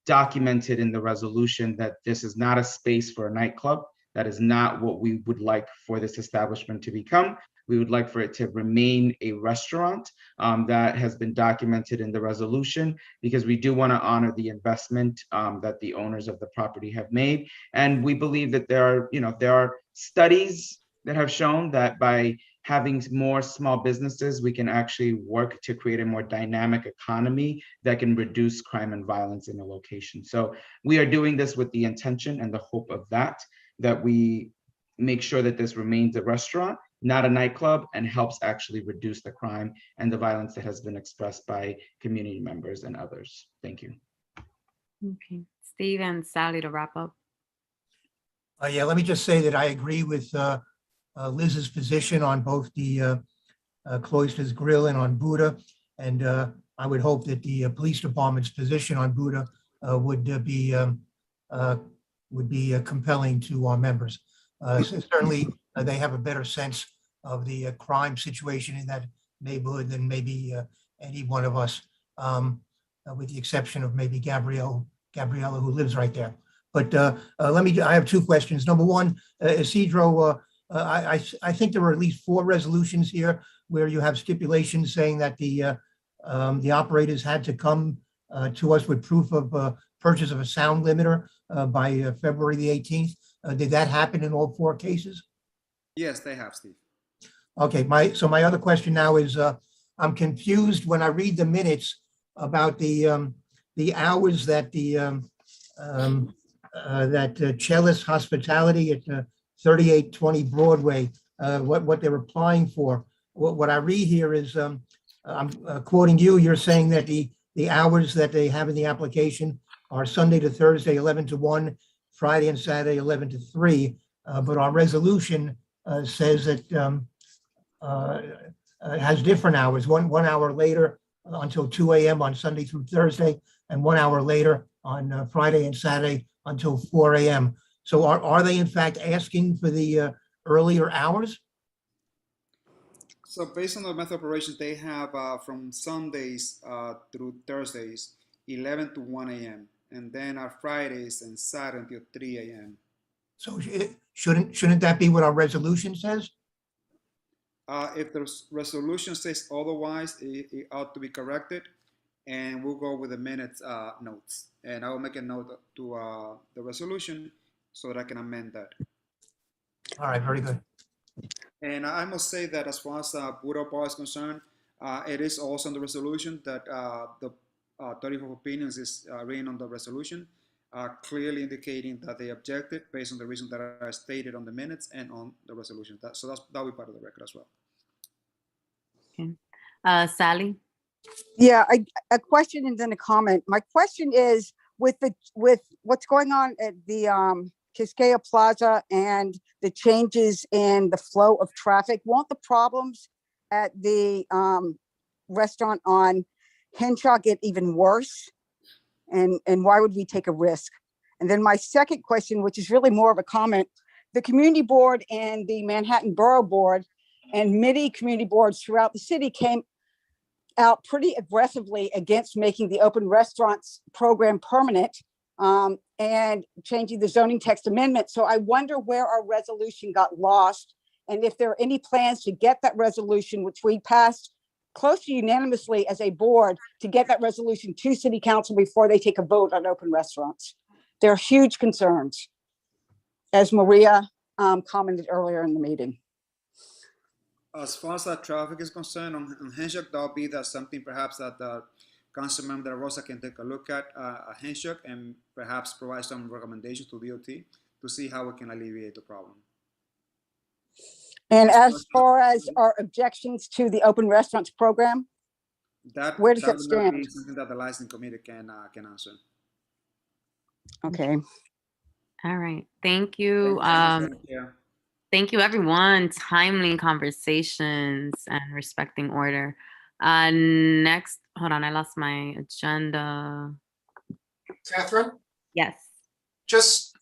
documented in the resolution that this is not a space for a nightclub. That is not what we would like for this establishment to become. We would like for it to remain a restaurant. That has been documented in the resolution because we do want to honor the investment that the owners of the property have made. And we believe that there are studies that have shown that by having more small businesses, we can actually work to create a more dynamic economy that can reduce crime and violence in a location. So we are doing this with the intention and the hope of that we make sure that this remains a restaurant, not a nightclub, and helps actually reduce the crime and the violence that has been expressed by community members and others. Thank you. Okay, Steve and Sally to wrap up. Yeah, let me just say that I agree with Liz's position on both the Cloisters Grill and on Buddha. And I would hope that the police department's position on Buddha would be compelling to our members. Certainly, they have a better sense of the crime situation in that neighborhood than maybe any one of us, with the exception of maybe Gabriella, who lives right there. But I have two questions. Number one, Isidro, I think there were at least 4 resolutions here where you have stipulations saying that the operators had to come to us with proof of purchase of a sound limiter by February the 18th. Did that happen in all 4 cases? Yes, they have, Steve. Okay, my other question now is I'm confused when I read the minutes about the hours that that Cellist Hospitality at 3820 Broadway, what they're applying for. What I read here is, I'm quoting you, you're saying that the hours that they have in the application are Sunday to Thursday, 11 to 1, Friday and Saturday, 11 to 3. But our resolution says that it has different hours, one hour later until 2 a.m. on Sunday through Thursday, and 1 hour later on Friday and Saturday until 4 a.m. So are they in fact asking for the earlier hours? So based on the method of operations, they have from Sundays through Thursdays, 11 to 1 a.m. and then our Fridays and Saturday until 3 a.m. So shouldn't that be what our resolution says? If the resolution says otherwise, it ought to be corrected, and we'll go with the minutes notes. And I will make a note to the resolution so that I can amend that. All right, very good. And I must say that as far as Bureau Bar is concerned, it is also in the resolution that the 34 opinions is written on the resolution, clearly indicating that they objected based on the reasons that are stated on the minutes and on the resolution. That'll be part of the record as well. Okay. Sally? Yeah, a question and then a comment. My question is with what's going on at the Quisqueya Plaza and the changes in the flow of traffic, won't the problems at the restaurant on Henshaw get even worse? And why would we take a risk? And then my second question, which is really more of a comment, the community board and the Manhattan Borough Board and many community boards throughout the city came out pretty aggressively against making the open restaurants program permanent and changing the zoning text amendment. So I wonder where our resolution got lost and if there are any plans to get that resolution, which we passed close to unanimously as a board, to get that resolution to city council before they take a vote on open restaurants. There are huge concerns, as Maria commented earlier in the meeting. As far as that traffic is concerned on Henshaw, that'll be that something perhaps that the Councilmember De La Rosa can take a look at Henshaw and perhaps provide some recommendations to DOT to see how we can alleviate the problem. And as far as our objections to the open restaurants program, where does that would not be stand? something that the licensing committee can answer. Okay. All right. Thank you. Thank you. Thank you, everyone. Timely conversations and respecting order. Next, hold on, I lost my agenda. Catherine? Yes. Just,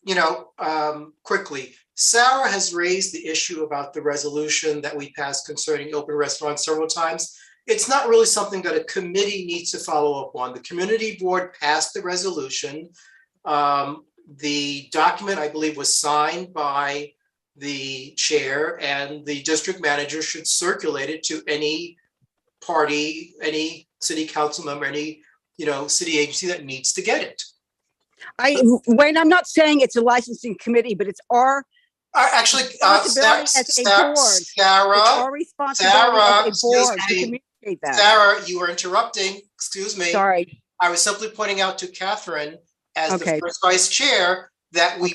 quickly, Sarah has raised the issue about the resolution that we passed concerning open restaurants several times. It's not really something that a committee needs to follow up on. The community board passed the resolution. The document, I believe, was signed by the chair, and the district manager should circulate it to any party, any city council member, any city agency that needs to get it. Wayne, I'm not saying it's a licensing committee, but it's our actually responsibility as a board. It's our responsibility as a board to communicate that. Sarah, you were interrupting. Excuse me. Sorry. I was simply pointing out to Catherine as the first vice chair that we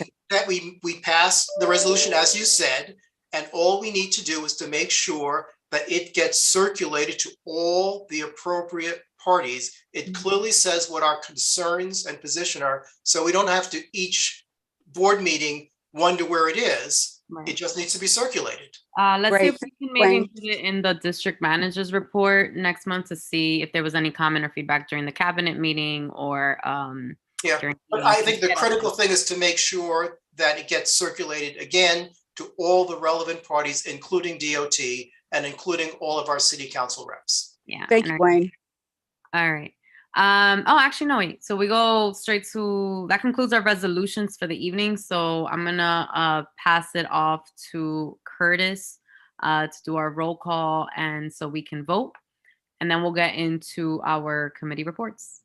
passed the resolution as you said, and all we need to do is to make sure that it gets circulated to all the appropriate parties. It clearly says what our concerns and position are, so we don't have to each board meeting wonder where it is. Right. It just needs to be circulated. Let's see if we can maybe include it in the district manager's report next month to see if there was any comment or feedback during the cabinet meeting or but I think the critical thing is to make sure that it gets circulated again to all the relevant parties, including DOT and including all of our city council reps. Yeah. Thank you, Wayne. All right. Oh, actually, no, wait. So we go straight to, that concludes our resolutions for the evening. So I'm gonna pass it off to Curtis to do our roll call and so we can vote. And then we'll get into our committee reports.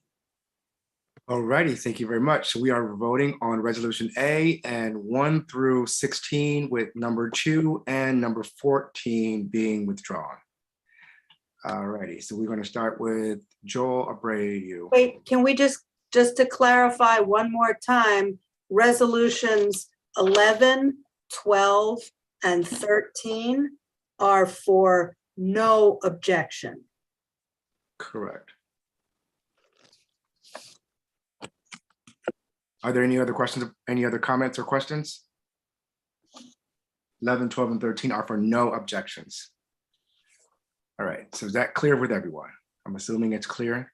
All righty, thank you very much. So we are voting on resolution A and 1 through 16 with number 2 and number 14 being withdrawn. All righty, so we're going to start with Joel Abreu. Wait, can we just to clarify one more time, resolutions 11, 12, and 13 are for no objection. Correct. Are there any other questions, any other comments or questions? 11, 12, and 13 are for no objections. All right, so is that clear with everyone? I'm assuming it's clear.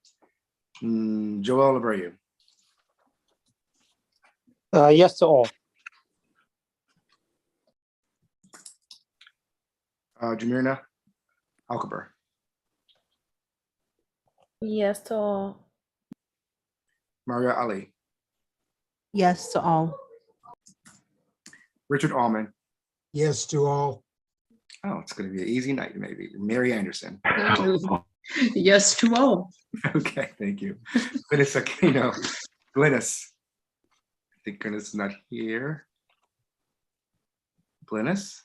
Joel Abreu. Yes to all. Jamirna Alkaber. Yes to all. Maria Ali. Yes to all. Richard Allman. Yes to all. Oh, it's going to be an easy night, maybe. Mary Anderson. Yes to all. Okay, thank you. Glynis Aquino. Glynis. I think Glynis is not here. Glynis.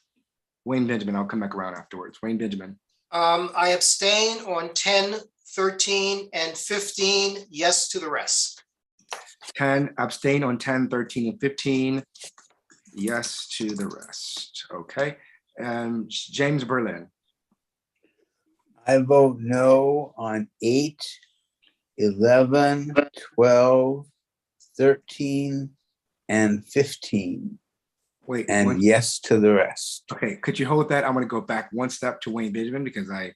Wayne Benjamin. I'll come back around afterwards. Wayne Benjamin. I abstain on 10, 13, and 15. Yes to the rest. 10, abstain on 10, 13, and 15. Yes to the rest. Okay. And James Berlin. I vote no on 8, 11, 12, 13, and 15. Wait. And yes to the rest. Okay, could you hold that? I'm going to go back one step to Wayne Benjamin because my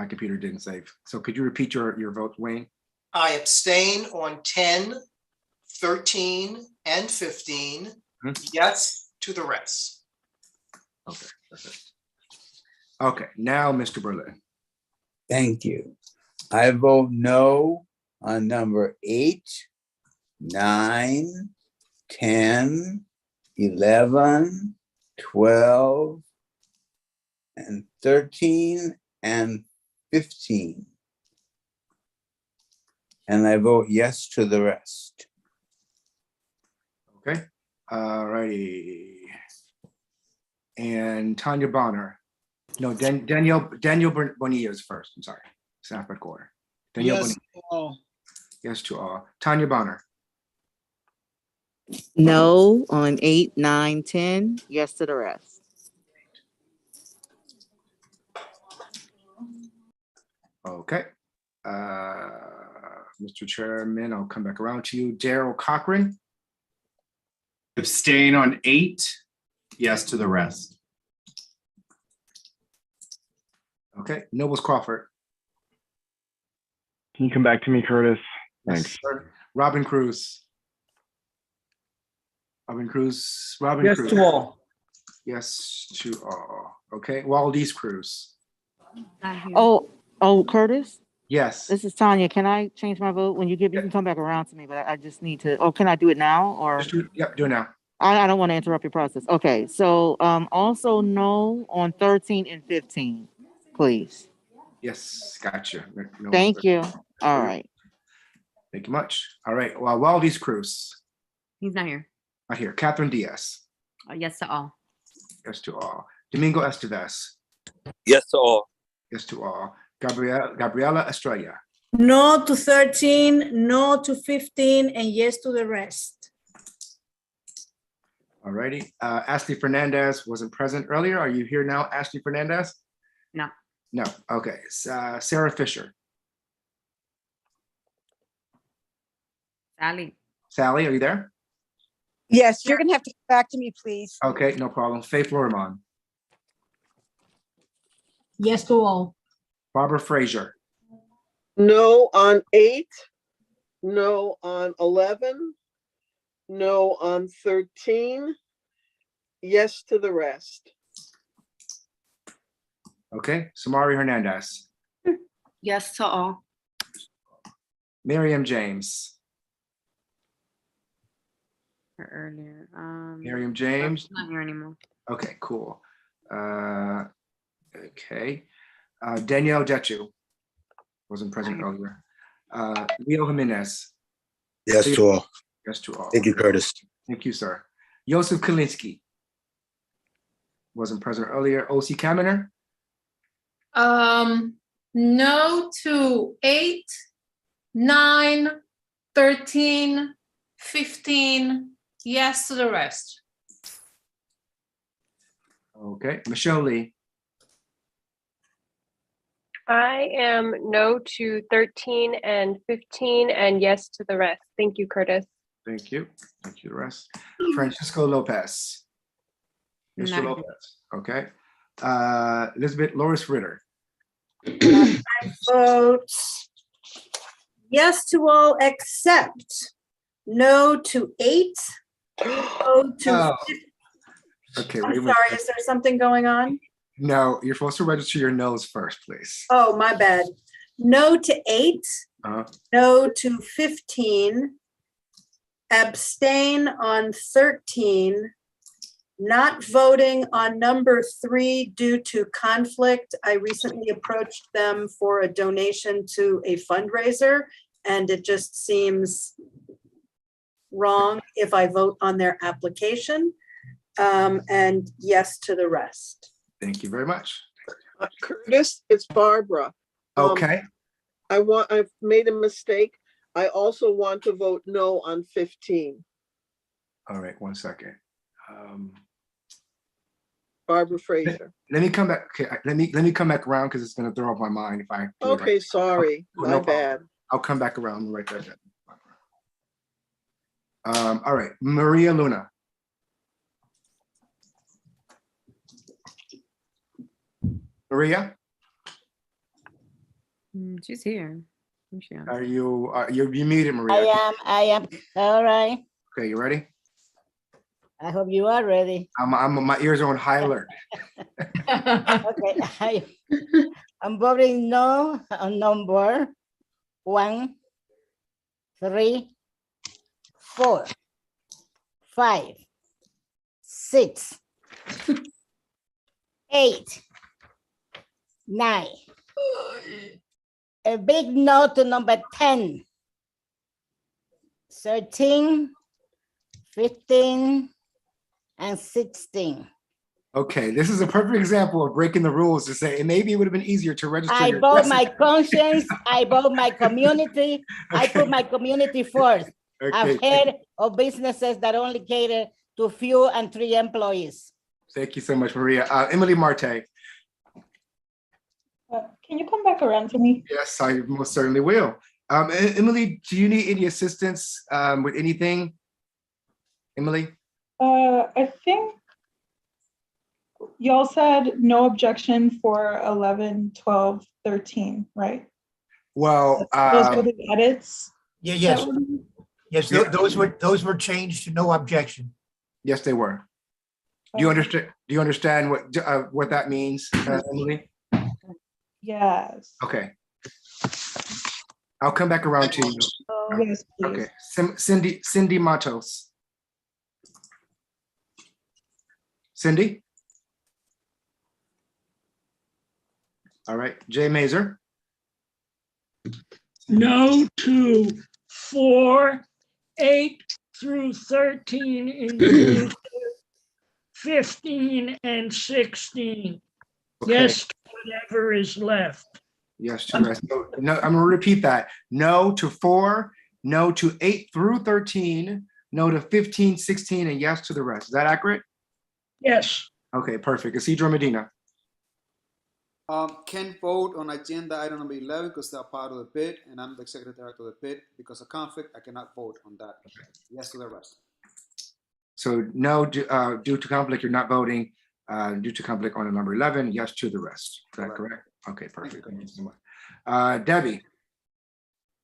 computer didn't save. So could you repeat your vote, Wayne? I abstain on 10, 13, and 15. Yes to the rest. Okay, perfect. Okay, now Mr. Berlin. Thank you. I vote no on number 8, 9, 10, 11, 12, and 13, and 15. And I vote yes to the rest. Okay, all righty. And Tanya Bonner. No, Danielle Bonilla is first. I'm sorry. It's alphabetical order. Danielle Yes Bonilla. to all. Yes to all. Tanya Bonner. No on 8, 9, 10. Yes to the rest. Okay. Mr. Chairman, I'll come back around to you. Daryl Cochran. Abstain on 8. Yes to the rest. Okay. Nobles Crawford. Can you come back to me, Curtis? Yes, Thanks. sir. Robin Cruz. Robin Cruz. Yes to all. Yes to all. Okay. Waldese Cruz. Oh, Curtis? Yes. This is Tanya. Can I change my vote when you can come back around to me, but I just need to, can I do it now or? Yep, do it now. I don't want to interrupt your process. Okay, so also no on 13 and 15, please. Yes, gotcha. No, Thank you. All right. Thank you much. All right. Well, Waldese Cruz. He's not here. Not here. Catherine Diaz. Yes to all. Yes to all. Domingo Estevez. Yes to all. Yes to all. Gabriela Estrella. No to 13, no to 15, and yes to the rest. All righty. Ashley Fernandez wasn't present earlier. Are you here now, Ashley Fernandez? No. No. Okay. Sarah Fisher. Sally. Sally, are you there? Yes, you're gonna have to get back to me, please. Okay, no problem. Faith Loriman. Yes to all. Barbara Frazier. No on 8, no on 11, no on 13, yes to the rest. Okay. Samari Hernandez. Yes to all. Miriam James. Or earlier. Miriam James. She's not here anymore. Okay, cool. Okay. Danielle Dechu wasn't present earlier. Leo Jimenez. Yes to all. Yes to all. Thank you, Curtis. Thank you, sir. Joseph Kalinsky wasn't present earlier. O.C. Kaminer. No to 8, 9, 13, 15, yes to the rest. Okay. Michelle Lee. I am no to 13 and 15 and yes to the rest. Thank you, Curtis. Thank you. Thank you, the rest. Francisco Lopez. Mr. Not Lopez. Okay. Elizabeth Loris Ritter. I vote yes to all except no to 8, no to Oh. Okay, I'm wait a minute. sorry, is there something going on? No, you're supposed to register your no's first, please. Oh, my bad. No to 8, Uh-huh. no to 15, abstain on 13, not voting on number 3 due to conflict. I recently approached them for a donation to a fundraiser, and it just seems wrong if I vote on their application. And yes to the rest. Thank you very much. Curtis, it's Barbara. Okay. I've made a mistake. I also want to vote no on 15. All right, 1 second. Barbara Fraser. Let me come back. Okay, let me come back around because it's going to throw off my mind if I. do it Okay, right. sorry, Oh, my no bad. problem. I'll come back around right there. All right, Maria Luna. Maria, She's here. Where's she at? are you muted, Maria? I am. All right. Okay, you ready? I hope you are ready. My ears are on high alert. Okay. I'm voting no on number 1, 3, 4, 5, 6, 8, 9. A big no to number 10, 13, 15, and 16. Okay, this is a perfect example of breaking the rules to say, and maybe it would have been easier to register. I your vote addresses. my conscience, I vote my community, I put my community first. I've Okay, heard of businesses that only cater to few and 3 employees. thank you so much, Maria. Emily Marte. Can you come back around to me? Yes, I most certainly will. Emily, do you need any assistance with anything? Emily? I think y'all said no objection for 11, 12, 13, right? Well, Those were the edits. Yeah, yes. that were- Yes, those were changed to no objection. yes, they were. Do you understand? Do you understand what that means, Emily? Yes. Okay. I'll come back around to you. Yes, please. Okay. Cindy Matos. Cindy? All right. Jay Mazer. No to 4, 8 through 13 inclusive, 15 and 16. Okay. Yes, to whatever is left. Yes, to rest. So, no, I'm gonna repeat that. No to 4, no to 8 through 13, no to 15, 16, and yes to the rest. Is that accurate? Yes. Okay, perfect. Isidro Medina. Can vote on agenda item number 11 because they're part of the bid, and I'm the executive director of the bid. Because of conflict, I cannot vote on that. Yes to the rest. So no, due to conflict, you're not voting. Due to conflict on the number 11, yes to the rest. Is that correct? Okay, perfect. Thank you so much. Debbie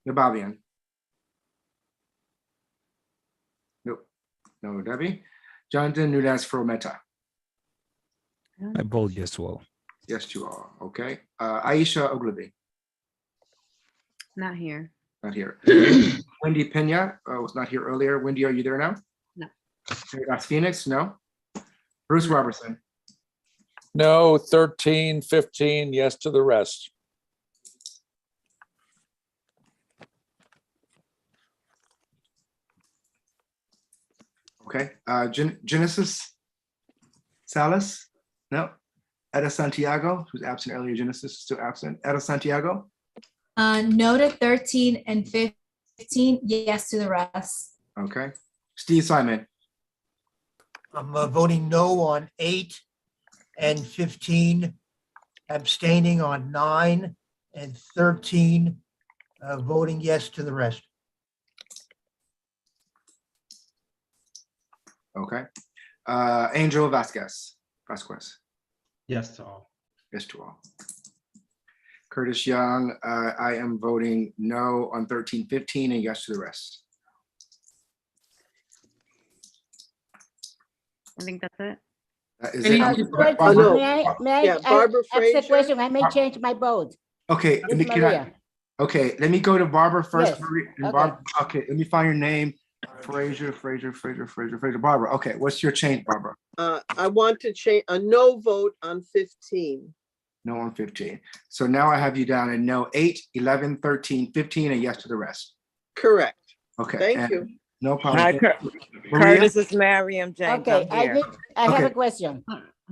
Nabavian. Nope. No, Debbie. Jonathan Nunez Frometa. I vote yes to all. Yes to all. Okay. Aisha Ogilvy. Not here. Not here. Wendy Pena was not here earlier. Wendy, are you there now? No. That's Phoenix. No. Bruce Robertson. No, 13, 15, yes to the rest. Okay. Genesis Salas? No. Etta Santiago, who's absent earlier. Genesis is still absent. Etta Santiago? No to 13 and 15, yes to the rest. Okay. Steve Simon? I'm voting no on 8 and 15, abstaining on 9 and 13, voting yes to the rest. Okay. Angel Vasquez. Yes to all. Yes to all. Curtis Young, I am voting no on 13, 15, and yes to the rest. I think that's it. That is May it. I ask a question? I may Bar- change my vote. Okay, This is Maria. okay, let me go to Barbara first. Yes, Maria, and okay. okay, let me find your name. Fraser. Barbara, okay, what's your change, Barbara? I want to change a no vote on 15. No on 15. So now I have you down in no 8, 11, 13, 15, and yes to the rest. Correct. Okay. Thank and you. No Hi, problem. Maria? Curtis, is Mariam James. Okay, I'm here. I have a Okay. question.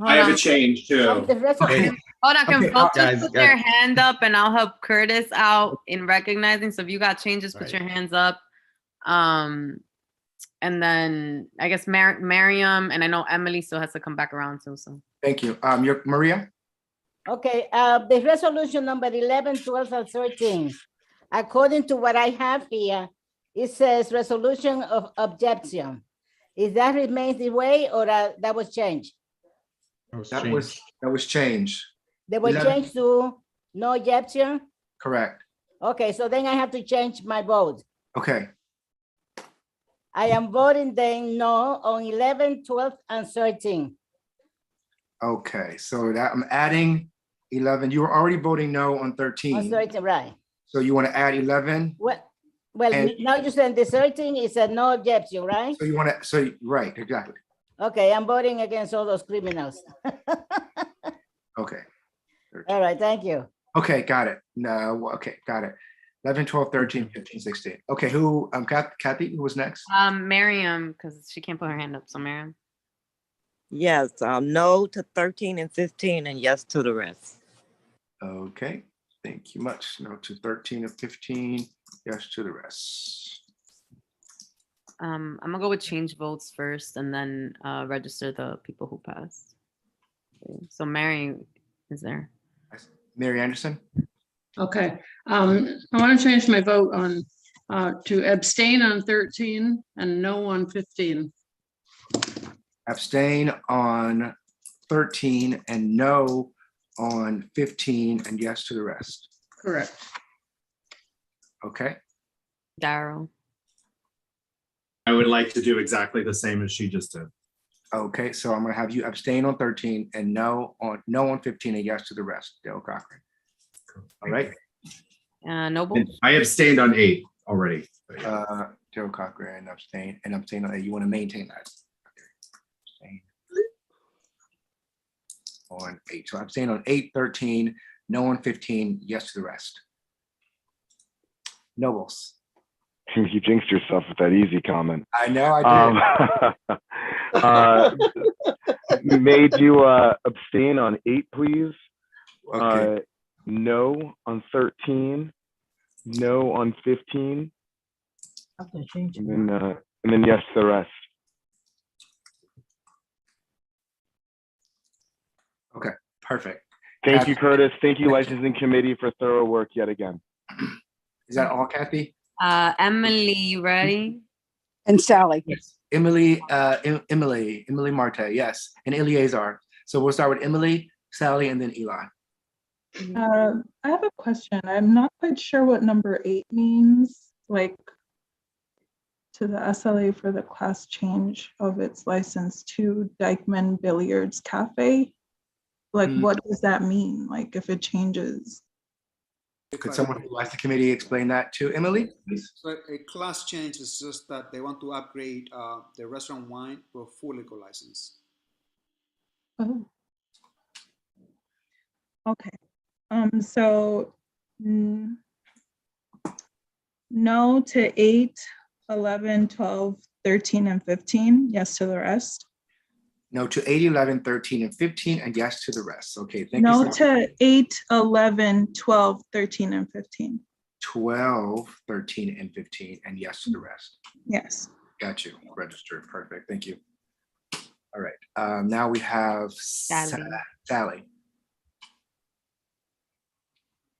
I have a change Of too. the resolution, Hold on, can Okay, folks guys, just put guys. their hand up and I'll help Curtis out in recognizing. So if you got changes, put your hands up. And then I guess Miriam, and I know Emily still has to come back around too. So Thank you. Your Maria? okay, the resolution number 11, 12, and 13. According to what I have here, it says resolution of objection. Is that remains the way or that was changed? That was changed. They were 11. changed to no objection? Correct. Okay, so then I have to change my vote. Okay. I am voting then no on 11, 12, and 13. Okay. So that I'm adding 11. You were already voting no on 13. On 13, right. So you want to add 11? Well, And- now you said the 13 is a no objection, right? So you want to, right, exactly. Okay, I'm voting against all those criminals. Okay. All right, thank you. Okay, got it. No, okay, got it. 11, 12, 13, 15, 16. Okay, who, Kathy, who was next? Miriam, because she can't put her hand up. So Miriam. Yes, no to 13 and 15 and yes to the rest. Okay, thank you much. No to 13 and 15, yes to the rest. I'm gonna go with change votes first and then register the people who passed. Okay, so Mary is there. Mary Anderson? Okay, I want to change my vote on to abstain on 13 and no on 15. Abstain on 13 and no on 15 and yes to the rest. Correct. Okay, Daryl. I would like to do exactly the same as she just did. okay, so I'm gonna have you abstain on 13 and no on 15 and yes to the rest, Dale Cochran. All right, Noble. I abstained on 8 already. Dale Cochran, abstain on 8. You want to maintain that? Okay. Abstain on 8. So abstain on 8, 13, no on 15, yes to the rest. Nobles. You jinxed yourself with that easy comment. I know I did. Made you abstain on 8, please. Okay. No on 13, no on 15, and then yes to the rest. Okay, perfect. Thank you, Curtis. Thank you, licensing committee, for thorough work yet again. Is that all, Kathy? Emily, you ready? And Sally. Yes. Emily Marte, yes, and Eleazar. So we'll start with Emily, Sally, and then Eli. I have a question. I'm not quite sure what number 8 means, like to the SLA for the class change of its license to Dykeman Billiards Cafe. Like, what does that mean? Like, if it changes? Could someone who likes the committee explain that to Emily, please? So a class change is just that they want to upgrade the restaurant wine to a full liquor license. Oh. Okay. So no to 8, 11, 12, 13, and 15. Yes to the rest. No to 8, 11, 13, and 15, and yes to the rest. Okay, thank you. No to 8, 11, 12, 13, and 15. 12, 13, and 15, and yes to the rest. Yes. Got you. Registered. Perfect. Thank you. All right. Now we have Sally.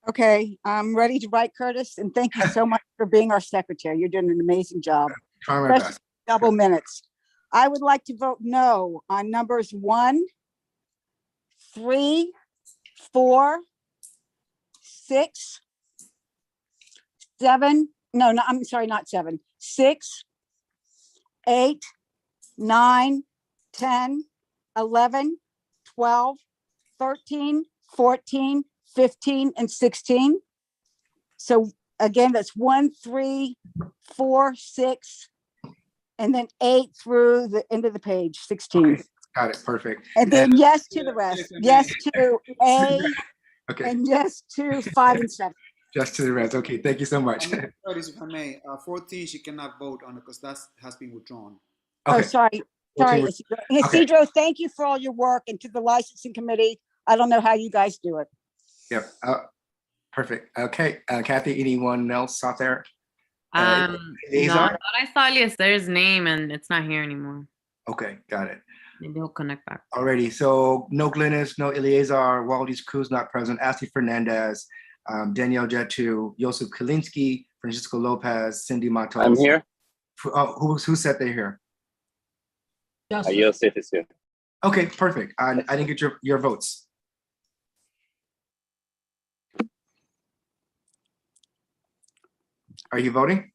Okay, I'm ready to write, Curtis, and thank you so much for being our secretary. You're doing an amazing job. Try my best. Double minutes. I would like to vote no on numbers 1, 3, 4, 6, 7. No, I'm sorry, not 7. 6, 8, 9, 10, 11, 12, 13, 14, 15, and 16. So again, that's 1, 3, 4, 6, and then 8 through the end of the page, 16. Okay, got it, perfect. And then yes to the rest. Yes to A, Okay, and yes to 5 and 7. just to the rest. Okay, thank you so much. Curtis, if I may, 14, she cannot vote on it because that has been withdrawn. Oh, Okay. sorry. Sorry, Isidro. And Okay. Isidro, thank you for all your work, and to the licensing committee. I don't know how you guys do it. Yep. Perfect. Okay, Kathy, anyone else out there? No, Liaison? I thought I saw Elias's name and it's not here anymore. Okay, got it. Maybe he'll connect back. Alrighty, so no Glynis, no Eleazar, Waldy's Cruz not present, Ashley Fernandez, Danielle Jetu, Joseph Kalinski, Francisco Lopez, Cindy Matos. I'm here. Who said they're here? Joseph is here. Okay, perfect. I didn't get your votes. Are you voting?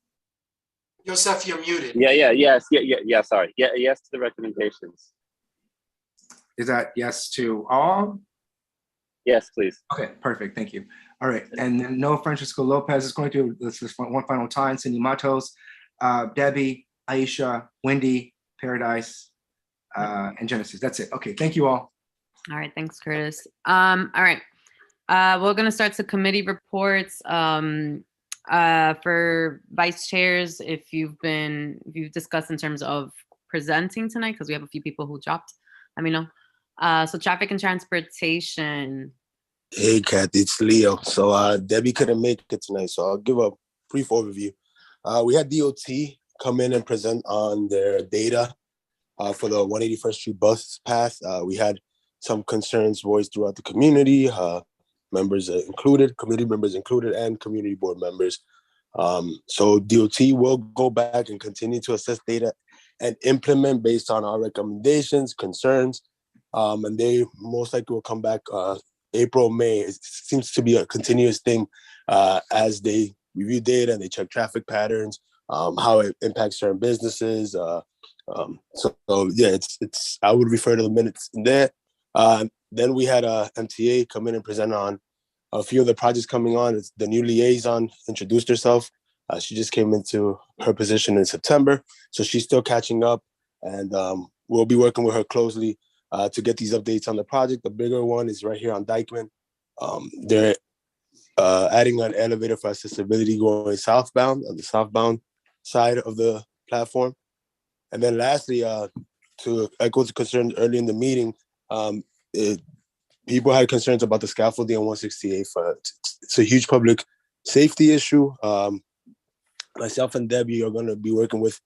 Joseph, you're muted. Yeah, sorry. Yeah, yes to the recommendations. Is that yes to all? Yes, please. Okay, perfect. Thank you. All right, and then no Francisco Lopez is going to, this is one final time, Cindy Matos, Debbie, Aisha, Wendy, Paradise, and Genesis. That's it. Okay, thank you all. All right, thanks, Curtis. All right, we're gonna start the committee reports. For vice chairs, if you've discussed in terms of presenting tonight, because we have a few people who dropped, let me know. So traffic and transportation. Hey, Kathy, it's Leo. So Debbie couldn't make it tonight, so I'll give a brief overview. We had DOT come in and present on their data for the 181st Street bus path. We had some concerns voiced throughout the community, members included, committee members included, and community board members. So DOT will go back and continue to assess data and implement based on our recommendations, concerns, and they most likely will come back April, May. It seems to be a continuous thing as they review data and they check traffic patterns, how it impacts certain businesses. So yeah, it's I would refer to the minutes in there. Then we had MTA come in and present on a few of the projects coming on. It's the new liaison introduced herself. She just came into her position in September, so she's still catching up, and we'll be working with her closely to get these updates on the project. The bigger one is right here on Dykeman. They're adding an elevator for accessibility going southbound, on the southbound side of the platform. And then lastly, to echo the concerns early in the meeting, people had concerns about the scaffolding on 168. It's a huge public safety issue. Myself and Debbie are going to be working with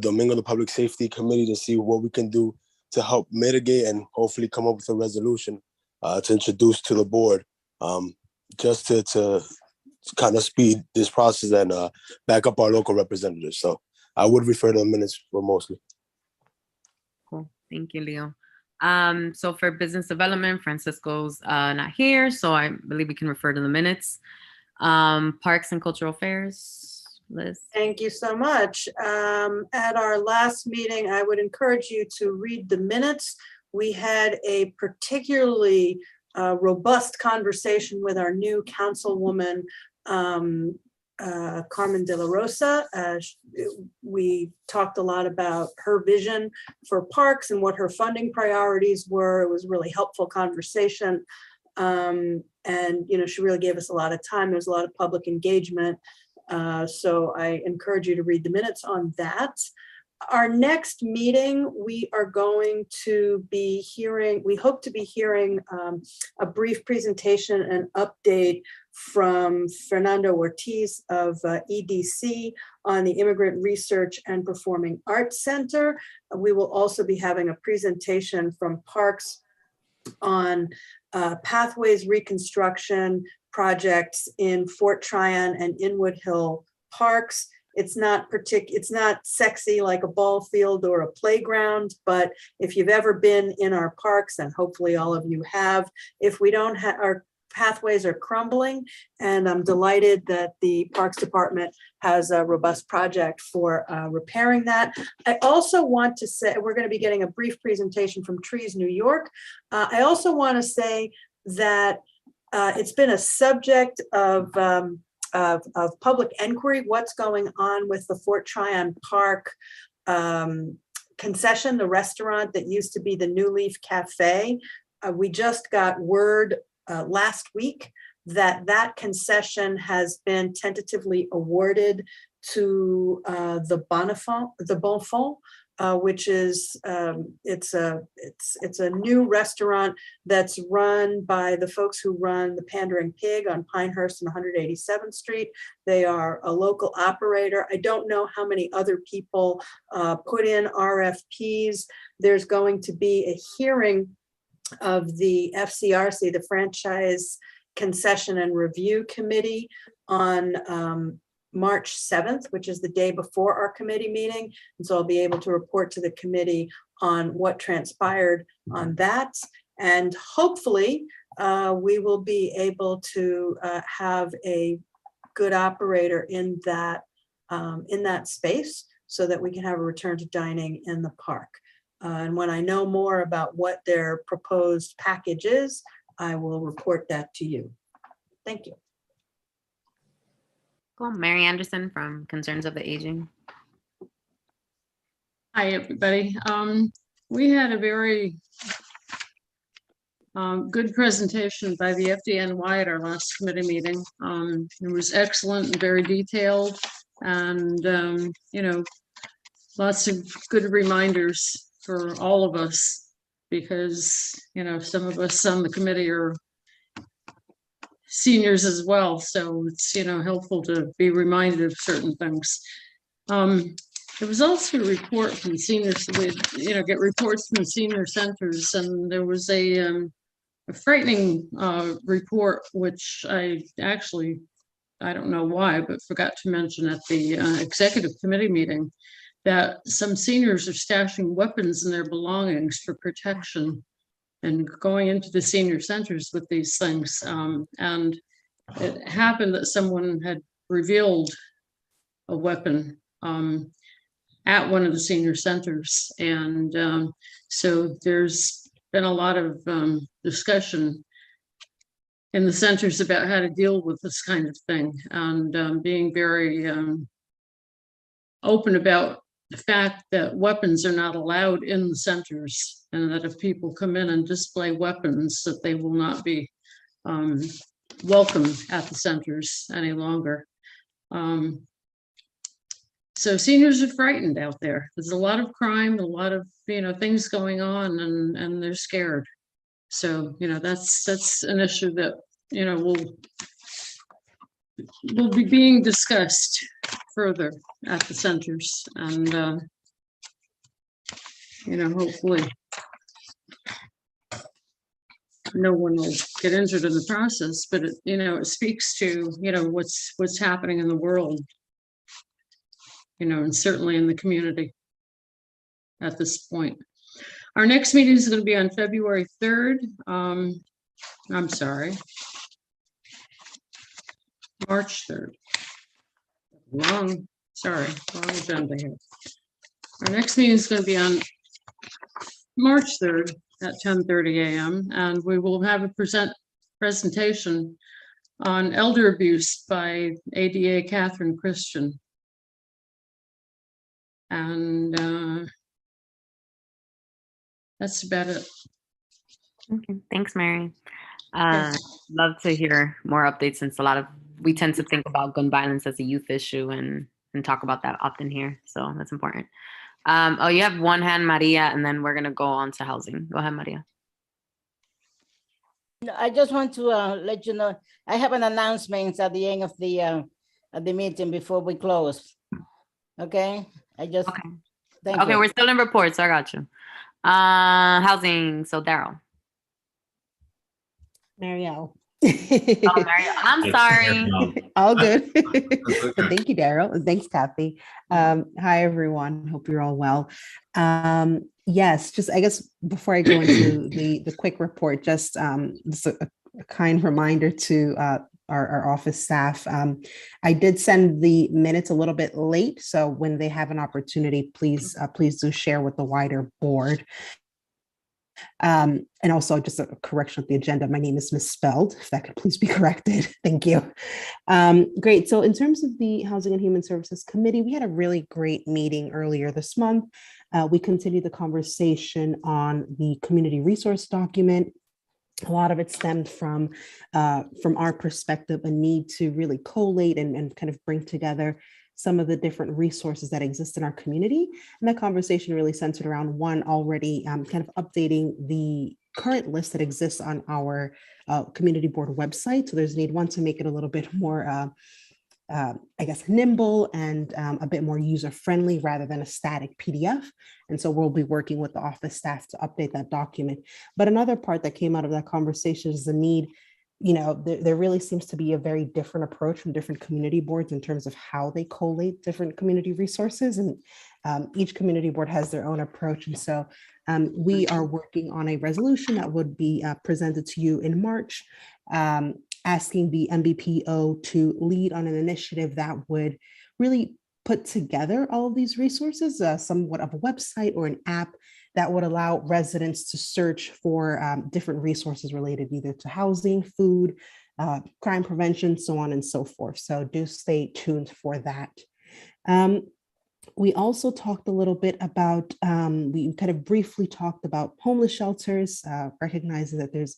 Domingo, the Public Safety Committee, to see what we can do to help mitigate and hopefully come up with a resolution to introduce to the board, just to kind of speed this process and back up our local representatives. So I would refer to the minutes for mostly. Cool. Thank you, Leo. So for business development, Francisco's not here, so I believe we can refer to the minutes. Parks and cultural affairs, Liz. Thank you so much. At our last meeting, I would encourage you to read the minutes. We had a particularly robust conversation with our new councilwoman, Carmen De La Rosa. We talked a lot about her vision for parks and what her funding priorities were. It was a really helpful conversation. And, you know, she really gave us a lot of time. There was a lot of public engagement. So I encourage you to read the minutes on that. Our next meeting, we are going to be hearing, we hope to be hearing a brief presentation and update from Fernando Ortiz of EDC on the Immigrant Research and Performing Arts Center. We will also be having a presentation from Parks on pathways reconstruction projects in Fort Tryon and Inwood Hill parks. It's not sexy like a ball field or a playground, but if you've ever been in our parks, and hopefully all of you have, if we don't have, our pathways are crumbling, and I'm delighted that the Parks Department has a robust project for repairing that. I also want to say, we're going to be getting a brief presentation from Trees New York. I also want to say that it's been a subject of public inquiry, what's going on with the Fort Tryon Park concession, the restaurant that used to be the New Leaf Cafe. We just got word last week that that concession has been tentatively awarded to the Bonfond, which is it's a new restaurant that's run by the folks who run the Pandering Pig on Pinehurst and 187th Street. They are a local operator. I don't know how many other people put in RFPs. There's going to be a hearing of the FCRC, the Franchise Concession and Review Committee, on March 7th, which is the day before our committee meeting. And so I'll be able to report to the committee on what transpired on that. And hopefully we will be able to have a good operator in that space so that we can have a return to dining in the park. And when I know more about what their proposed package is, I will report that to you. Thank you. Cool. Mary Anderson from Concerns of the Aging. Hi, everybody. We had a very good presentation by the FDNY at our last committee meeting. It was excellent and very detailed, and you know, lots of good reminders for all of us, because you know, some of us on the committee are seniors as well, so it's, you know, helpful to be reminded of certain things. There was also a report from seniors, we, you know, get reports from senior centers, and there was a frightening report, which I actually, I don't know why, but forgot to mention at the executive committee meeting, that some seniors are stashing weapons in their belongings for protection and going into the senior centers with these things. And it happened that someone had revealed a weapon at one of the senior centers. And so there's been a lot of discussion in the centers about how to deal with this kind of thing, and being very open about the fact that weapons are not allowed in the centers, and that if people come in and display weapons, that they will not be welcome at the centers any longer. So seniors are frightened out there. There's a lot of crime, a lot of, you know, things going on, and they're scared. So, you know, that's an issue that, you know, will be being discussed further at the centers, and you know, hopefully no one will get injured in the process, but it, you know, it speaks to, you know, what's happening in the world, you know, and certainly in the community at this point. Our next meeting is going to be on February 3rd. I'm sorry, March 3rd. Wrong agenda here. Our next meeting is going to be on March 3rd at 10:30 a.m. and we will have a presentation on elder abuse by ADA Catherine Christian. And that's about it. Okay, thanks, Mary. Love to hear more updates, since we tend to think about gun violence as a youth issue and talk about that often here. So that's important. Oh, you have one hand, Maria, and then we're gonna go on to housing. Go ahead, Maria. No, I just want to let you know, I have an announcement at the end of the meeting before we close. Okay, thank Okay, you. we're still in reports, so I got you. Housing, so Daryl. Marielle. Oh, Mario, I'm sorry. All good. But thank you, Daryl. And thanks, Kathy. Hi, everyone. Hope you're all well. Yes, just I guess before I go into the quick report, just a kind reminder to our office staff. I did send the minutes a little bit late, so when they have an opportunity, please do share with the wider board. And also just a correction of the agenda. My name is misspelled, if that could please be corrected. Thank you. Great. So in terms of the Housing and Human Services Committee, we had a really great meeting earlier this month. We continued the conversation on the community resource document. A lot of it stemmed from our perspective, a need to really collate and kind of bring together some of the different resources that exist in our community. And that conversation really centered around one, already kind of updating the current list that exists on our community board website. So there's a need, one, to make it a little bit more, I guess, nimble and a bit more user-friendly rather than a static PDF. And so we'll be working with the office staff to update that document. But another part that came out of that conversation is the need, there really seems to be a very different approach from different community boards in terms of how they collate different community resources. And each community board has their own approach. And so we are working on a resolution that would be presented to you in March, asking the MBPO to lead on an initiative that would really put together all of these resources, somewhat of a website or an app that would allow residents to search for different resources related either to housing, food, crime prevention, so on and so forth. So do stay tuned for that. We also talked a little bit about, we kind of briefly talked about homeless shelters, recognizing that there's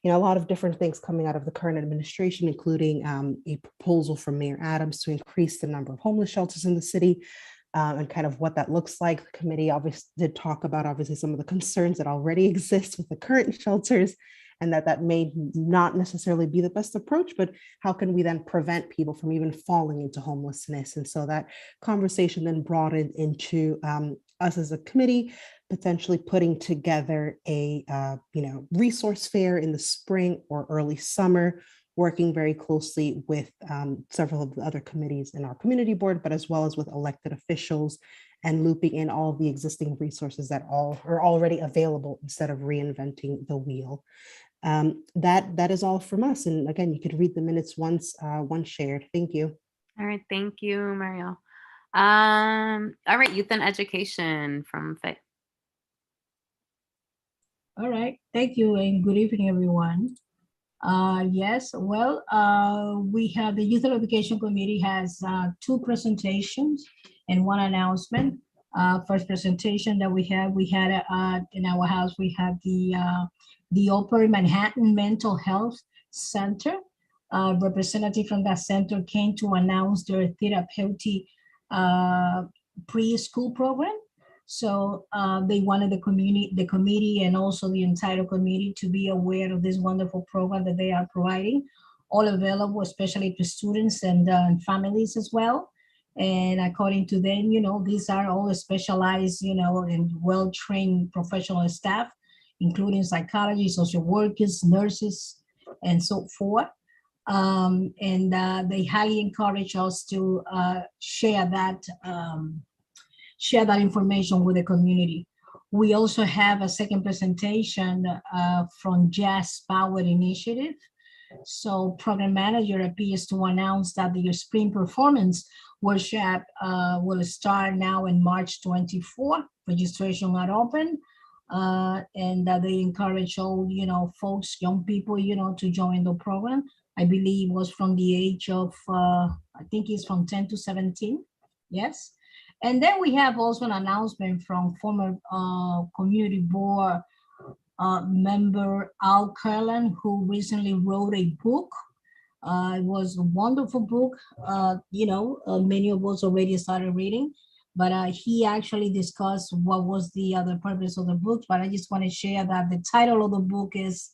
a lot of different things coming out of the current administration, including a proposal from Mayor Adams to increase the number of homeless shelters in the city. And kind of what that looks like. The committee obviously did talk about some of the concerns that already exist with the current shelters, and that may not necessarily be the best approach, but how can we then prevent people from even falling into homelessness? And so that conversation then brought it into us as a committee, potentially putting together a resource fair in the spring or early summer, working very closely with several of the other committees in our community board, but as well as with elected officials, and looping in all of the existing resources that are already available instead of reinventing the wheel. That is all from us. And again, you could read the minutes once shared. Thank you. All right, thank you, Mariel. All right, youth and education from Faye. All right, thank you and good evening, everyone. Yes, well, we have the Youth Education Committee has two presentations and one announcement. First presentation that we had in our house, we had the Upper Manhattan Mental Health Center. Representative from that center came to announce their therapeutic preschool program. So they wanted the committee and also the entire committee to be aware of this wonderful program that they are providing, all available, especially to students and families as well. And according to them, these are all specialized, and well-trained professional staff, including psychologists, social workers, nurses, and so forth. And they highly encourage us to share that information with the community. We also have a second presentation from Jazz Power Initiative. So program manager appears to announce that the spring performance workshop will start now in March 24. Registration not open. And they encourage all, folks, young people, to join the program. I believe was from the age of, I think it's from 10 to 17. Yes. And then we have also an announcement from former community board member Al Curlin, who recently wrote a book. It was a wonderful book. Many of us already started reading, but he actually discussed what was the other purpose of the book. But I just want to share that the title of the book is,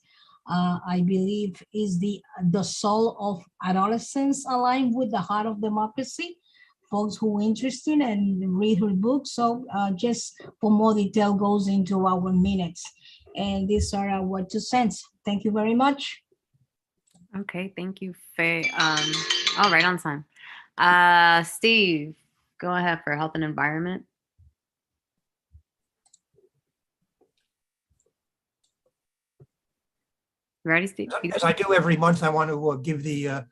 I believe, is the Soul of Adolescence Aligned with the Heart of Democracy. Folks who are interested and read her book. So just for more detail goes into our minutes. And these are our 2 cents. Thank you very much. Okay, thank you, Faye. All right, on time. Steve, go ahead for health and environment. Ready, Steve? As I do every month, I want to give the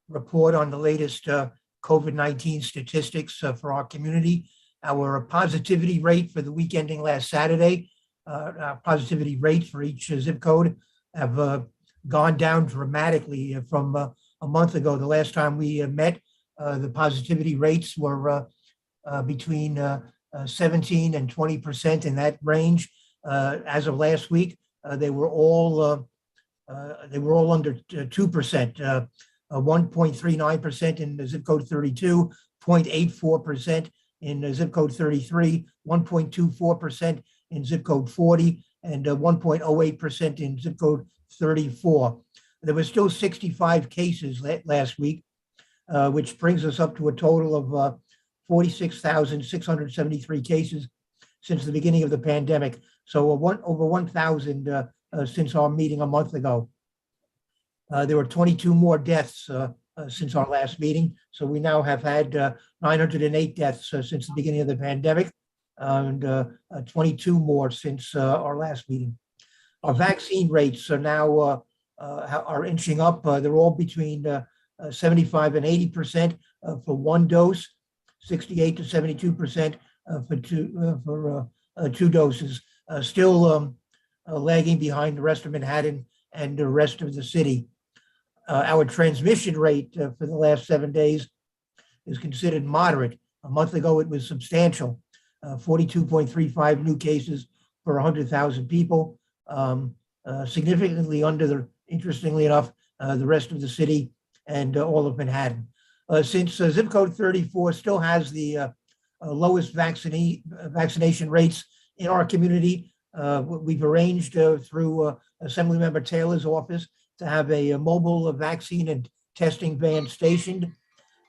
report on the latest COVID-19 statistics for our community. Our positivity rate for the week ending last Saturday positivity rates for each zip code have gone down dramatically from a month ago. The last time we met, the positivity rates were between 17 and 20%, in that range. As of last week, they were all under 2%, 1.39% in the zip code 32, 0.84% in the zip code 33, 1.24% in zip code 40, and 1.08% in zip code 34. There were still 65 cases last week, which brings us up to a total of 46,673 cases since the beginning of the pandemic. So over 1,000 since our meeting a month ago. There were 22 more deaths since our last meeting. So we now have had 908 deaths since the beginning of the pandemic, and 22 more since our last meeting. Our vaccine rates are now are inching up. They're all between 75 and 80% for one dose, 68 to 72% for two doses. Still lagging behind the rest of Manhattan and the rest of the city. Our transmission rate for the last 7 days is considered moderate. A month ago, it was substantial, 42.35 new cases per 100,000 people, significantly under interestingly enough, the rest of the city and all of Manhattan. Since zip code 34 still has the lowest vaccination rates in our community, we've arranged through Assemblymember Taylor's office to have a mobile vaccine and testing van stationed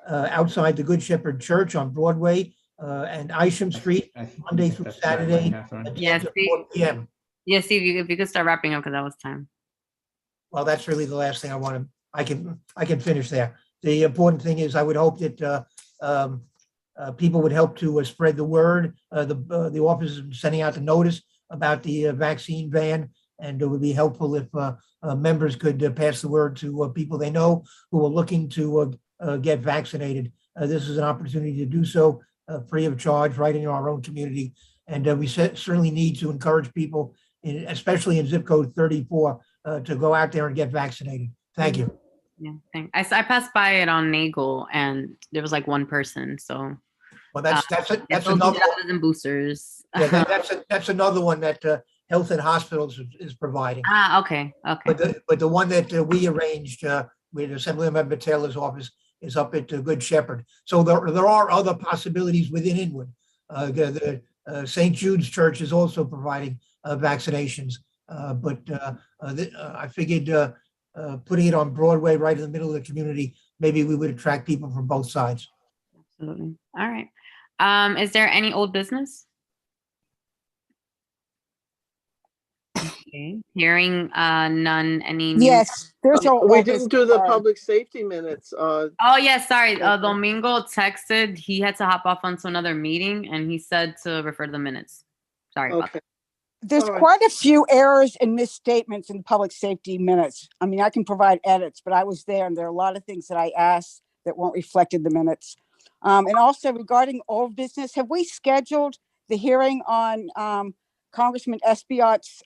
outside the Good Shepherd Church on Broadway and Isham Street, Monday through Saturday at 10 to 4 p.m. Yes, Steve, if you could start wrapping up because that was time. Well, that's really the last thing I want to, I can finish there. The important thing is I would hope that people would help to spread the word. The office is sending out the notice about the vaccine van, and it would be helpful if members could pass the word to people they know who are looking to get vaccinated. This is an opportunity to do so free of charge right in our own community. And we certainly need to encourage people, especially in zip code 34, to go out there and get vaccinated. Thank you. Yeah, thanks. I passed by it on Nagel and there was like one person. So well, that's another one. And boosters. Yeah, that's another one that Health and Hospitals is providing. Ah, okay, okay. But the one that we arranged with Assemblymember Taylor's office is up at Good Shepherd. So there are other possibilities within Inwood. The St. Jude's Church is also providing vaccinations, but I figured putting it on Broadway right in the middle of the community, maybe we would attract people from both sides. Absolutely. All right. Is there any old business? Okay. Hearing none. Any? Yes, there's no. We didn't do the public safety minutes. Oh yeah, sorry. Domingo texted. He had to hop off onto another meeting, and he said to refer to the minutes. Sorry about that. There's quite a few errors and misstatements in public safety minutes. I mean, I can provide edits, but I was there and there are a lot of things that I asked that weren't reflected in the minutes. And also regarding old business, have we scheduled the hearing on Congressman Espiot's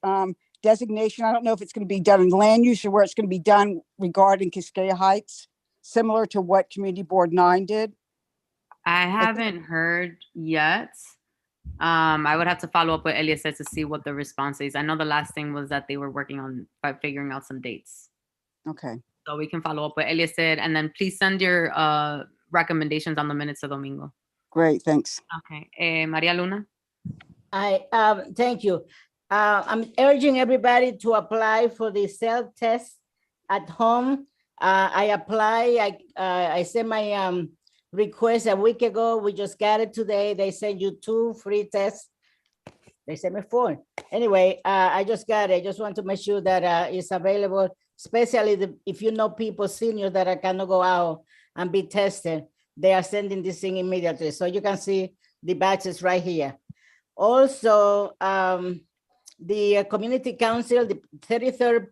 designation? I don't know if it's going to be done in land use or where it's going to be done regarding Cascade Heights, similar to what Community Board 9 did. I haven't heard yet. I would have to follow up with Eliezer to see what the response is. I know the last thing was that they were working on figuring out some dates. Okay. So we can follow up with Eliezer, and then please send your recommendations on the minutes of Domingo. Great, thanks. Okay. Maria Luna? Thank you. I'm urging everybody to apply for the self-test at home. I sent my request a week ago. We just got it today. They send you 2 free tests. They sent me 4. Anyway, I just got it. I just want to make sure that it's available, especially if you know people, seniors that cannot go out and be tested. They are sending this thing immediately. So you can see the batches right here. Also, the Community Council, the 33rd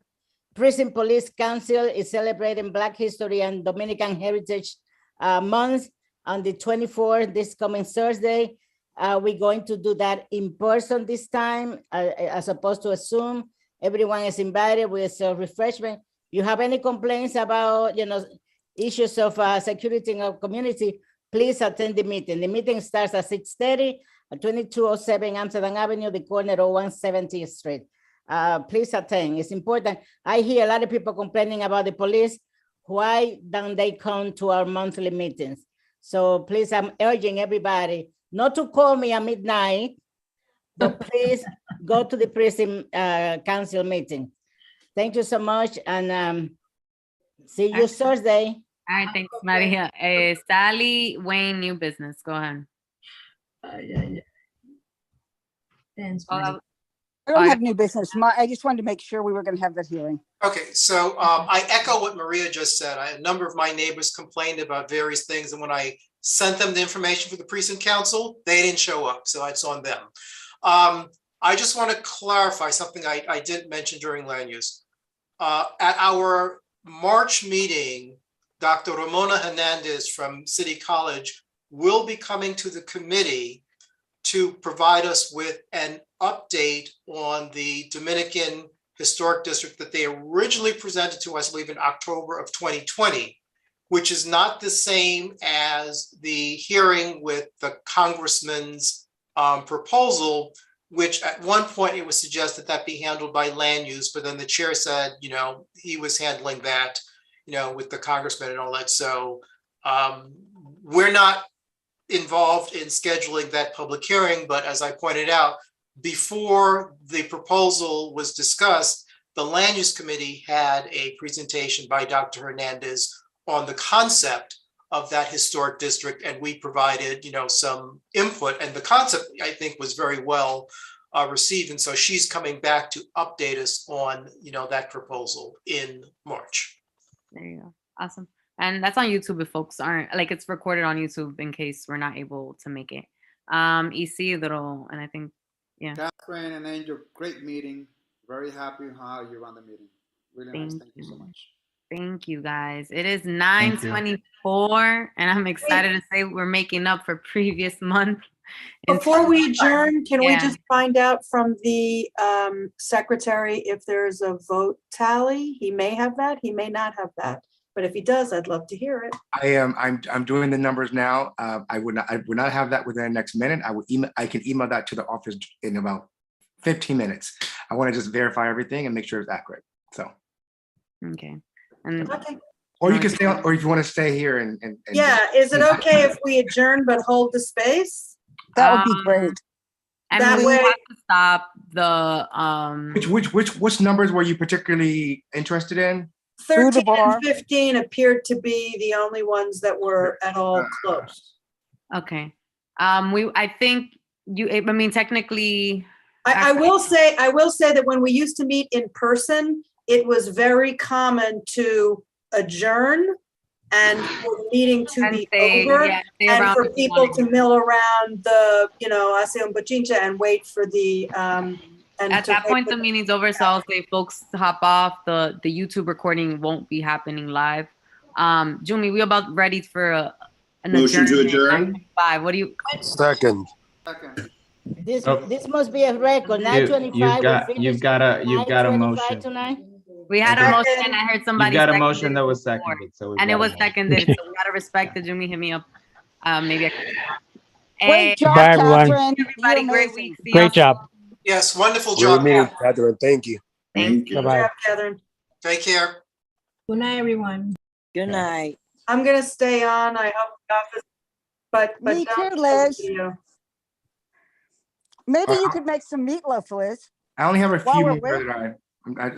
Prison Police Council is celebrating Black History and Dominican Heritage Month on the 24th, this coming Thursday. We're going to do that in person this time, as opposed to Zoom. Everyone is invited with refreshment. You have any complaints about, issues of security in our community, please attend the meeting. The meeting starts at 6:30 at 2207 Amsterdam Avenue, the corner of 170th Street. Please attend. It's important. I hear a lot of people complaining about the police. Why don't they come to our monthly meetings? So please, I'm urging everybody not to call me at midnight, but please go to the prison council meeting. Thank you so much, and see you Thursday. All right, thanks, Maria. Sally, Wayne, new business. Go ahead. Thanks, Oh, I don't have new business. I just wanted to make sure we were going to have that hearing. Okay, so I echo what Maria just said. A number of my neighbors complained about various things, and when I sent them the information for the precinct council, they didn't show up, so it's on them. I just want to clarify something I didn't mention during land use. At our March meeting, Dr. Ramona Hernandez from City College will be coming to the committee to provide us with an update on the Dominican Historic District that they originally presented to us, I believe, in October of 2020, which is not the same as the hearing with the Congressman's proposal, which at one point it was suggested that be handled by land use, but then the chair said, he was handling that, with the Congressman and all that. So we're not involved in scheduling that public hearing, but as I pointed out, before the proposal was discussed, the Land Use Committee had a presentation by Dr. Hernandez on the concept of that historic district, and we provided, some input, and the concept, I think, was very well received, and so she's coming back to update us on, that proposal in March. There you go. Awesome. And that's on YouTube if folks aren't, it's recorded on YouTube in case we're not able to make it. Isidro, and I think, yeah. Catherine and Angel, great meeting. Very happy how you run the meeting. Really nice. Thank you so much. Thank you, guys. It is 9:24, and I'm excited to say we're making up for previous month. Before we adjourn, can we just find out from the secretary if there's a vote tally? He may have that, he may not have that. But if he does, I'd love to hear it. I'm doing the numbers now. I would not have that within the next minute. I can email that to the office in about 15 minutes. I want to just verify everything and make sure it's accurate. So. Okay. And or you can stay on, or if you want to stay here and yeah, is it okay if we adjourn but hold the space? That would be great. And that way, we have to stop the which numbers were you particularly interested in? 13 and 15 appeared to be the only ones that were at all close. Okay. I think technically. I will say that when we used to meet in person, it was very common to adjourn and for the meeting to be over and for people to mill around the, Hace un Bochincha and wait for the, and at that point, the meeting's over, so I'll say folks hop off. The YouTube recording won't be happening live. Jumi, we're about ready for a motion to adjourn. 5. What do you? Second. This must be a record. 9:25. You've got a motion. Tonight? We had a motion. I heard somebody. You got a motion that was seconded, and it was seconded. So we gotta respect the Jumi. Hit me up. Maybe I can. Great job, bye, everyone. Catherine. Everybody, great week. Great job. Yes, wonderful job. Catherine, thank you. Thank you. Good job, Catherine. Take care. Good night, everyone. Good night. I'm gonna stay on. I hope the office, but Me too, Liz. Maybe you could make some meatloaf, Liz. I only have a While few we're more waiting. that I just